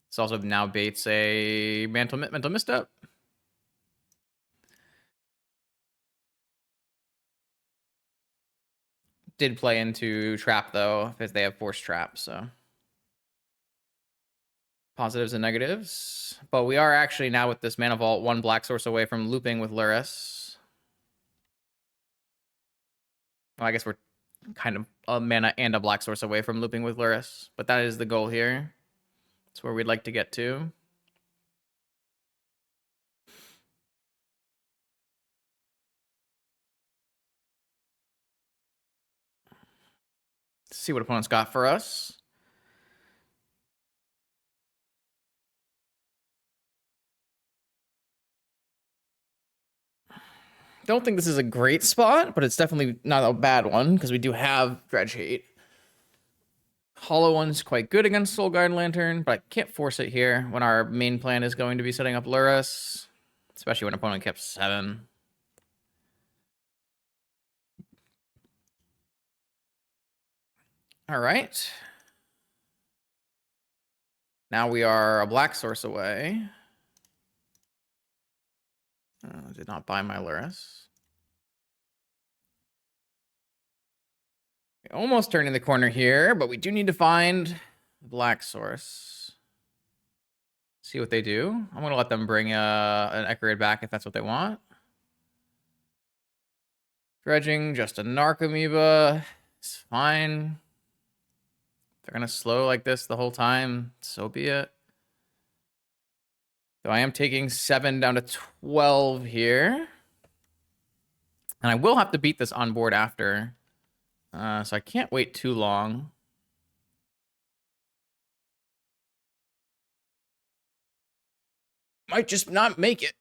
This also now baits a mental misstep. Did play into trap though, because they have force trap, so positives and negatives. But we are actually now with this mana vault 1 black source away from looping with Lurrus. Well, I guess we're kind of a mana and a black source away from looping with Lurrus, but that is the goal here. That's where we'd like to get to. Let's see what opponents got for us. Don't think this is a great spot, but it's definitely not a bad one because we do have Dredge Hate. Hollow one's quite good against Soul Guard Lantern, but I can't force it here when our main plan is going to be setting up Lurrus, especially when opponent kept 7. All right. Now we are a black source away. Did not buy my Lurrus. Almost turning the corner here, but we do need to find a black source. See what they do. I'm going to let them bring an Echorid back if that's what they want. Dredging, just a Narc Amoeba. It's fine. They're going to slow like this the whole time. So be it. So I am taking 7 down to 12 here. And I will have to beat this on board after. So I can't wait too long. Might just not make it.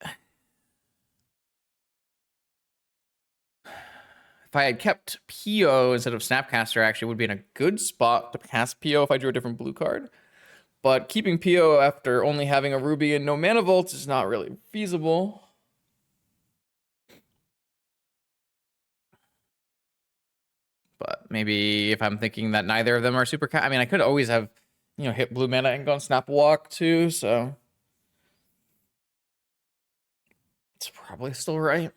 If I had kept PO instead of Snapcaster, actually would be in a good spot to cast PO if I drew a different blue card. But keeping PO after only having a Ruby and no Mana Vaults is not really feasible. But maybe if I'm thinking that neither of them are super... I mean, I could always have, you know, hit blue mana and gone Snap Walk too, so... It's probably still right.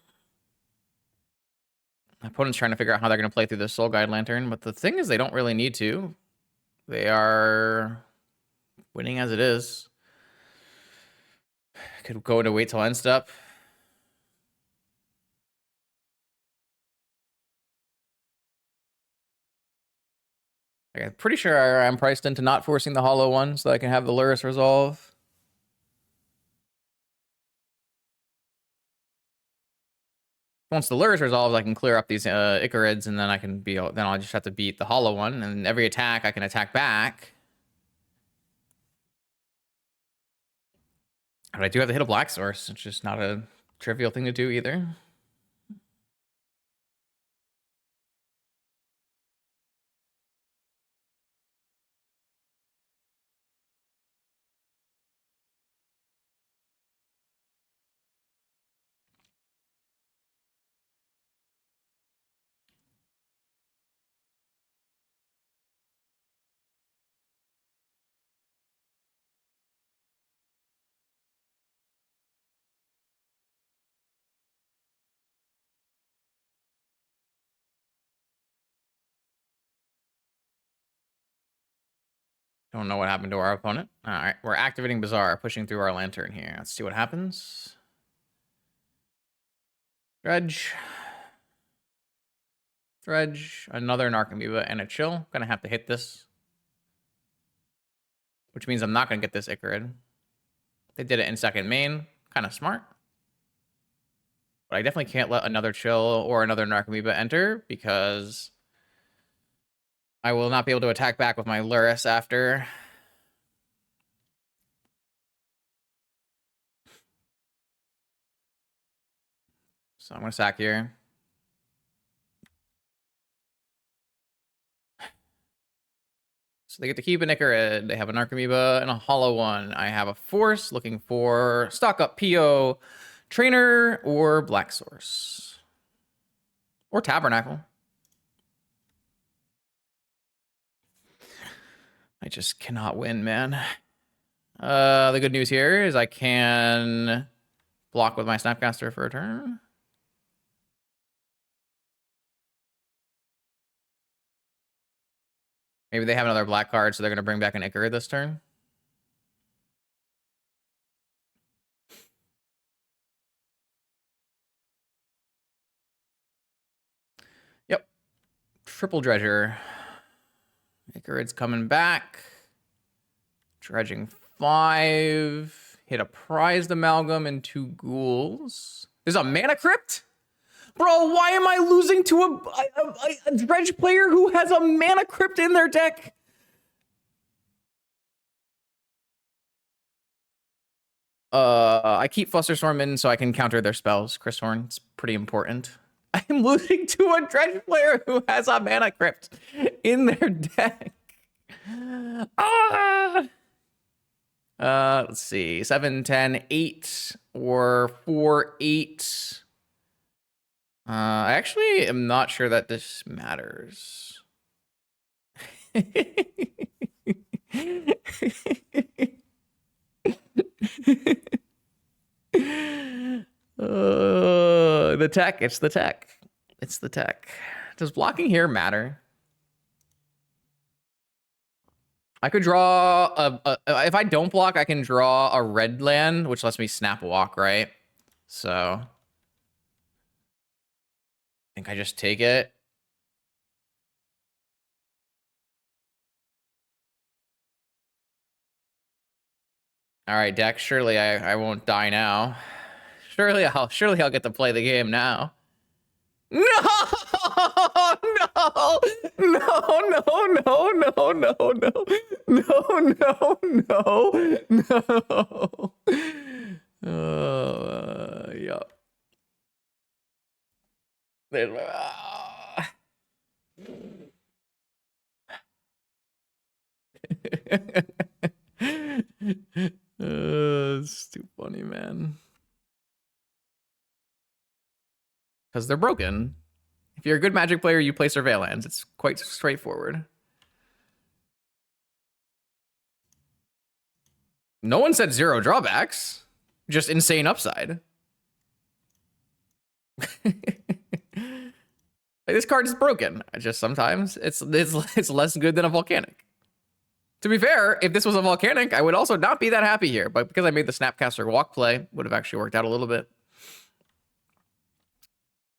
My opponent's trying to figure out how they're going to play through the Soul Guide Lantern, but the thing is they don't really need to. They are winning as it is. Could go into wait till end step. Okay, I'm pretty sure I'm priced into not forcing the hollow one so that I can have the Lurrus resolve. Once the Lurrus resolves, I can clear up these Icarids, and then I can be. Then I'll just have to beat the hollow one, and every attack I can attack back. But I do have to hit a black source, which is not a trivial thing to do either. Don't know what happened to our opponent. All right, we're activating Bazaar, pushing through our lantern here. Let's see what happens. Dredge. Dredge, another Narcomoeba, and a chill. Gonna have to hit this. Which means I'm not gonna get this Icarid. They did it in second main. Kind of smart. But I definitely can't let another chill or another Narcomoeba enter because I will not be able to attack back with my Lurrus after. So I'm gonna sack here. So they get to keep an Icarid. They have a Narcomoeba and a hollow one. I have a force looking for stock up PO, trainer, or black source. Or tabernacle. I just cannot win, man. The good news here is I can block with my Snapcaster for a turn. Maybe they have another black card, so they're going to bring back an Icarid this turn. Yep. Triple Dredger. Icarid's coming back. Dredging 5. Hit a prized amalgam and 2 ghouls. There's a mana crypt? Bro, why am I losing to a Dredge player who has a mana crypt in their deck? I keep Flusterstorm in so I can counter their spells, Chris Horn. It's pretty important. I'm losing to a Dredge player who has a mana crypt in their deck. Let's see. 7, 10, 8, or 4, 8. I actually am not sure that this matters. The tech. It's the tech. It's the tech. Does blocking here matter? I could draw if I don't block, I can draw a red land, which lets me snap walk, right? So I think I just take it. All right, Deck. Surely I won't die now. Surely I'll get to play the game now. No! No! No! No! No! No! No! No! No! No! No! Yup. It's too funny, man. Because they're broken. If you're a good Magic player, you play Surveillance. It's quite straightforward. No one said 0 drawbacks. Just insane upside. This card is broken. Just sometimes it's less good than a volcanic. To be fair, if this was a volcanic, I would also not be that happy here. But because I made the Snapcaster walk play, would have actually worked out a little bit.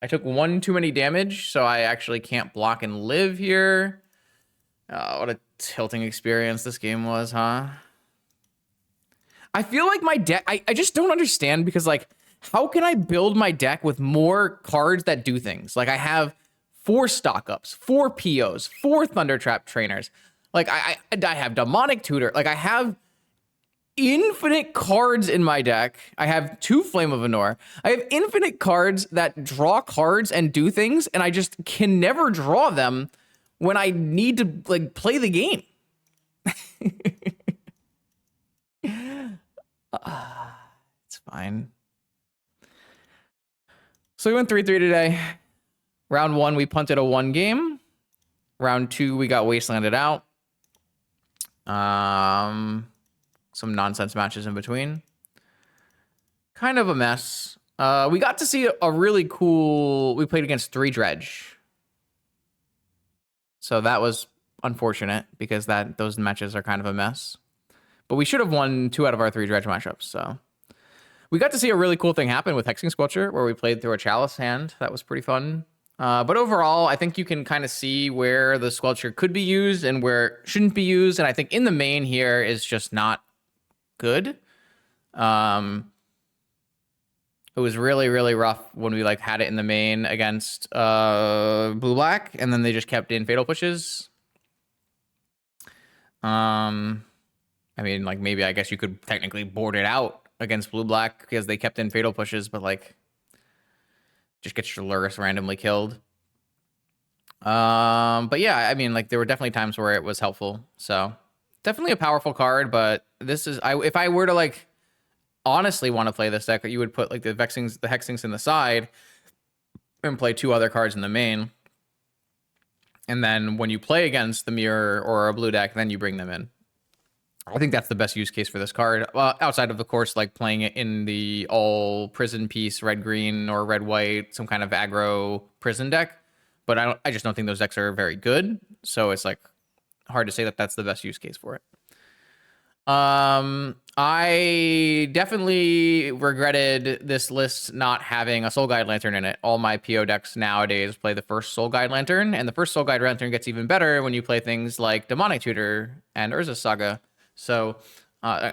I took one too many damage, so I actually can't block and live here. Oh, what a tilting experience this game was, huh? I feel like my deck, I just don't understand because, like, how can I build my deck with more cards that do things? Like, I have 4 stock ups, 4 POs, 4 Thundertrap trainers. Like, I have Demonic Tutor. Like, I have infinite cards in my deck. I have 2 Flame of Anor. I have infinite cards that draw cards and do things, and I just can never draw them when I need to, like, play the game. It's fine. So we went 3-3 today. Round 1, we punted a 1 game. Round 2, we got wastelanded out. Some nonsense matches in between. Kind of a mess. We got to see a really cool... We played against 3 Dredge. So that was unfortunate because those matches are kind of a mess. But we should have won 2 out of our 3 Dredge matchups, so... We got to see a really cool thing happen with Hexing Squelcher, where we played through a Chalice hand. That was pretty fun. But overall, I think you can kind of see where the Squelcher could be used and where it shouldn't be used. And I think in the main here is just not good. It was really, really rough when we like had it in the main against blue-black, and then they just kept in fatal pushes. I mean, like, maybe I guess you could technically board it out against blue-black because they kept in fatal pushes, but like just get your Lurrus randomly killed. But yeah, I mean, like, there were definitely times where it was helpful. So definitely a powerful card, but this is, if I were to like honestly want to play this deck, you would put like the Hexings in the side and play 2 other cards in the main. And then when you play against the mirror or a blue deck, then you bring them in. I think that's the best use case for this card. Outside of course, like playing it in the all prison piece, red-green or red-white, some kind of aggro prison deck. But I just don't think those decks are very good. So it's like hard to say that that's the best use case for it. I definitely regretted this list not having a Soul Guide Lantern in it. All my PO decks nowadays play the first Soul Guide Lantern, and the first Soul Guide Lantern gets even better when you play things like Demonic Tutor and Urza's Saga. So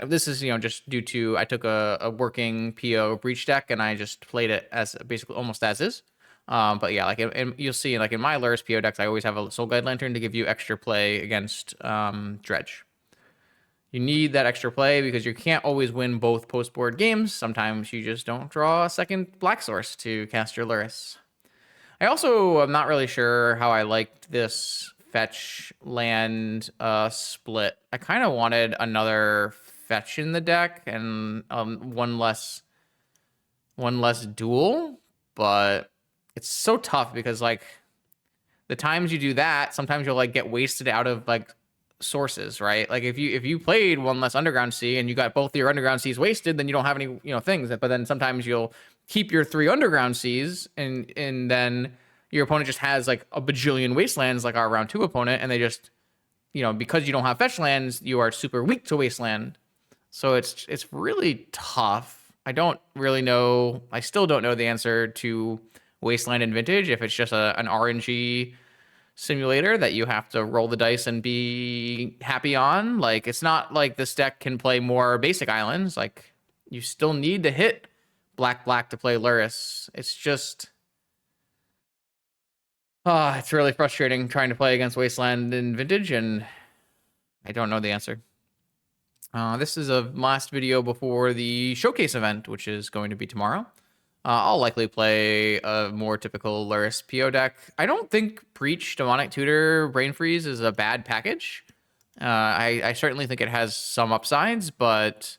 this is, just due to I took a working PO Breach deck and I just played it as basically almost as is. But yeah, like you'll see, like in my Lurrus PO decks, I always have a Soul Guide Lantern to give you extra play against Dredge. You need that extra play because you can't always win both post-board games. Sometimes you just don't draw a second black source to cast your Lurrus. I also am not really sure how I liked this fetch land split. I kind of wanted another fetch in the deck and one less duel, but it's so tough because like the times you do that, sometimes you'll like get wasted out of like sources, right? Like if you played one less Underground Sea and you got both your Underground Seas wasted, then you don't have any things. But then sometimes you'll keep your 3 Underground Seas and then your opponent just has like a bajillion wastelands like our round 2 opponent, and they just, because you don't have fetch lands, you are super weak to wasteland. So it's really tough. I don't really know. I still don't know the answer to wasteland and vintage, if it's just an RNG simulator that you have to roll the dice and be happy on. Like, it's not like this deck can play more basic islands. Like, you still need to hit black to play Lurrus. It's just... it's really frustrating trying to play against Wasteland and Vintage, and I don't know the answer. This is a last video before the showcase event, which is going to be tomorrow. I'll likely play a more typical Lurrus PO deck. I don't think Breach, Demonic Tutor, Brain Freeze is a bad package. I certainly think it has some upsides, but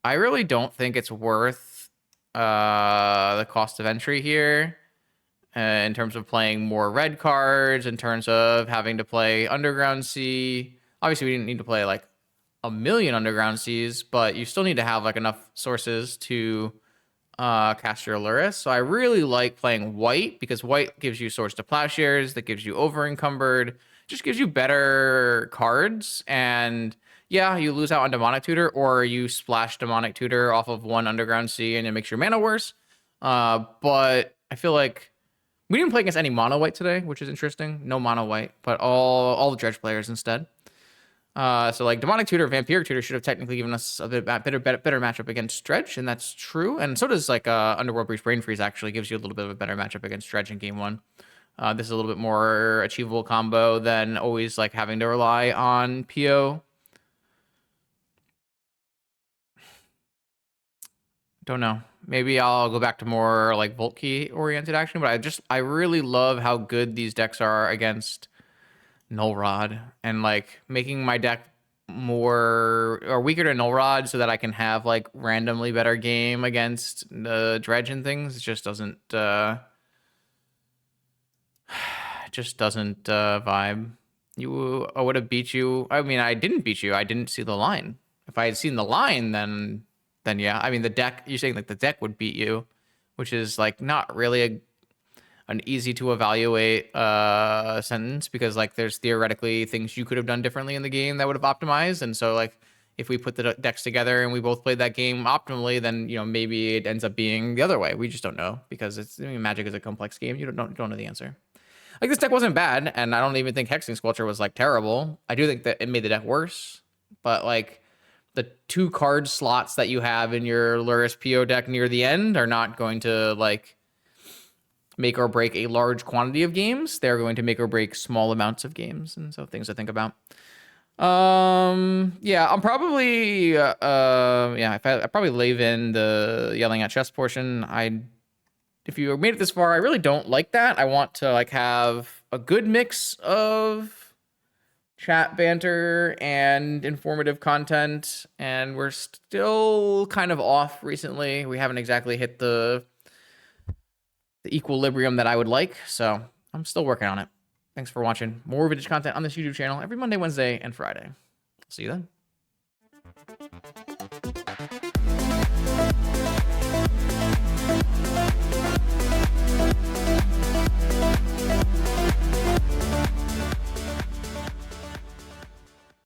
I really don't think it's worth the cost of entry here. In terms of playing more red cards, in terms of having to play Underground Sea. Obviously, we didn't need to play like a million Underground Seas, but you still need to have like enough sources to Caster Lurrus. So I really like playing white because white gives you Swords to Plowshares, that gives you over encumbered, just gives you better cards. And yeah, you lose out on Demonic Tutor, or you splash Demonic Tutor off of one Underground Sea and it makes your mana worse. But I feel like we didn't play against any mono white today, which is interesting. No mono white, but all the Dredge players instead. So like Demonic Tutor, Vampiric Tutor should have technically given us a better matchup against Dredge, and that's true. And so does like Underworld Breach Brain Freeze actually gives you a little bit of a better matchup against Dredge in game one. This is a little bit more achievable combo than always like having to rely on PO. Don't know. Maybe I'll go back to more like Volt Key oriented action, but I really love how good these decks are against Null Rod, and like making my deck more or weaker to Null Rod so that I can have like randomly better game against the Dredge and things. It just doesn't vibe. I would have beat you. I mean, I didn't beat you. I didn't see the line. If I had seen the line, then yeah. I mean, the deck, you're saying like the deck would beat you, which is like not really an easy to evaluate sentence, because like there's theoretically things you could have done differently in the game that would have optimized. And so like if we put the decks together and we both played that game optimally, then maybe it ends up being the other way. We just don't know, because Magic is a complex game. You don't know the answer. Like this deck wasn't bad, and I don't even think Hexing Squelcher was like terrible. I do think that it made the deck worse, but like the 2 card slots that you have in your Lurrus PO deck near the end are not going to like make or break a large quantity of games. They're going to make or break small amounts of games, and so things to think about. Yeah, I'm probably yeah, I probably leave in the yelling at chess portion. If you made it this far, I really don't like that. I want to like have a good mix of chat banter and informative content, and we're still kind of off recently. We haven't exactly hit the equilibrium that I would like, so I'm still working on it. Thanks for watching. More vintage content on this YouTube channel every Monday, Wednesday, and Friday. See you then.